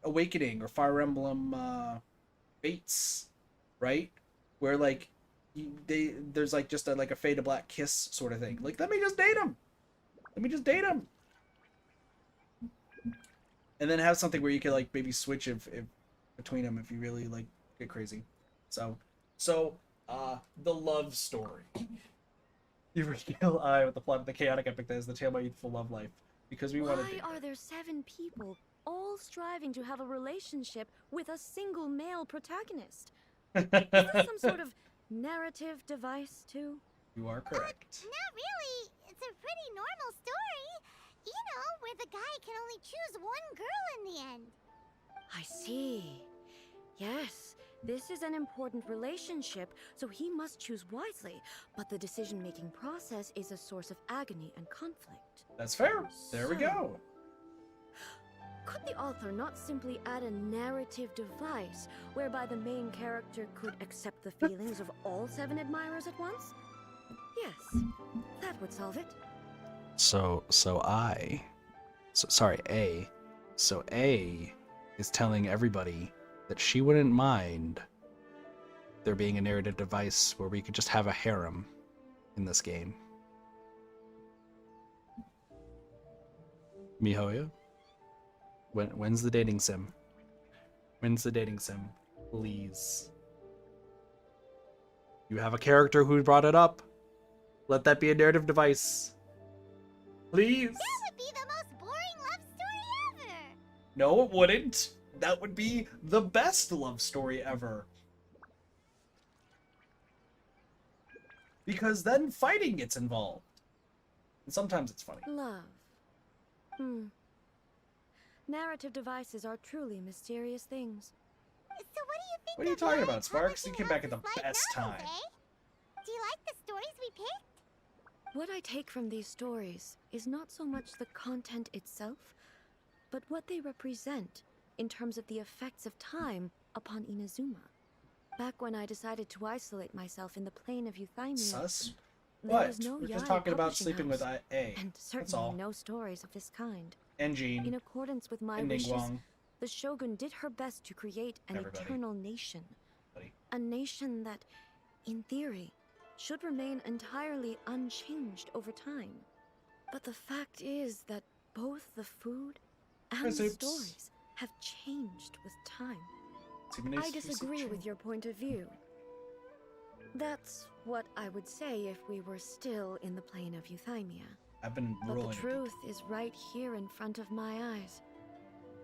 Awakening or Fire Emblem Fates, right? Where like there's like just a fade to black kiss sort of thing. Like let me just date him. And then have something where you can like maybe switch if between them if you really like get crazy. So the love story. You regale I with the plot of the chaotic epic that is the tale of my youthful love life. Because we wanted to. Why are there 7 people all striving to have a relationship with a single male protagonist? Is this some sort of narrative device too? You are correct. Not really. It's a pretty normal story. Where the guy can only choose one girl in the end. I see. Yes, this is an important relationship, so he must choose wisely, but the decision-making process is a source of agony and conflict. That's fair. There we go. Could the author not simply add a narrative device whereby the main character could accept the feelings of all 7 admirers at once? Yes, that would solve it. So A is telling everybody that she wouldn't mind there being a narrative device where we could just have a harem in this game. Mihoyo? When's the dating sim? When's the dating sim? Please. You have a character who brought it up. Let that be a narrative device. Please. That would be the most boring love story ever. No, it wouldn't. That would be the best love story ever. Because then fighting gets involved. And sometimes it's funny. Love. Narrative devices are truly mysterious things. So what do you think? What are you of talking live about, Sparks? You publishing came back at the houses like best novels, time. eh? Do you like the stories we picked? What I take from these stories is not so much the content itself, but what they represent in terms of the effects of time upon Inazuma. Back when I decided to isolate myself in the plane of Euthymia, Sus? there What? was no We're just Yai talking about publishing sleeping with house, A. and That's all. certainly no stories of this kind. And In Jean. accordance with my And wishes, Ningguang. the Shogun did her best to create an Everybody. eternal nation. Buddy. A nation that, in theory, should remain entirely unchanged over time. But the fact is that both the food and the Soups. stories have changed with time. Too I disagree with your point of view. That's what I would say if we were still in the plane of Euthymia. I've been But rolling. the truth is right here in front of my eyes,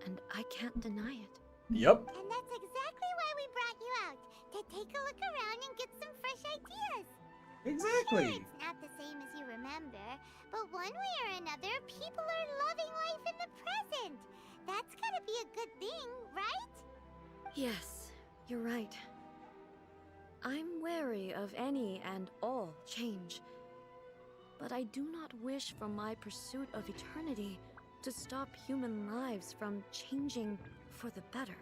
and I can't deny it. Yep. And that's exactly why we brought you out, to take a look around and get some fresh ideas. Exactly. Sure, it's not the same as you remember, but one way or another, people are loving life in the present. That's gotta be a good thing, right? Yes, you're right. I'm wary of any and all change. But I do not wish for my pursuit of eternity to stop human lives from changing for the better.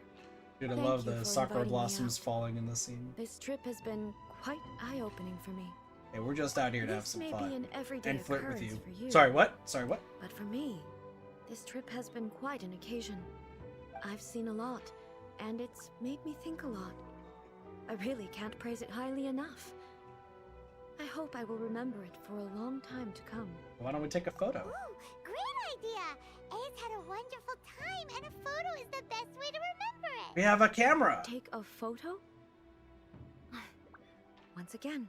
Dude, I Thank love you the for sakura inviting me blossoms out. falling in the scene. This trip has been quite eye-opening for me. Hey, we're just out here to have This some may fun. be an everyday And flirt with occurrence you. for you. Sorry, what? Sorry, what? But for me, this trip has been quite an occasion. I've seen a lot, and it's made me think a lot. I really can't praise it highly enough. I hope I will remember it for a long time to come. Why don't we take a photo? Ooh, great idea! A's had a wonderful time, and a photo is the best way to remember it. We have a camera. Take a photo? Once again,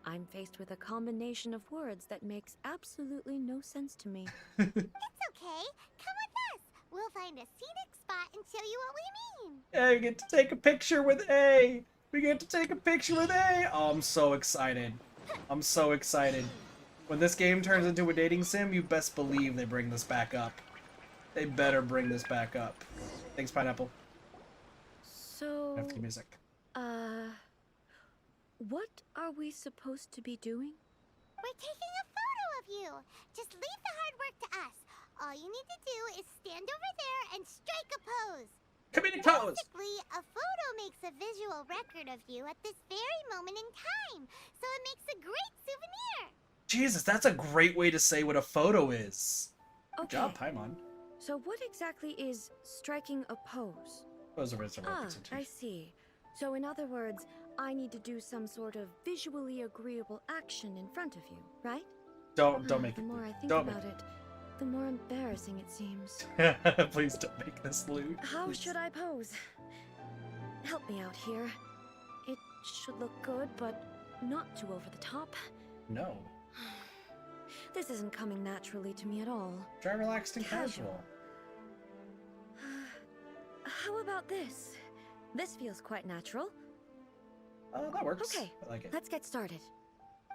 I'm faced with a combination of words that makes absolutely no sense to me. It's okay. Come with us. We'll find a scenic spot and show you what we mean. Hey, we get to take a picture with A. We get to take a picture with A. Oh, I'm so excited. I'm so excited. When this game turns into a dating sim, you best believe they bring this back up. They better bring this back up. Thanks, Pineapple. So, After the music. what are we supposed to be doing? We're taking a photo of you. Just leave the hard work to us. All you need to do is stand over there and strike a pose. Comedic pose! Basically, a photo makes a visual record of you at this very moment in time, so it makes a great souvenir. Jesus, that's a great way to say what a photo is. Good Okay. job, Paimon. So what exactly is striking a pose? Pose over some Ah, representation. I see. So in other words, I need to do some sort of visually agreeable action in front of you, right? Don't make The it. more I think Don't about it, the more embarrassing it seems. Please don't make this lewd. How Please. should I pose? Help me out here. It should look good, but not too over the top. No. This isn't coming naturally to me at all. Try relaxed and Casual. casual. How about this? This feels quite natural. Oh, that works. Okay, I like it. let's get started.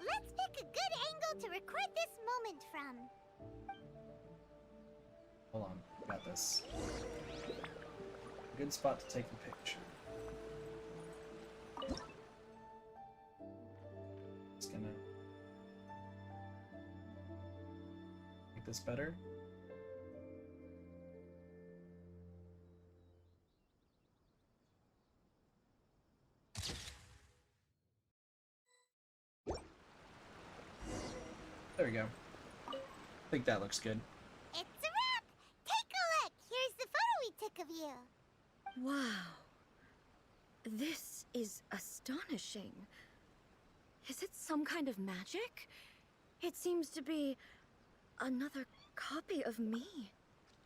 Let's pick a good angle to record this moment from. Hold on. Got this. Good spot to take the picture. Just gonna make this better. There we go. I think that looks good. It's a wrap! Take a look! Here's the photo we took of you. Wow. This is astonishing. Is it some kind of magic? It seems to be another copy of me.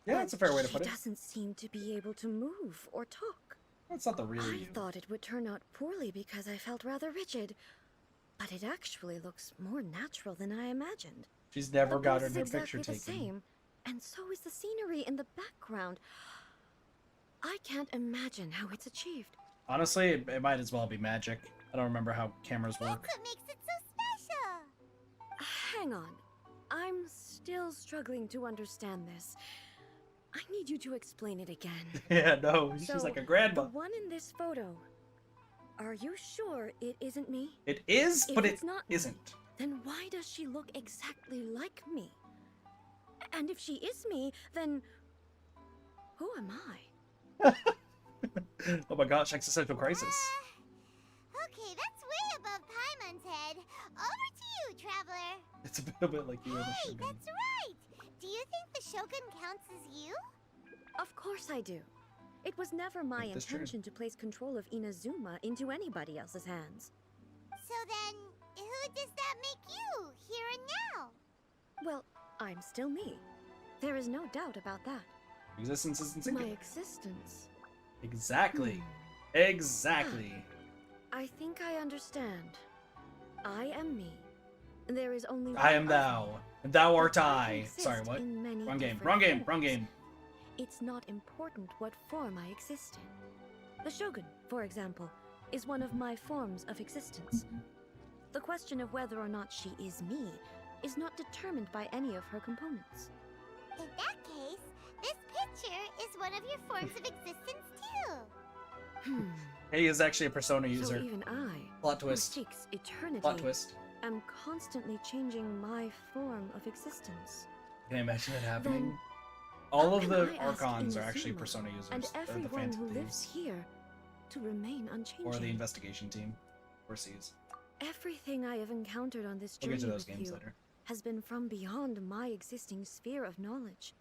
Yeah, that's a fair way to put it. She doesn't seem to be able to move or talk. That's not the real I you. thought it would turn out poorly because I felt rather rigid, but it actually looks more natural than I imagined. She's never The gotten pose is her picture exactly taken. the same, and so is the scenery in the background. I can't imagine how it's achieved. Honestly, it might as well be magic. I don't remember how cameras work. That's what makes it so special. Hang on. I'm still struggling to understand this. I need you to explain it again. Yeah, no, she's So, like a grandma. The one in this photo. Are you sure it isn't me? It is, If but it it's not- isn't. Then why does she look exactly like me? And if she is me, then who am I? Oh my gosh, existential crisis. Okay, that's way above Paimon's head. Over to you, Traveler. It's a bit like you in the Hey, Shogun. that's right! Do you think the Shogun counts as you? Of course I do. It was never my Think this true? intention to place control of Inazuma into anybody else's hands. So then, who does that make you, here and now? Well, I'm still me. There is no doubt about that. Existence isn't My sinking. existence. Exactly. Exactly. I think I understand. I am me. There is only I one am of thou, me, and thou art but I I. exist Sorry, what? in many Wrong game. different Wrong game. Wrong forms. game. It's not important what form I exist in. The Shogun, for example, is one of my forms of existence. The question of whether or not she is me is not determined by any of her components. In that case, this picture is one of your forms of existence too. He is actually a Persona So user. even I, Plot who twist. seeks eternity, Plot twist. am constantly changing my form of existence. Can you imagine it happening? Then All how of can the I ask Archons are actually Inazuma Persona users. and They're the everyone Phantom who lives Thieves. here to remain unchanging. Or the investigation team. Overseas. Everything I have encountered on this We'll journey get to those with games you later. has been from beyond my existing sphere of knowledge.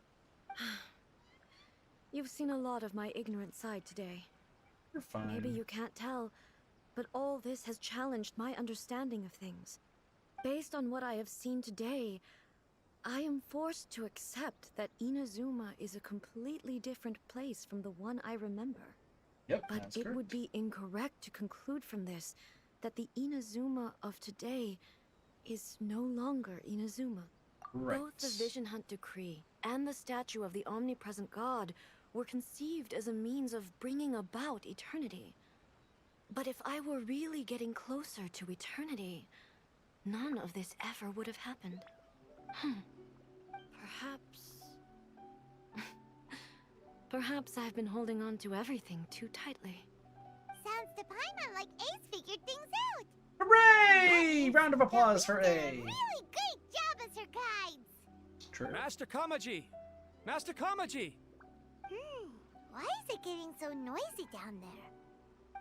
You've seen a lot of my ignorant side today. You're fine. Maybe you can't tell, but all this has challenged my understanding of things. Based on what I have seen today, I am forced to accept that Inazuma is a completely different place from the one I remember. Yep, But that's it correct. would be incorrect to conclude from this that the Inazuma of today is no longer Inazuma. Right. Both the Vision Hunt Decree and the statue of the omnipresent god were conceived as a means of bringing about eternity. But if I were really getting closer to eternity, none of this ever would have happened. Perhaps I've been holding on to everything too tightly. Sounds to Paimon like Ace figured things out. Hooray! Round of applause for Did a A. really great job as her guides. True. Master Kamaji! Master Kamaji! Why is it getting so noisy down there?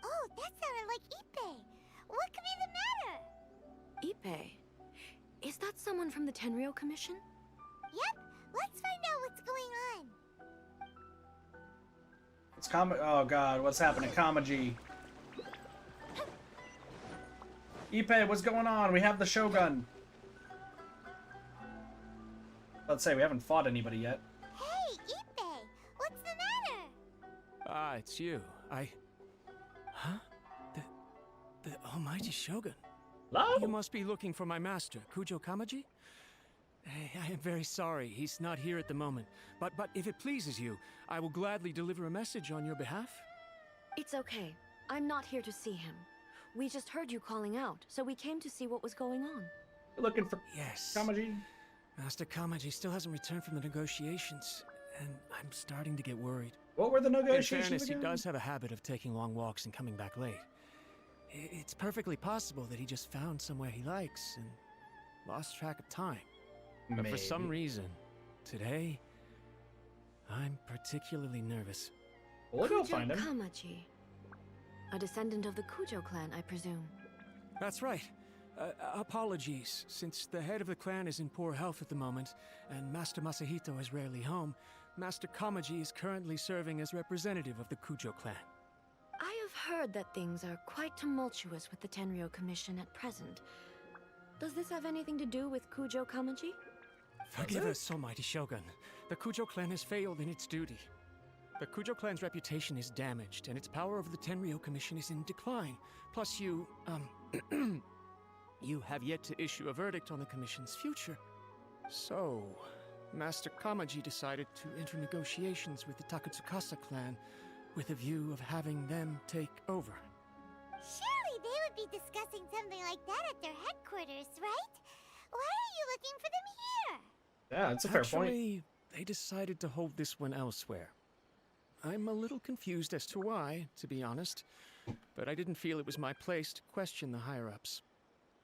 Oh, that sounded like Ippei. What could be the matter? Ippei? Is that someone from the Tenryou Commission? Yep, let's find out what's going on. It's Oh god, what's happening? Kamaji. Ippei, what's going on? We have the Shogun. Let's say we haven't fought anybody yet. Hey, Ippei, what's the matter? Ah, it's you. Huh? The almighty Shogun. Hello? You must be looking for my master, Kujo Kamaji? I am very sorry, he's not here at the moment. But if it pleases you, I will gladly deliver a message on your behalf. It's okay. I'm not here to see him. We just heard you calling out, so we came to see what was going on. You're looking for Yes. Kamaji? Master Kamaji still hasn't returned from the negotiations, and I'm starting to get worried. What were the In negotiations fairness, again? he does have a habit of taking long walks and coming back late. It's perfectly possible that he just found somewhere he likes and lost track of time. But for some Maybe. reason, today, I'm particularly nervous. We'll go Kujo find him. Kamaji. A descendant of the Kujo clan, I presume. That's right. Apologies. Since the head of the clan is in poor health at the moment, and Master Masahito is rarely home, Master Kamaji is currently serving as representative of the Kujo clan. I have heard that things are quite tumultuous with the Tenryou Commission at present. Does this have anything to do with Kujo Kamaji? Forgive us, Almighty Shogun. The Kujo clan has failed in its duty. The Kujo clan's reputation is damaged, and its power over the Tenryou Commission is in decline. Plus you, you have yet to issue a verdict on the Commission's future. So, Master Kamaji decided to enter negotiations with the Takatsukasa clan with a view of having them take over. Surely they would be discussing something like that at their headquarters, right? Why are you looking for them here? Yeah, that's a fair point. Actually, they decided to hold this one elsewhere. I'm a little confused as to why, to be honest, but I didn't feel it was my place to question the higher-ups.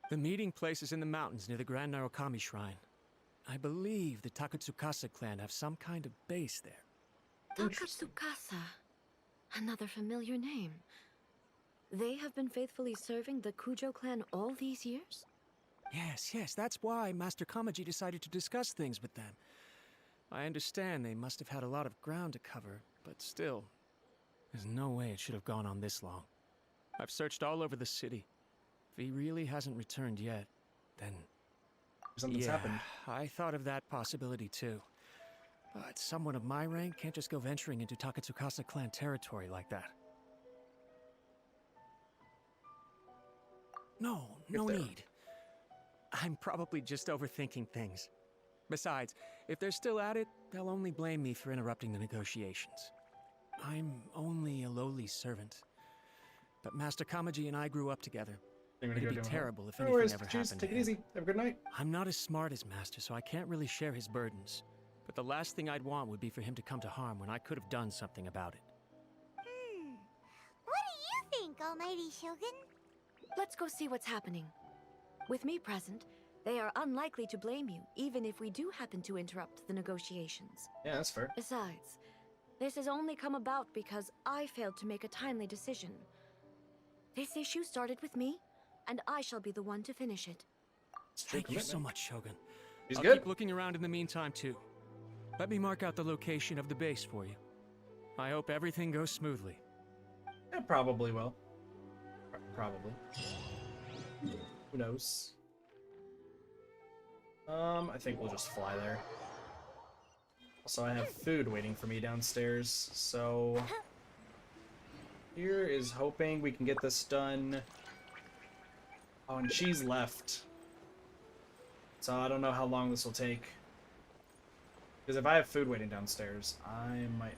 The meeting place is in the mountains near the Grand Narukami Shrine. I believe the Takatsukasa clan have some kind of base there. Takatsukasa. Another familiar name. They have been faithfully serving the Kujo clan all these years? Yes, that's why Master Kamaji decided to discuss things with them. I understand they must have had a lot of ground to cover, but still, there's no way it should have gone on this long. I've searched all over the city. If he really hasn't returned yet, then... Something's happened. I thought of that possibility too. But someone of my rank can't just go venturing into Takatsukasa clan territory like that. No need. I'm probably just overthinking things. Besides, if they're still at it, they'll only blame me for interrupting the negotiations. I'm only a lowly servant. But Master Kamaji and I grew up together. It'd be terrible if anything ever happened. Take it easy. Have a good night. I'm not as smart as Master, so I can't really share his burdens. But the last thing I'd want would be for him to come to harm when I could have done something about it. What do you think, Almighty Shogun? Let's go see what's happening. With me present, they are unlikely to blame you, even if we do happen to interrupt the negotiations. Yeah, that's fair. Besides, this has only come about because I failed to make a timely decision. This issue started with me, and I shall be the one to finish it. Thank you so much, Shogun. He's I'll good. keep looking around in the meantime, too. Let me mark out the location of the base for you. I hope everything goes smoothly. It probably will. Probably. Who knows? I think we'll just fly there. Also, I have food waiting for me downstairs, so... Here is hoping we can get this done. Oh, and she's left. So I don't know how long this will take. Because if I have food waiting downstairs, I might...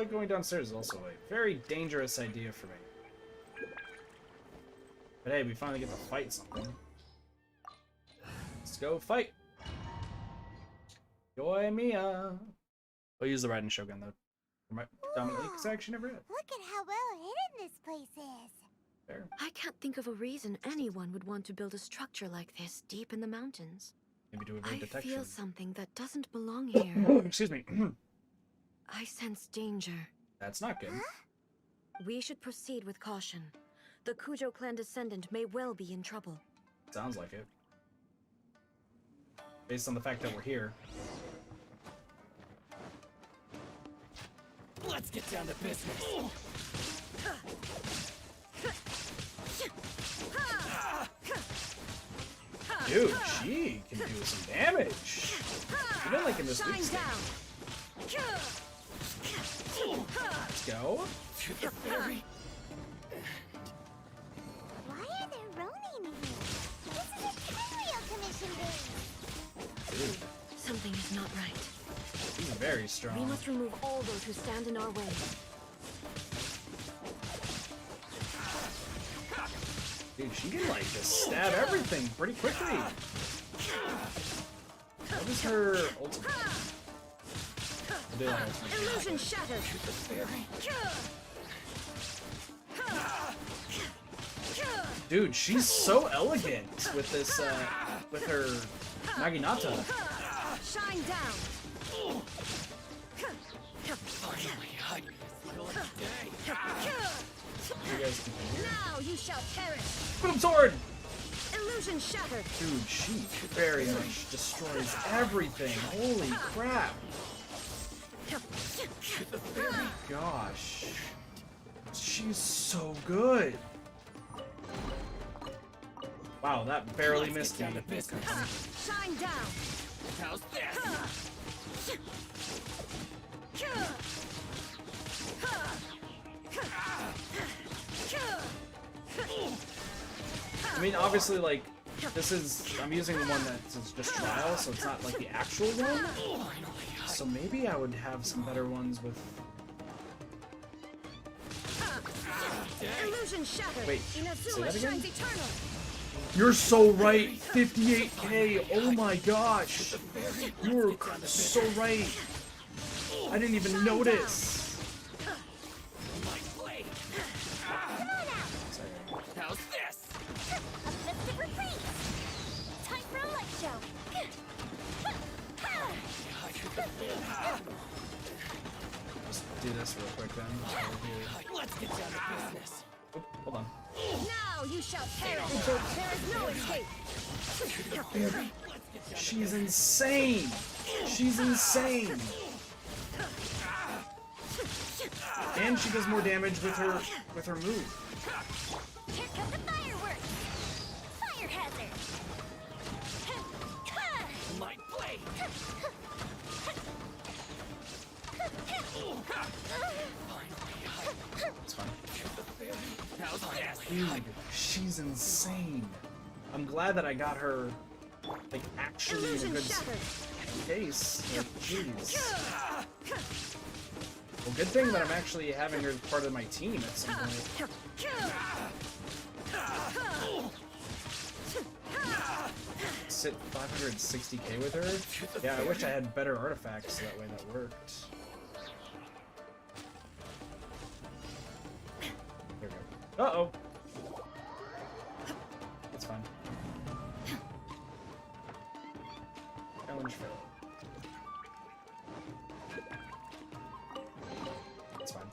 Going downstairs is also a very dangerous idea for me. But hey, we finally get to fight something. Let's go fight! Joy Mia! We'll use the Raiden Shogun though. Dominantly, because I actually never did. Look at how well hidden this place is. Fair. I can't think of a reason anyone would want to build a structure like this deep in the mountains. Maybe do avoid detection. I feel something that doesn't belong here. Excuse me. I sense danger. That's not good. We should proceed with caution. The Kujo clan descendant may well be in trouble. Sounds like it. Based on the fact that we're here. Let's get down to business. Dude, she can do some damage. Even like in this weak state. Let's go. Why are there Ronin here? This is a Tenryou Commission base. Dude, Something is not right. he's very strong. We must remove all those who stand in our way. Dude, she can like just stab everything pretty quickly. What is her ultimate? Illusion shattered. Dude, she's so elegant with this, with her Naginata. Shine down. guys keep in here. Now you shall perish. Boom sword! Illusion shattered. Dude, she very much destroys everything. Holy crap. Gosh. She's so good. Wow, that barely missed me. Shine down. How's this? I mean, obviously, like, this is... I'm using the one that's just trial, so it's not, like, the actual one. So maybe I would have some better ones with... Illusion shattered. Wait, say Inazuma that again? shines eternal. You're so right! 58k! Oh my gosh! You were so right! I didn't even notice! How's this? A festive retreat! Time for a light show! Just do this real quick then. Let's get down to business. Oh, hold on. Now you shall perish. There is no escape. She's insane! She's insane! And she does more damage with her move. Here come the fireworks! Fire hazard! My blade. It's fine. How's this? Dude, she's insane. I'm glad that I got her, like, actually in a Illusion good shattered. case. Like, jeez. Well, good thing that I'm actually having her as part of my team at some point. Sit 560k with her? Yeah, I wish I had better artifacts so that way that worked. There we go. Uh-oh! That's fine. Challenge failed. That's fine.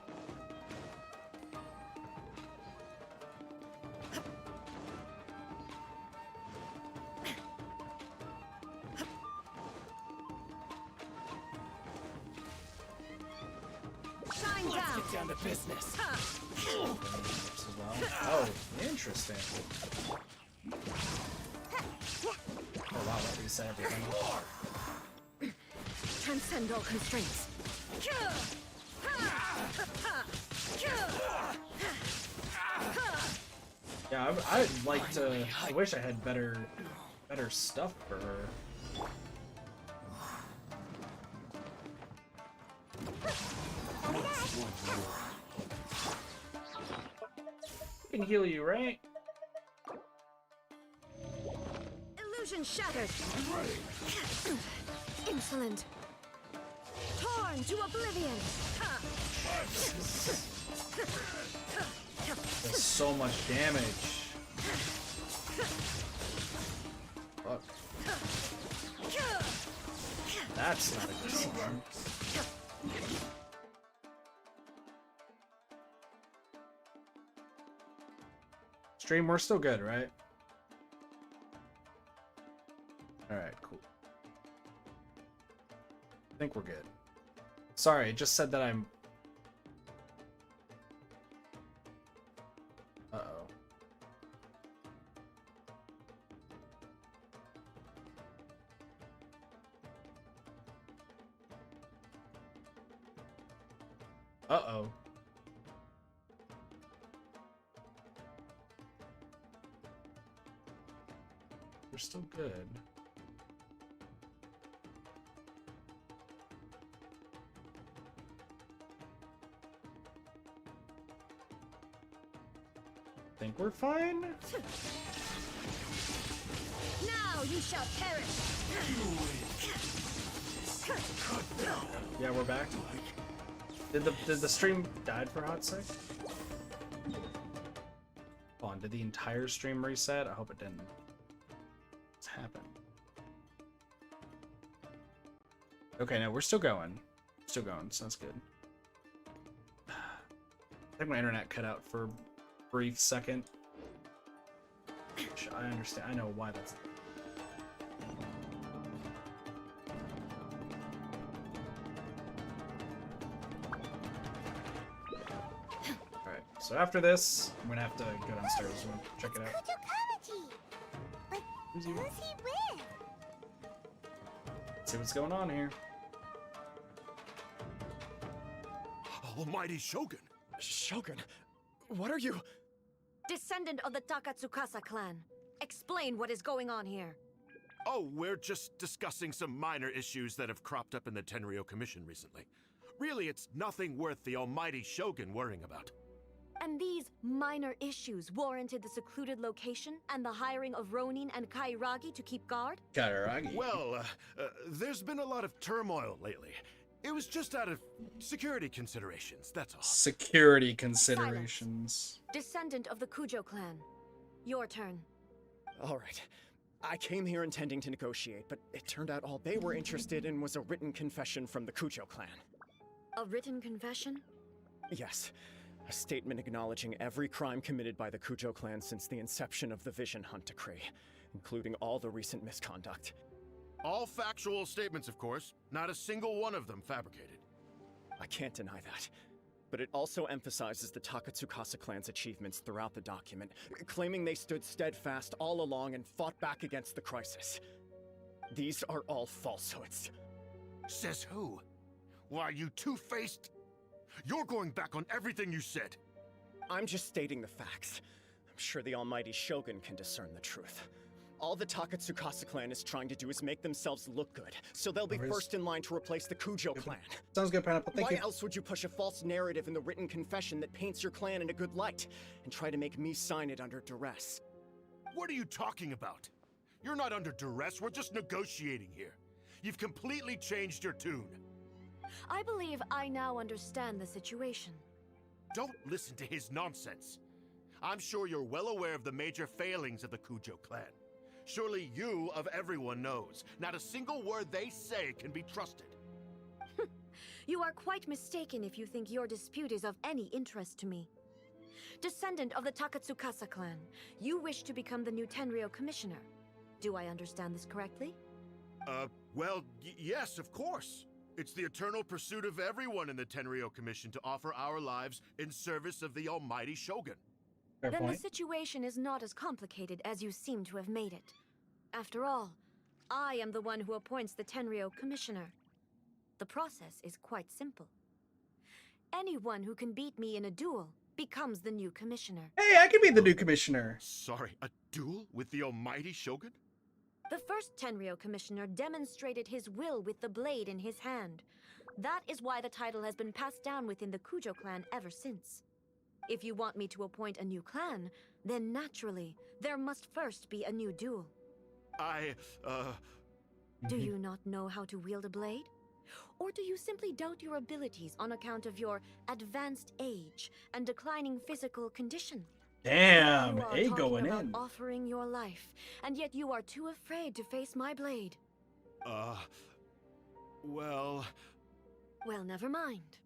Shine Let's down. get down to business. As well. Oh, interesting. Oh wow, that reset everything. Transcend all constraints. Yeah, I'd like to. I wish I had better stuff for her. I can heal you, right? Illusion shattered. Insolent. Torn to oblivion. Does so much damage. Fuck. That's not a good sign. Stream, we're still good, right? Alright, cool. I think we're good. Sorry, it just said that I'm... Uh-oh. Uh-oh. We're still good. Think we're fine? Now you shall perish. Yeah, we're back. Did the stream died for a hot sec? Hold on, did the entire stream reset? I hope it didn't. What's happened? Okay, no, we're still going. Still going, so that's good. I think my internet cut out for brief second. Which I understand. I know why that's. Alright, so after this, I'm gonna have to go downstairs and check it out. Kujo-Kamaji! But who's he with? See what's going on here. Almighty Shogun! Shogun, what are you? Descendant of the Takatsukasa clan. Explain what is going on here. Oh, we're just discussing some minor issues that have cropped up in the Tenryou Commission recently. Really, it's nothing worth the almighty Shogun worrying about. And these minor issues warranted the secluded location and the hiring of Ronin and Kairagi to keep guard? Kairagi? Well, there's been a lot of turmoil lately. It was just out of security considerations, that's all. Security considerations. Silence. Descendant of the Kujo clan. Your turn. All right. I came here intending to negotiate, but it turned out all they were interested in was a written confession from the Kujo clan. A written confession? Yes. A statement acknowledging every crime committed by the Kujo clan since the inception of the Vision Hunt Decree, including all the recent misconduct. All factual statements, of course. Not a single one of them fabricated. I can't deny that. But it also emphasizes the Takatsukasa clan's achievements throughout the document, claiming they stood steadfast all along and fought back against the crisis. These are all falsehoods. Says who? Why, you two-faced... You're going back on everything you said. I'm just stating the facts. I'm sure the almighty Shogun can discern the truth. All the Takatsukasa clan is trying to do is make themselves look good, so they'll be first in line to replace the Kujo clan. Sounds good, Pineapple. Thank you. Why else would you push a false narrative in the written confession that paints your clan in a good light, and try to make me sign it under duress? What are you talking about? You're not under duress, we're just negotiating here. You've completely changed your tune. I believe I now understand the situation. Don't listen to his nonsense. I'm sure you're well aware of the major failings of the Kujo clan. Surely you, of everyone, knows. Not a single word they say can be trusted. You are quite mistaken if you think your dispute is of any interest to me. Descendant of the Takatsukasa clan, you wish to become the new Tenryou commissioner. Do I understand this correctly? Well, yes, of course. It's the eternal pursuit of everyone in the Tenryou Commission to offer our lives in service of the almighty Shogun. Fair Then point. the situation is not as complicated as you seem to have made it. After all, I am the one who appoints the Tenryou commissioner. The process is quite simple. Anyone who can beat me in a duel becomes the new commissioner. Hey, I can be the new commissioner. Sorry, a duel with the almighty Shogun? The first Tenryou commissioner demonstrated his will with the blade in his hand. That is why the title has been passed down within the Kujo clan ever since. If you want me to appoint a new clan, then naturally, there must first be a new duel. Do you not know how to wield a blade? Or do you simply doubt your abilities on account of your advanced age and declining physical condition? Damn, You are A talking going about in. offering your life, and yet you are too afraid to face my blade. Well... Well, never mind.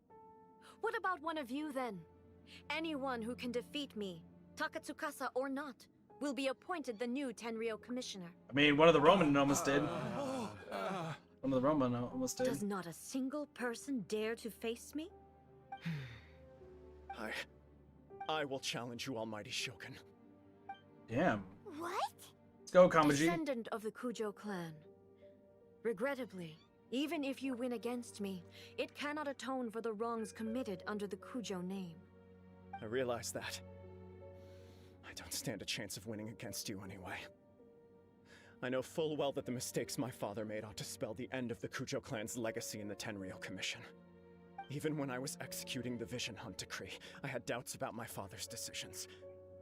What about one of you, then? Anyone who can defeat me, Takatsukasa or not, will be appointed the new Tenryou commissioner. I mean, one of the Roman almost did. One of the Roman almost did. Does not a single person dare to face me? I will challenge you, almighty Shogun. Damn. What? Let's go, Kamaji. Descendant of the Kujo clan. Regrettably, even if you win against me, it cannot atone for the wrongs committed under the Kujo name. I realize that. I don't stand a chance of winning against you anyway. I know full well that the mistakes my father made ought to spell the end of the Kujo clan's legacy in the Tenryou Commission. Even when I was executing the Vision Hunt Decree, I had doubts about my father's decisions.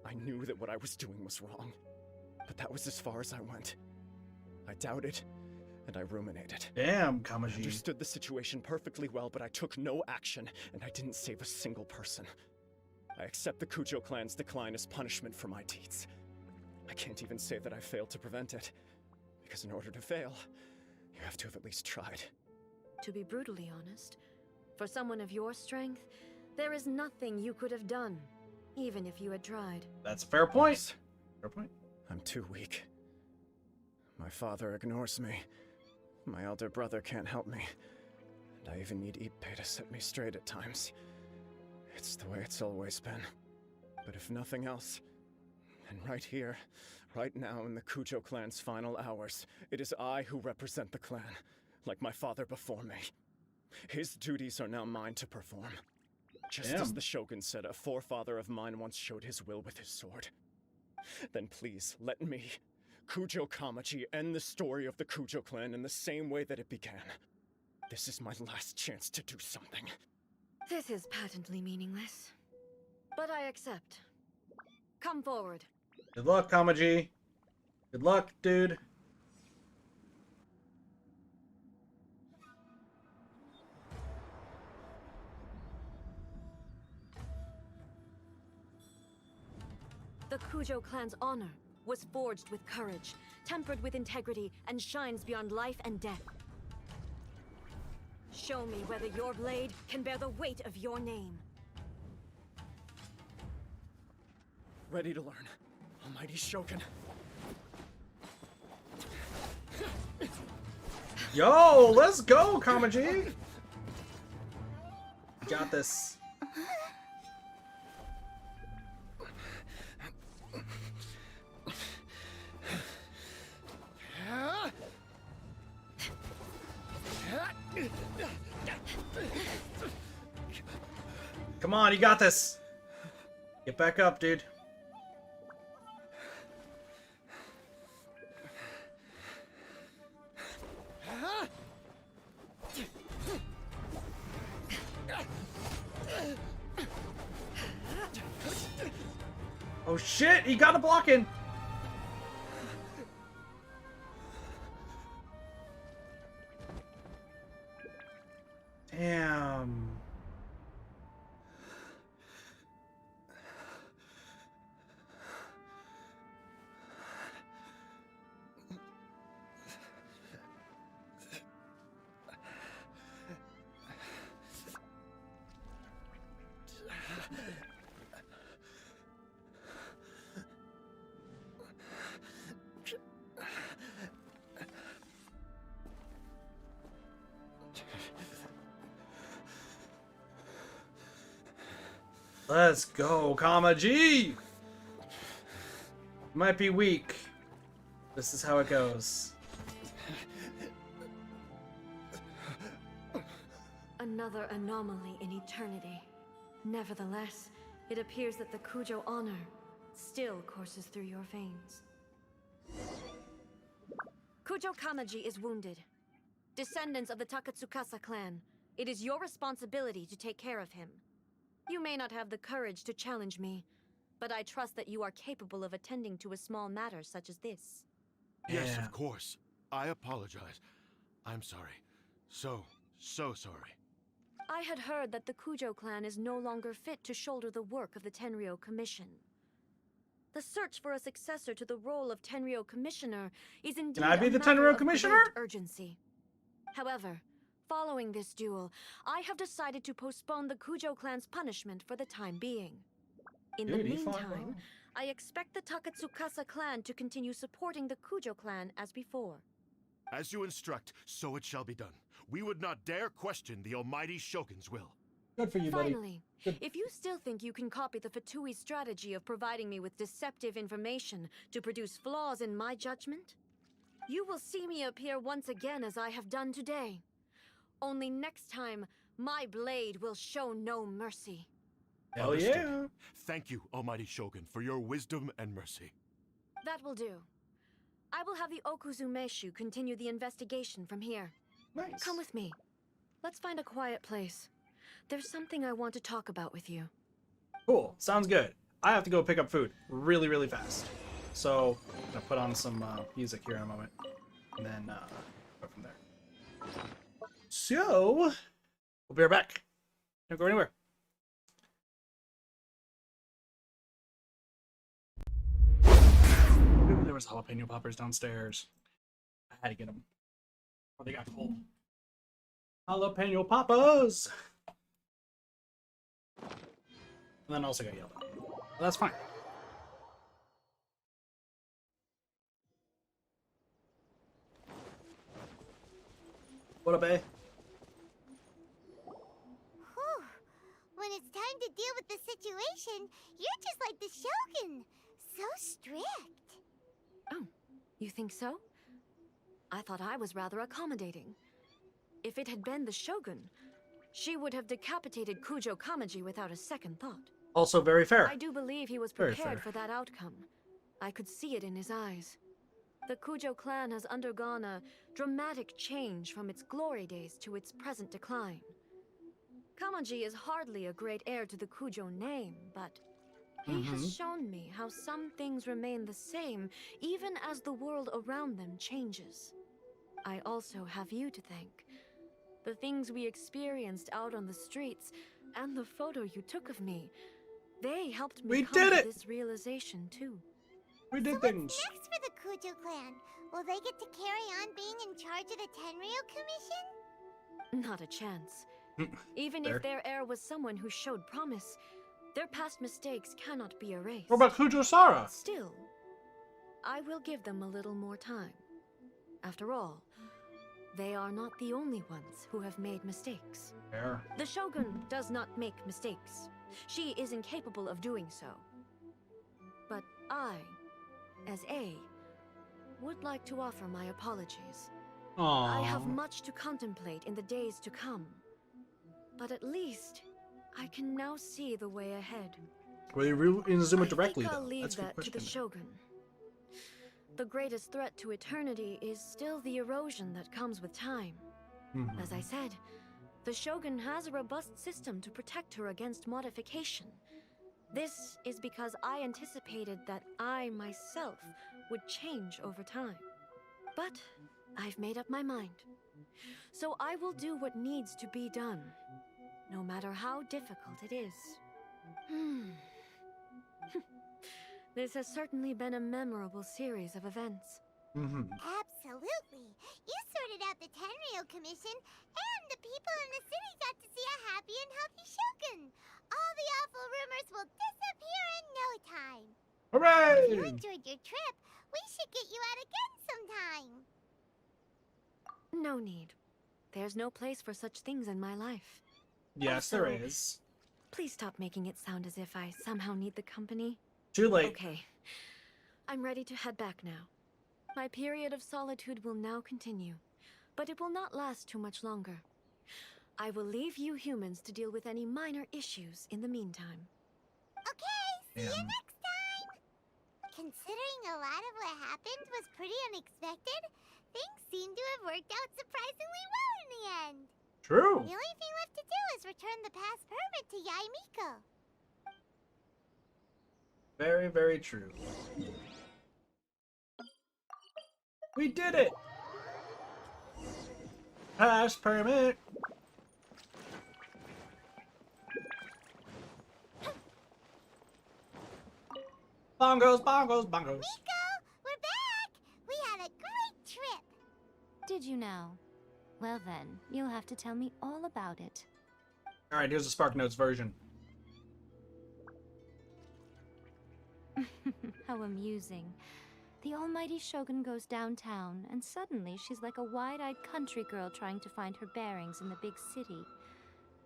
I knew that what I was doing was wrong, but that was as far as I went. I doubted, and I ruminated. Damn, I Kamaji. understood the situation perfectly well, but I took no action, and I didn't save a single person. I accept the Kujo clan's decline as punishment for my deeds. I can't even say that I failed to prevent it, because in order to fail, you have to have at least tried. To be brutally honest, for someone of your strength, there is nothing you could have done. even if you had tried. That's a fair point. Fair point. I'm too weak. My father ignores me. My elder brother can't help me. And I even need Ippei to set me straight at times. It's the way it's always been. But if nothing else, then right here, right now in the Kujo clan's final hours, it is I who represent the clan, like my father before me. His duties are now mine to perform. Just as the Shogun said a forefather of mine once showed his will with his sword. Then please, let me, Kujo Kamaji, end the story of the Kujo clan in the same way that it began. This is my last chance to do something. This is patently meaningless. But I accept. Come forward. Good luck, Kamaji. Good luck, dude. The Kujo clan's honor was forged with courage, tempered with integrity, and shines beyond life and death. Show me whether your blade can bear the weight of your name. Ready to learn, Almighty Shogun. Yo, let's go, Kamaji. Got this. Come on, you got this. Get back up, dude. Oh shit, he got a block in. Damn. Let's go, Kamaji! Might be weak. This is how it goes. Another anomaly in eternity. Nevertheless, it appears that the Kujo honor still courses through your veins. Kujo Kamaji is wounded. Descendants of the Takatsukasa clan, it is your responsibility to take care of him. You may not have the courage to challenge me, but I trust that you are capable of attending to a small matter such as this. Yes, of course. I apologize. I'm sorry. So sorry. I had heard that the Kujo clan is no longer fit to shoulder the work of the Tenryou Commission. The search for a successor to the role of Tenryou Commissioner is indeed Can I be the Tenryou Commissioner? Urgency. However, following this duel, I have decided to postpone the Kujo clan's punishment for the time being. In the meantime, I expect the Takatsukasa clan to continue supporting the Kujo clan as before. As you instruct, so it shall be done. We would not dare question the Almighty Shogun's will. Good for you, buddy. Finally, if you still think you can copy the Fatui strategy of providing me with deceptive information to produce flaws in my judgment, you will see me appear once again as I have done today. Only next time, my blade will show no mercy. Hell Understood. yeah. Thank you, Almighty Shogun, for your wisdom and mercy. That will do. I will have the Okuzumeshu continue the investigation from here. Nice. Come with me. Let's find a quiet place. There's something I want to talk about with you. Cool. Sounds good. I have to go pick up food really, really fast. So, I'm going to put on some music here in a moment. And then go from there. So, we'll be right back. Don't go anywhere. Ooh, there was jalapeno poppers downstairs. I had to get them. Oh, they got cold. Jalapeno poppers! And then also got yelled at. But that's fine. What up, eh? Whew. When it's time to deal with the situation, you're just like the Shogun. So strict. Oh, you think so? I thought I was rather accommodating. If it had been the Shogun, she would have decapitated Kujo Kamaji without a second thought. Also very fair. I do believe he was Very prepared fair. for that outcome. I could see it in his eyes. The Kujo clan has undergone a dramatic change from its glory days to its present decline. Kamaji is hardly a great heir to the Kujo name, but he has shown me how some things remain the same even as the world around them changes. I also have you to thank. The things we experienced out on the streets and the photo you took of me, they helped me We come did to it! this realization too. We did So things. what's next for the Kujo clan? Will they get to carry on being in charge of the Tenryo Commission? Not a chance. Even Fair. if their heir was someone who showed promise, their past mistakes cannot be erased. What about Kujo Sara? Still, I will give them a little more time. After all, they are not the only ones who have made mistakes. Fair. The Shogun does not make mistakes. She is incapable of doing so. But I, as A, would like to offer my apologies. Aww. I have much to contemplate in the days to come. But at least, I can now see the way ahead. Were you Inazuma I directly, think I'll though? leave That's a good that to the question. Shogun. The greatest threat to eternity is still the erosion that comes with time. As I said, the Shogun has a robust system to protect her against modification. This is because I anticipated that I myself would change over time. But I've made up my mind. So I will do what needs to be done, no matter how difficult it is. This has certainly been a memorable series of events. Absolutely. You sorted out the Tenryo Commission, and the people in the city got to see a happy and healthy Shogun. All the awful rumors will disappear in no time. Hooray! If you enjoyed your trip, we should get you out again sometime. No need. There's no place for such things in my life. Yes, Also, there is. Please stop making it sound as if I somehow need the company. Too late. Okay. I'm ready to head back now. My period of solitude will now continue, but it will not last too much longer. I will leave you humans to deal with any minor issues in the meantime. Okay, see you Damn. next time. Considering a lot of what happened was pretty unexpected, things seem to have worked out surprisingly well in the end. True. The only thing left to do is return the pass permit to Yaimiko. Very, very true. We did it! Pass permit! Bongos, bongos, bongos. Miko, we're back! We had a great trip! Did you now? Well then, you'll have to tell me all about it. Alright, here's the Spark Notes version. How amusing. The almighty Shogun goes downtown, and suddenly she's like a wide-eyed country girl trying to find her bearings in the big city.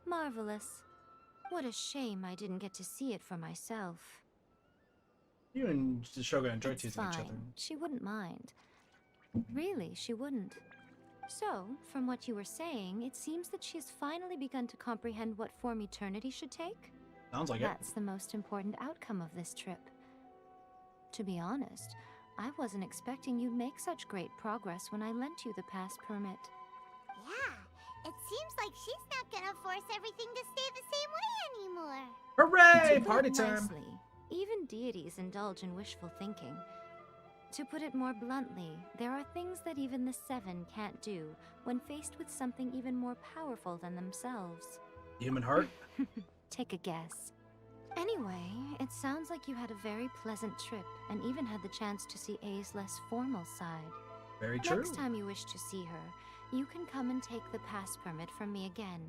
Marvelous. What a shame I didn't get to see it for myself. You and the Shogun enjoy It's teasing each other. fine. She wouldn't mind. Really, she wouldn't. So, from what you were saying, it seems that she has finally begun to comprehend what form eternity should take? Sounds like it. That's the most important outcome of this trip. To be honest, I wasn't expecting you'd make such great progress when I lent you the pass permit. Yeah, it seems like she's not gonna force everything to stay the same way anymore. Hooray! To put Party it time! nicely, even deities indulge in wishful thinking. To put it more bluntly, there are things that even the Seven can't do when faced with something even more powerful than themselves. Human heart? Take a guess. Anyway, it sounds like you had a very pleasant trip and even had the chance to see A's less formal side. Very true. Next time you wish to see her, you can come and take the pass permit from me again.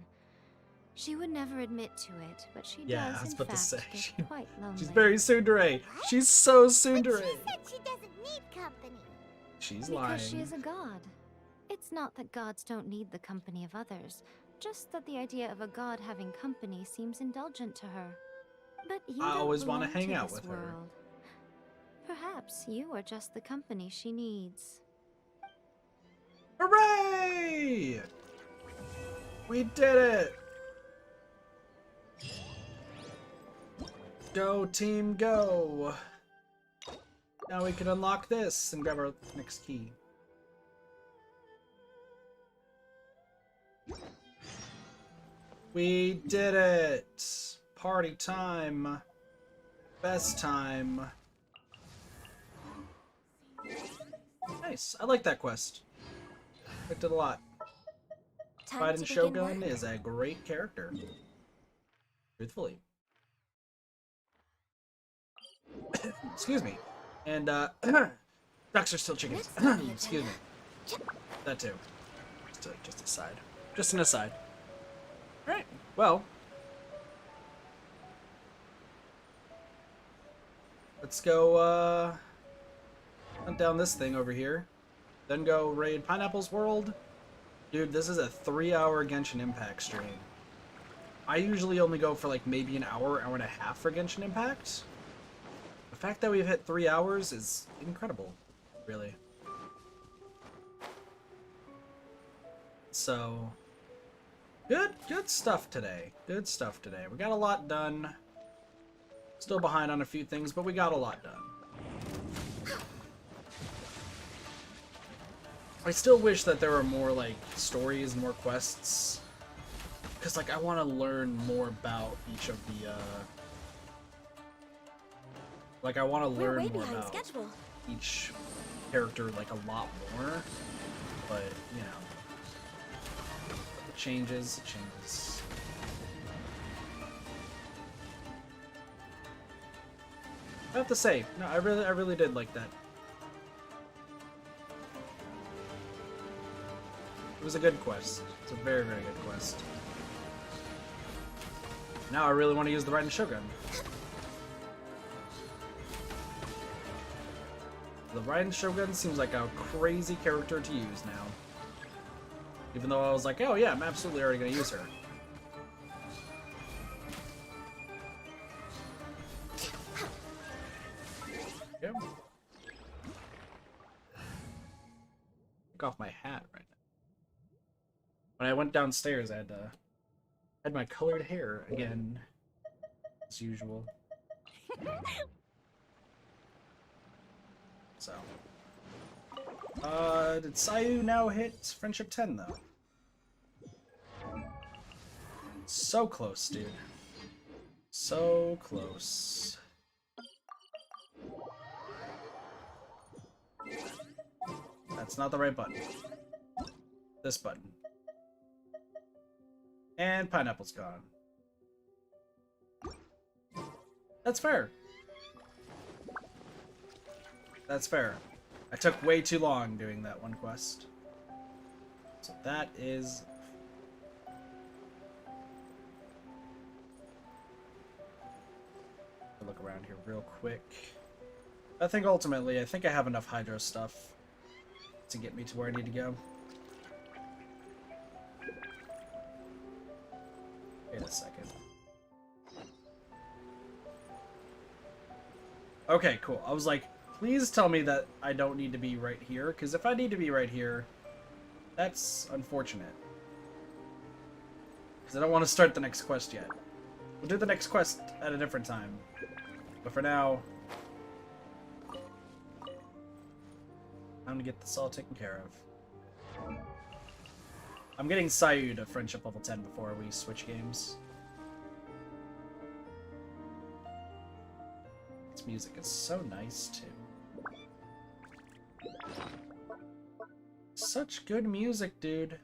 She would never admit to it, but she Yeah, does, I was in about to fact, say, get quite lonely. she's very tsundere. She's so But tsundere. she said she doesn't need company. She's lying. Because she is a god. It's not that gods don't need the company of others, just that the idea of a god having company seems indulgent to her. But you I don't always want to belong hang out this with her. world. Perhaps you are just the company she needs. Hooray! We did it! Go team, go! Now we can unlock this and grab our next key. We did it! Party time! Best time! Nice, I like that quest. Liked it a lot. Raiden Shogun is a great character. Truthfully. Excuse me. And, ducks are still chickens. Excuse me. That too. Just a side. Just an aside. Alright, well. Let's go, hunt down this thing over here. Then go raid Pineapple's World. Dude, this is a 3-hour Genshin Impact stream. I usually only go for like maybe an hour, hour and a half for Genshin Impact. The fact that we've hit 3 hours is incredible, really. So, good stuff today. Good stuff today. We got a lot done. Still behind on a few things, but we got a lot done. I still wish that there were more, like, stories, more quests. Because, like, I want to learn more about each of the, Like, I want to learn more about each character, like, a lot more. But, you know. It changes. I have to say, no, I really did like that. It was a good quest. It's a very, very good quest. Now I really want to use the Raiden Shogun. The Raiden Shogun seems like a crazy character to use now. Even though I was like, oh yeah, I'm absolutely already going to use her. Okay. Take off my hat right now. When I went downstairs, I had my colored hair again, as usual. So, did Sayu now hit Friendship 10 though? So close, dude. So close. That's not the right button. This button. And Pineapple's gone. That's fair. That's fair. I took way too long doing that one quest. So that is... I'll look around here real quick. I think ultimately, I think I have enough Hydro stuff to get me to where I need to go. Wait a second. Okay, cool. I was like, please tell me that I don't need to be right here, because if I need to be right here, that's unfortunate. Because I don't want to start the next quest yet. We'll do the next quest at a different time. But for now, time to get this all taken care of. I'm getting Sayu to Friendship level 10 before we switch games. This music is so nice, too. Such good music, dude.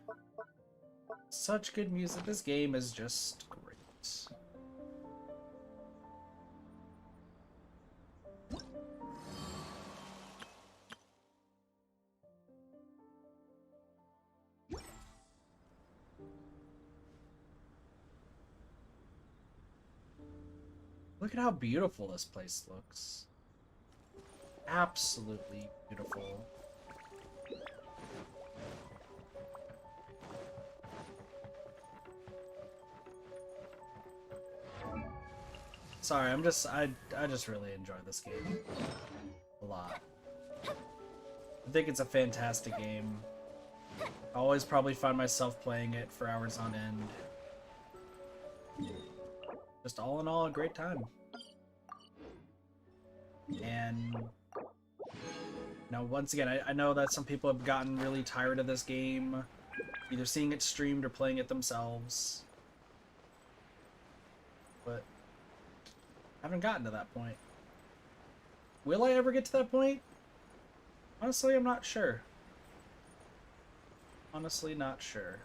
Such good music. This game is just great. Look at how beautiful this place looks. Absolutely beautiful. Sorry, I just really enjoy this game a lot. I think it's a fantastic game. I always probably find myself playing it for hours on end. Just all in all, a great time. And once again, I know that some people have gotten really tired of this game, either seeing it streamed or playing it themselves. But I haven't gotten to that point. Will I ever get to that point? Honestly, I'm not sure. Honestly, not sure.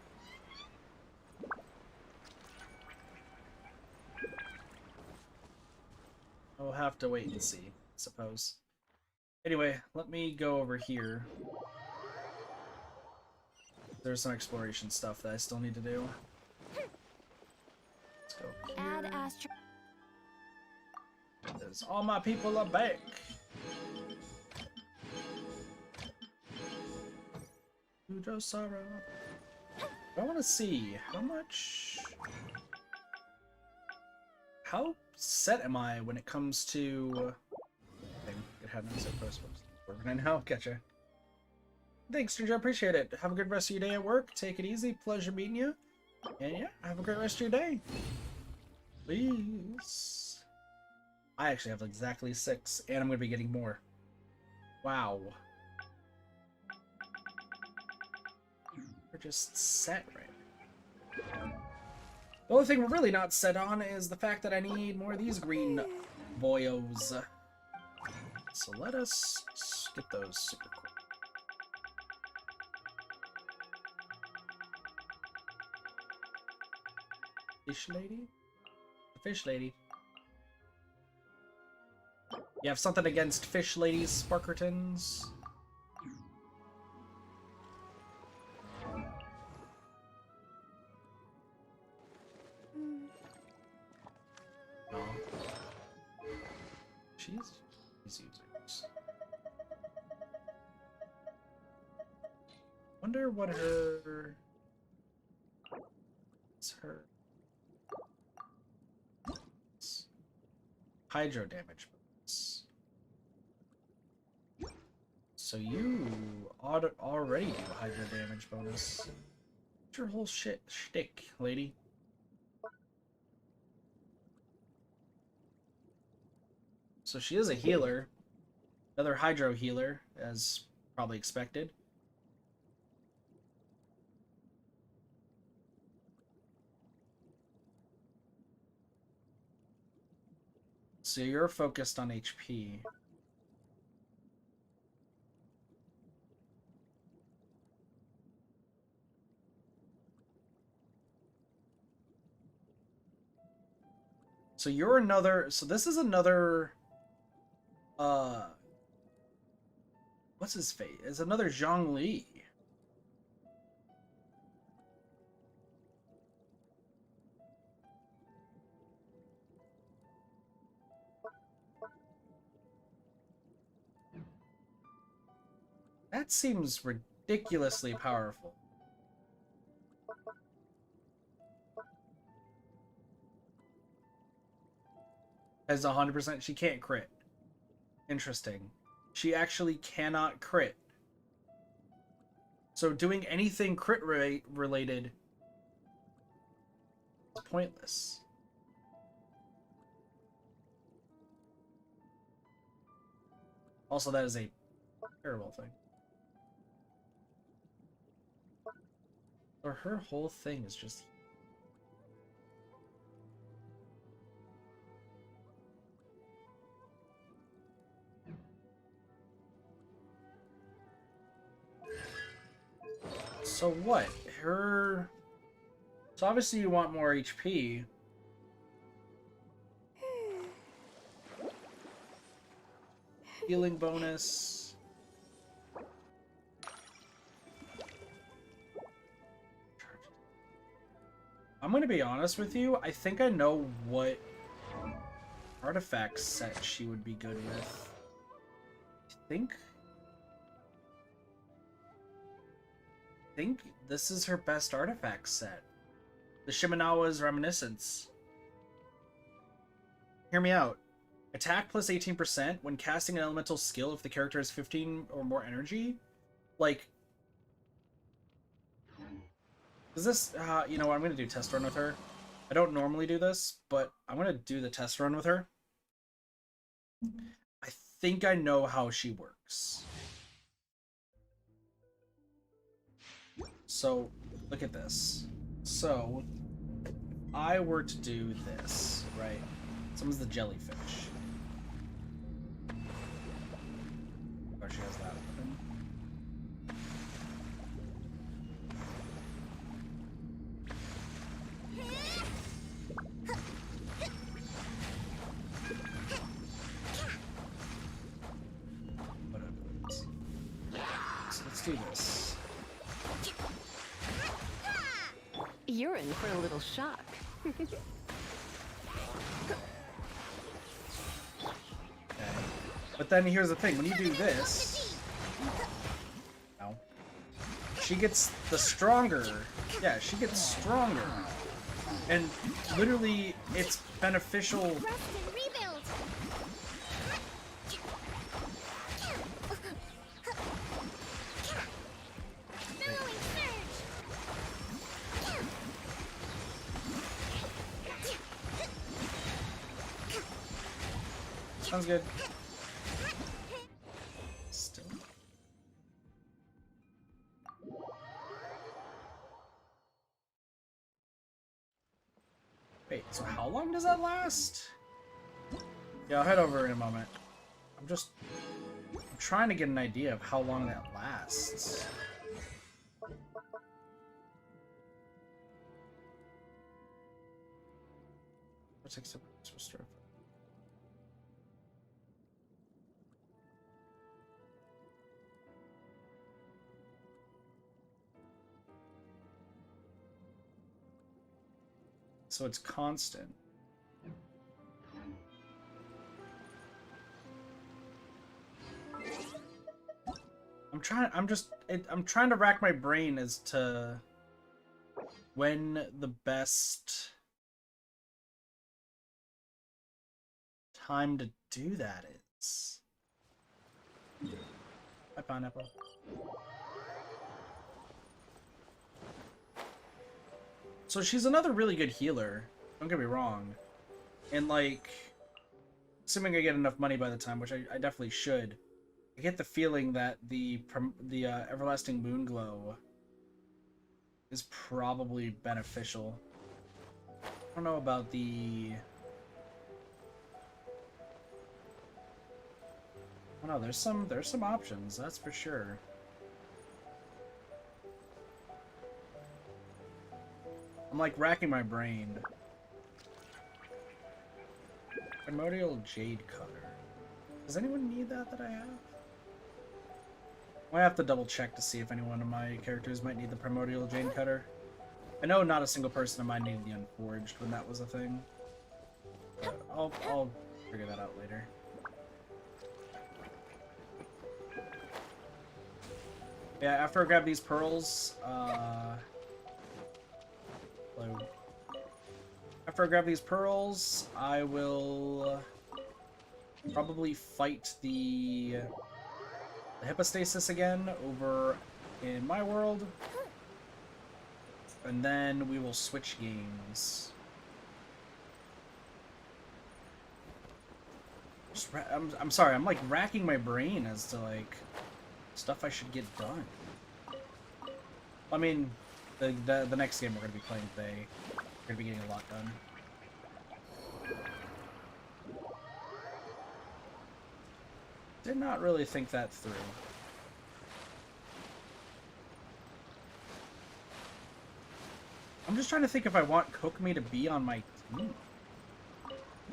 I'll have to wait and see, I suppose. Anyway, let me go over here. There's some exploration stuff that I still need to do. Let's go here. Add Astro. There's all my people are back. Ujo Sara. I want to see how much. How set am I when it comes to? It had no set post working right now. Gotcha. Thanks, stranger. I appreciate it. Have a good rest of your day at work. Take it easy. Pleasure meeting you. And yeah, have a great rest of your day. Please. I actually have exactly 6, and I'm going to be getting more. Wow. We're just set right now. The only thing we're really not set on is the fact that I need more of these green boyos. So let us get those super quick. Fish lady? The fish lady. You have something against fish ladies, Sparkertons? No. She's users. Wonder what her... What's her... Hydro damage. So you already do a hydro damage bonus. What's your whole shtick, lady? So she is a healer. Another hydro healer, as probably expected. So you're focused on HP. So you're another, so this is another, what's his fate? It's another Zhongli. That seems ridiculously powerful. As 100%, she can't crit. Interesting. She actually cannot crit. So doing anything crit related is pointless. Also, that is a terrible thing. Or her whole thing is just... So what? Her... So obviously you want more HP. Healing bonus. I'm gonna be honest with you. I think I know what artifact set she would be good with. I think this is her best artifact set. The Shimenawa's Reminiscence. Hear me out. Attack plus 18% when casting an elemental skill if the character has 15 or more energy. Like, is this, you know what, I'm going to do test run with her. I don't normally do this, but I'm going to do the test run with her. I think I know how she works. So, look at this. So, if I were to do this, right? Someone's the jellyfish. Oh, she has that open. So let's do this. You're in for a little shock. Okay. But then here's the thing, when you do this, no, she gets the stronger. Yeah, she gets stronger. And literally, it's beneficial. Sounds good. Still. Wait, so how long does that last? Yeah, I'll head over in a moment. I'm trying to get an idea of how long that lasts. What's acceptable to restore? So it's constant. I'm trying to rack my brain as to when the best time to do that is. Hi, Pineapple. So she's another really good healer, don't get me wrong. And like, assuming I get enough money by the time, which I definitely should, I get the feeling that the Everlasting Moonglow is probably beneficial. I don't know about the... Oh no, there's some options, that's for sure. I'm like racking my brain. Primordial Jade Cutter. Does anyone need that I have? I have to double check to see if any one of my characters might need the Primordial Jade Cutter. I know not a single person of mine needed the Unforged when that was a thing. But I'll figure that out later. Yeah, after I grab these pearls, after I grab these pearls, I will probably fight the Hypostasis again over in my world, and then we will switch games. I'm sorry, I'm like racking my brain as to like stuff I should get done. I mean, the next game we're going to be playing today, we're going to be getting a lot done. Did not really think that through. I'm just trying to think if I want Kokomi to be on my team.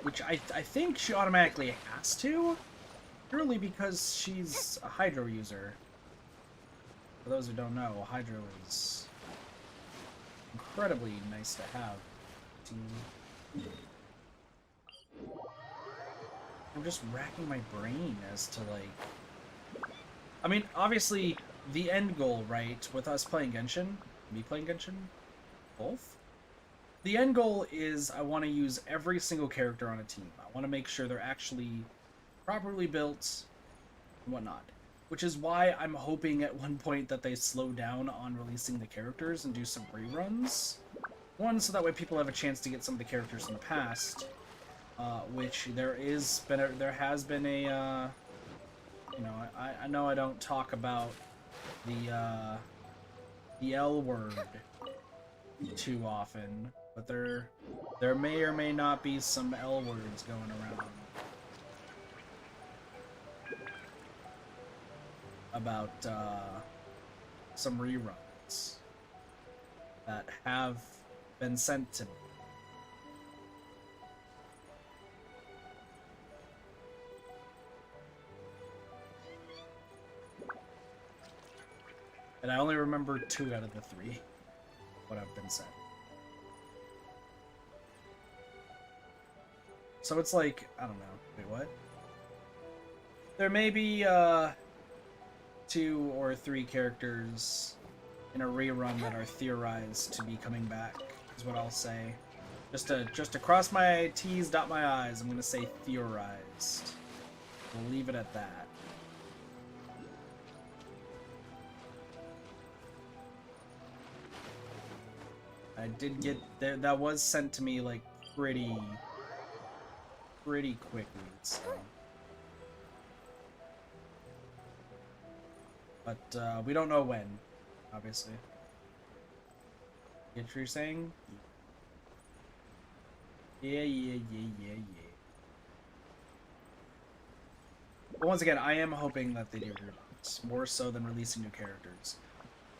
Which I think she automatically has to, purely because she's a Hydro user. For those who don't know, Hydro is incredibly nice to have. I'm just racking my brain as to, like... I mean, obviously, the end goal, right, with us playing Genshin, me playing Genshin, both? The end goal is I want to use every single character on a team. I want to make sure they're actually properly built and whatnot. Which is why I'm hoping at one point that they slow down on releasing the characters and do some reruns. One, so that way people have a chance to get some of the characters in the past. Which there has been a, you know, I know I don't talk about the L word too often, but there may or may not be some L words going around about some reruns that have been sent to me. And I only remember 2 out of the 3 what have been sent. So it's like, I don't know. Wait, what? There may be 2 or 3 characters in a rerun that are theorized to be coming back, is what I'll say. Just to cross my T's, dot my I's, I'm gonna say theorized. We'll leave it at that. I did get that was sent to me like pretty quickly, so. But we don't know when, obviously. Get what you're saying? Yeah. But once again, I am hoping that they do reruns, more so than releasing new characters.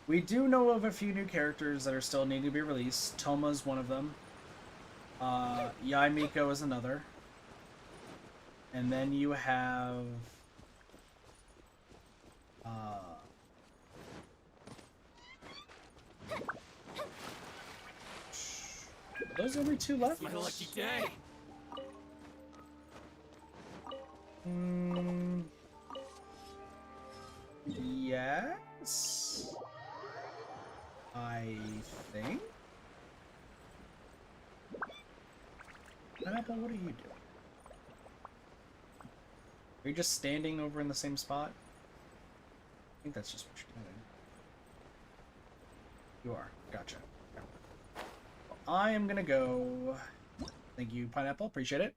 We do know of a few new characters that are still needing to be released. Toma's one of them. Yai Miko is another. And then you have... Are those only 2 left? My lucky day. Yes. I think. Pineapple, what are you doing? Are you just standing over in the same spot? I think that's just what you're doing. You are. Gotcha. Okay. Well, I am gonna go. Thank you, Pineapple. Appreciate it.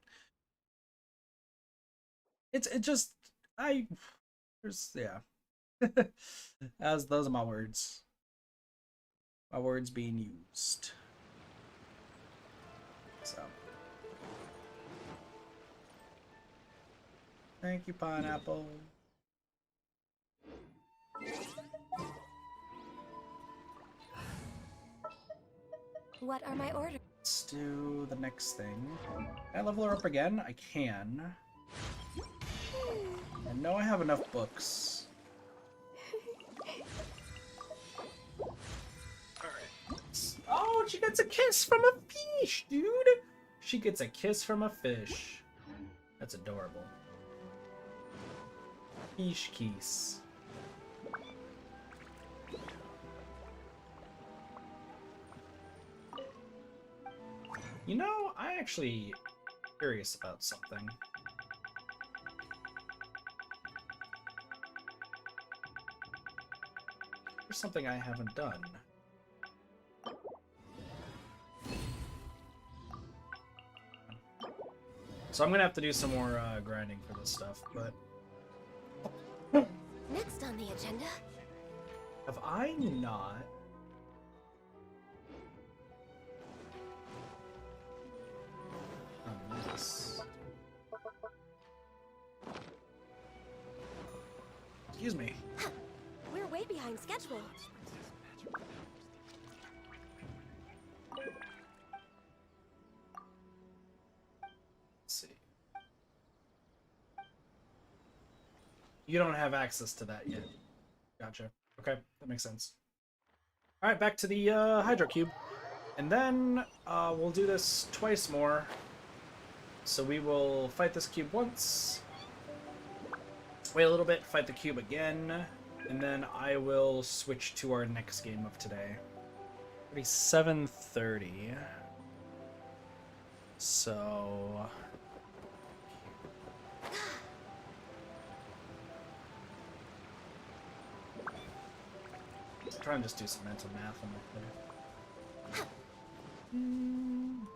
Yeah. As those are my words. My words being used. So. Thank you, Pineapple. What are my orders? Let's do the next thing. Can I level her up again? I can. I know I have enough books. Oh, she gets a kiss from a fish, dude! She gets a kiss from a fish. That's adorable. Fish kiss. You know, I actually curious about something. There's something I haven't done. So I'm gonna have to do some more grinding for this stuff, but... Next on the agenda. Have I not... done this? Excuse me. We're way behind schedule. Let's see. You don't have access to that yet. Gotcha. Okay, that makes sense. Alright, back to the Hydro Cube. And then we'll do this twice more. so we will fight this cube once. Wait a little bit, fight the cube again, and then I will switch to our next game of today. It'll be 7:30. So try and just do some mental math on my thing.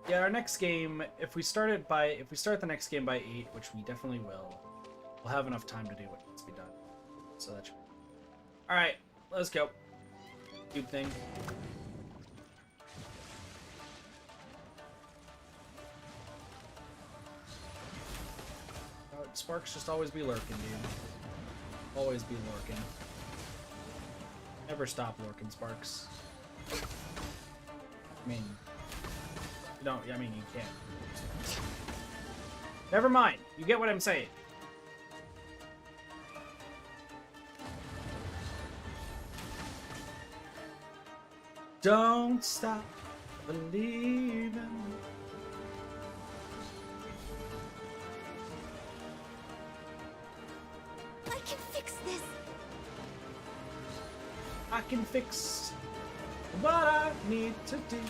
Yeah, our next game, if we start the next game by 8, which we definitely will, we'll have enough time to do what needs to be done. So that's all right. Let's go. Cube thing. Sparks just always be lurking, dude. Always be lurking. Never stop lurking, Sparks. I mean, you don't. I mean, you can't. Never mind. You get what I'm saying. Don't stop believing. I can fix this. I can fix what I need to do.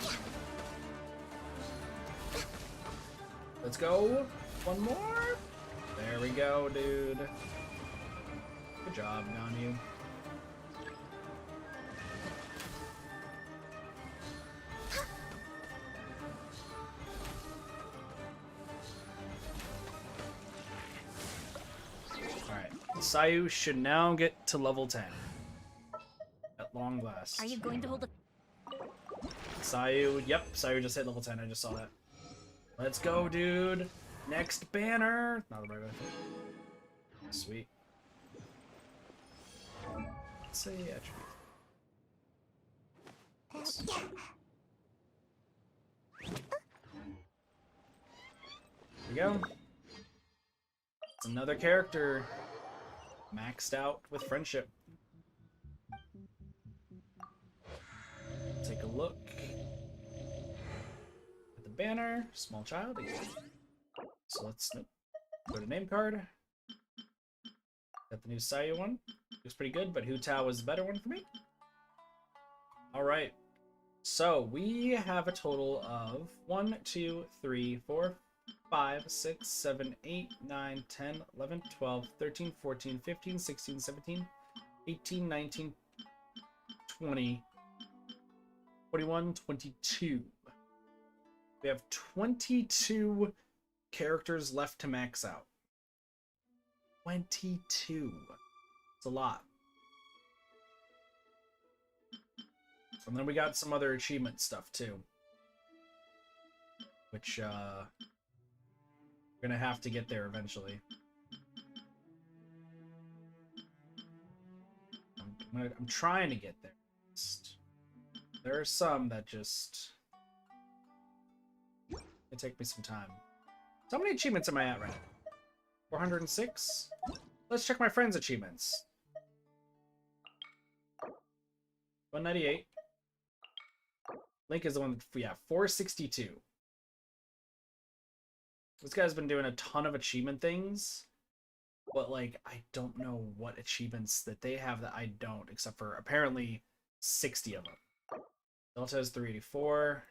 Let's go. One more. There we go, dude. Good job, Ganyu. Alright. Sayu should now get to level 10. At long last. Are you going to hold a... Sayu, yep, Sayu just hit level 10, I just saw that. Let's go, dude. Next banner. Not the right way. Sweet. Let's say attributes. Here we go. It's another character maxed out with friendship. Take a look at the banner. Small child again. So let's go to name card. Got the new Sayu one. Looks pretty good, but Hu Tao was the better one for me. Alright. So we have a total of 1, 2, 3, 4, 5, 6, 7, 8, 9, 10, 11, 12, 13, 14, 15, 16, 17, 18, 19, 20, 21, 22. We have 22 characters left to max out. 22. It's a lot. And then we got some other achievement stuff too. Which, we're gonna have to get there eventually. I'm trying to get there. There are some that just... It take me some time. So how many achievements am I at right now? 406? Let's check my friends' achievements. 198. Link is the one, yeah, 462. This guy's been doing a ton of achievement things, but, like, I don't know what achievements that they have that I don't, except for apparently 60 of them. Delta is 384.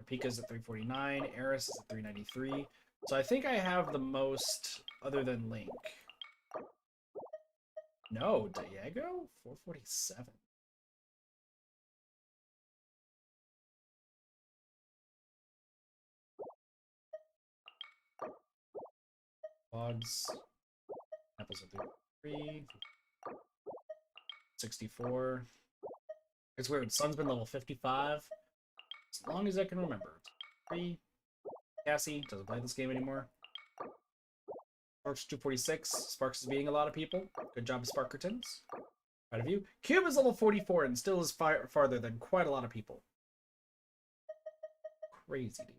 Pika's at 349. Eris is at 393. So I think I have the most other than Link. No, Diego? 447. Logs. Apples at 3. 64. It's weird. Sun's been level 55. As long as I can remember. 3. Cassie doesn't play this game anymore. Sparks 246. Sparks is beating a lot of people. Good job, Sparkertons. Proud of you. Cube is level 44 and still is farther than quite a lot of people. Crazy, dude.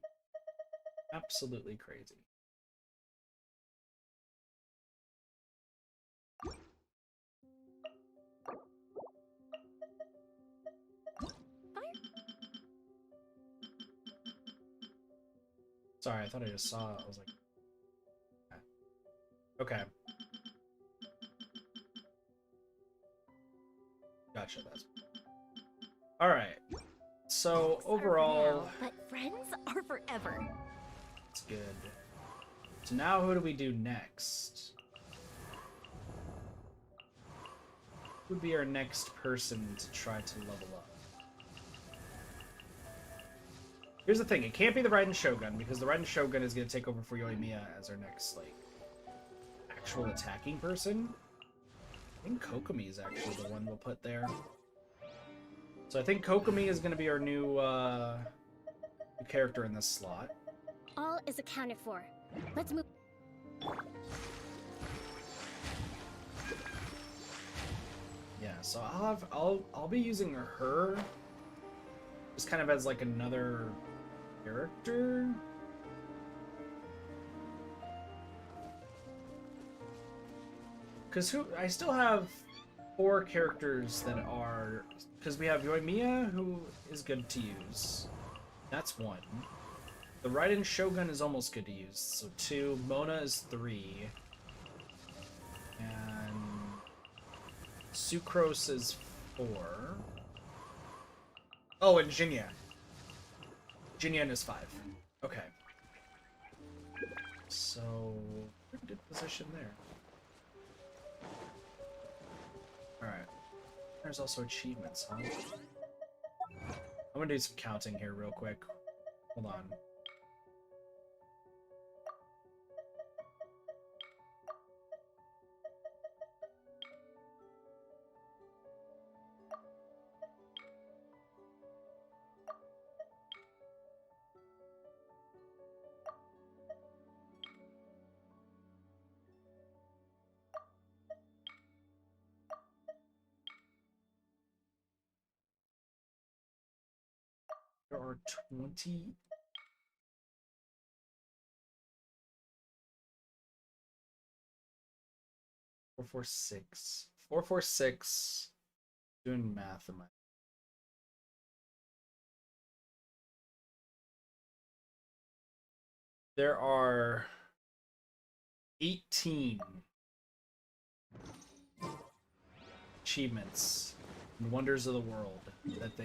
Absolutely crazy. Sorry, I thought I just saw it. I was like... Okay. Gotcha, that's... Alright. So, overall... But friends are forever. It's good. So now who do we do next? Who would be our next person to try to level up? Here's the thing, it can't be the Raiden Shogun, because the Raiden Shogun is going to take over for Yoimiya as our next, like, actual attacking person. I think Kokomi is actually the one we'll put there. So I think Kokomi is going to be our new character in this slot. All is accounted for. Let's move. Yeah, so I'll be using her just kind of as like another character. Because I still have 4 characters that are... Because we have Yoimiya, who is good to use. That's 1. The Raiden Shogun is almost good to use, so 2. Mona is 3. And... Sucrose is 4. Oh, and Jinya. Jinyan is 5. Okay. So... Pretty good position there. Alright. There's also achievements, huh? I'm gonna do some counting here real quick. Hold on. There are 20... 446. 446. Doing math in my... There are 18 achievements and wonders of the world that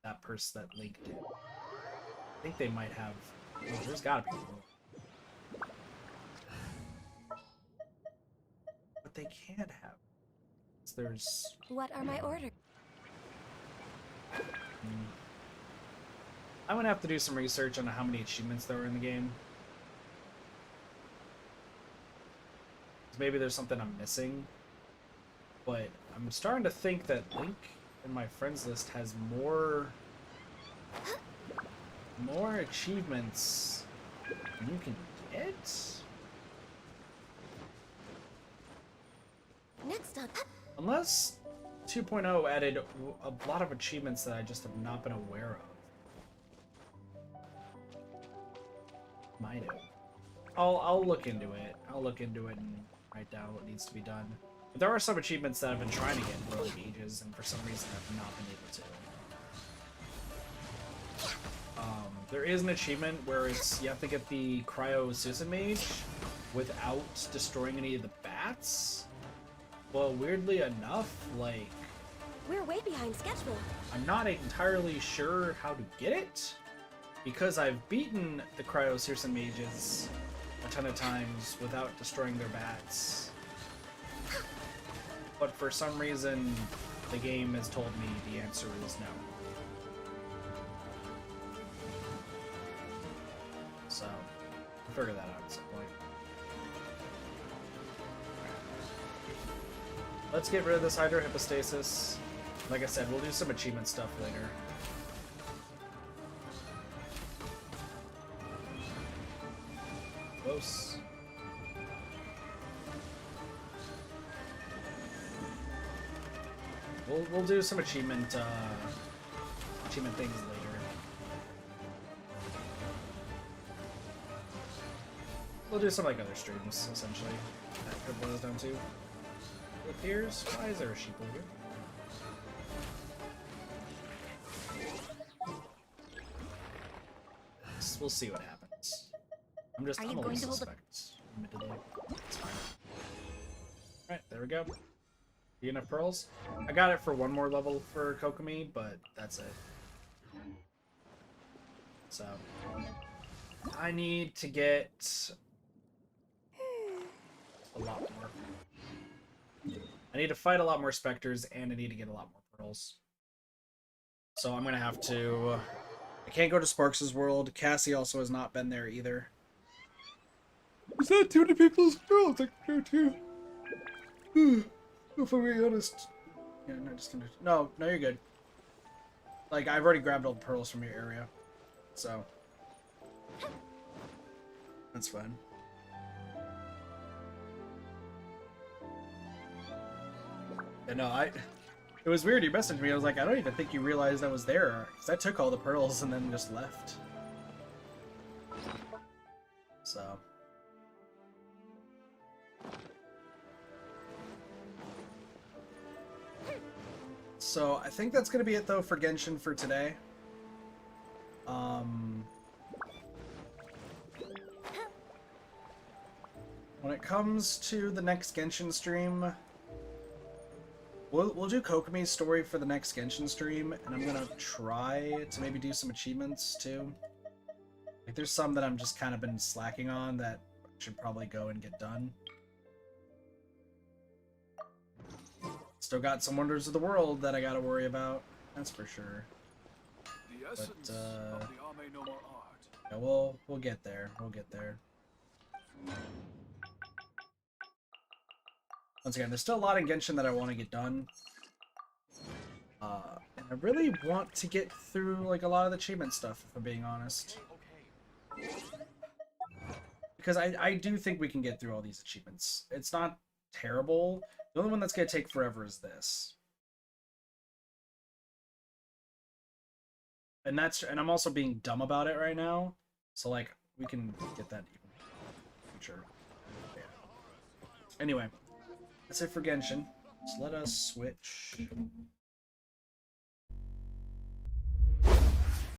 that person, that Link did. I think they might have... Oh, there's gotta be more. But they can't have. There's... What are my orders? I'm gonna have to do some research on how many achievements there are in the game. Maybe there's something I'm missing. But I'm starting to think that Link in my friends list has more achievements than you can get. Next up. Unless 2.0 added a lot of achievements that I just have not been aware of. Might have. I'll look into it. I'll look into it and write down what needs to be done. But there are some achievements that I've been trying to get for like ages, and for some reason I've not been able to. There is an achievement where it's you have to get the Cryo Susan Mage without destroying any of the bats. Well, weirdly enough, like... We're way behind schedule. I'm not entirely sure how to get it, because I've beaten the Cryo Susan Mages a ton of times without destroying their bats. But for some reason, the game has told me the answer is no. So, I'll figure that out at some point. Let's get rid of this Hydrohypostasis. Like I said, we'll do some achievement stuff later. Close. We'll do some achievement things later. We'll do some like other streams, essentially. That could boil down to. It appears. Why is there a sheep over here? We'll see what happens. I'm Are you a little going to hold suspect, admittedly. It's fine. Alright, there we go. You enough pearls? I got it for one more level for Kokomi, but that's it. So, I need to get a lot more. I need to fight a lot more specters, and I need to get a lot more pearls. So I'm gonna have to... I can't go to Sparks' world. Cassie also has not been there either. Is that too many people's pearls? I can go too. If I'm being honest. Yeah, no, just gonna... No, you're good. Like, I've already grabbed all the pearls from your area. So... That's fine. Yeah, no, it was weird, you messaged me, I was like, I don't even think you realized I was there, because I took all the pearls and then just left. So... So, I think that's going to be it, though, for Genshin for today. When it comes to the next Genshin stream, we'll do Kokomi's story for the next Genshin stream, and I'm going to try to maybe do some achievements, too. Like, there's some that I'm just kind of been slacking on that I should probably go and get done. Still got some wonders of the world that I gotta worry about. That's for sure. But yeah, we'll get there. We'll get there. Once again, there's still a lot in Genshin that I want to get done. And I really want to get through like a lot of the achievement stuff, if I'm being honest. Because I do think we can get through all these achievements. It's not terrible. The only one that's going to take forever is this. And I'm also being dumb about it right now. So, like, we can get that even in the future. Yeah. Anyway, that's it for Genshin. So let us switch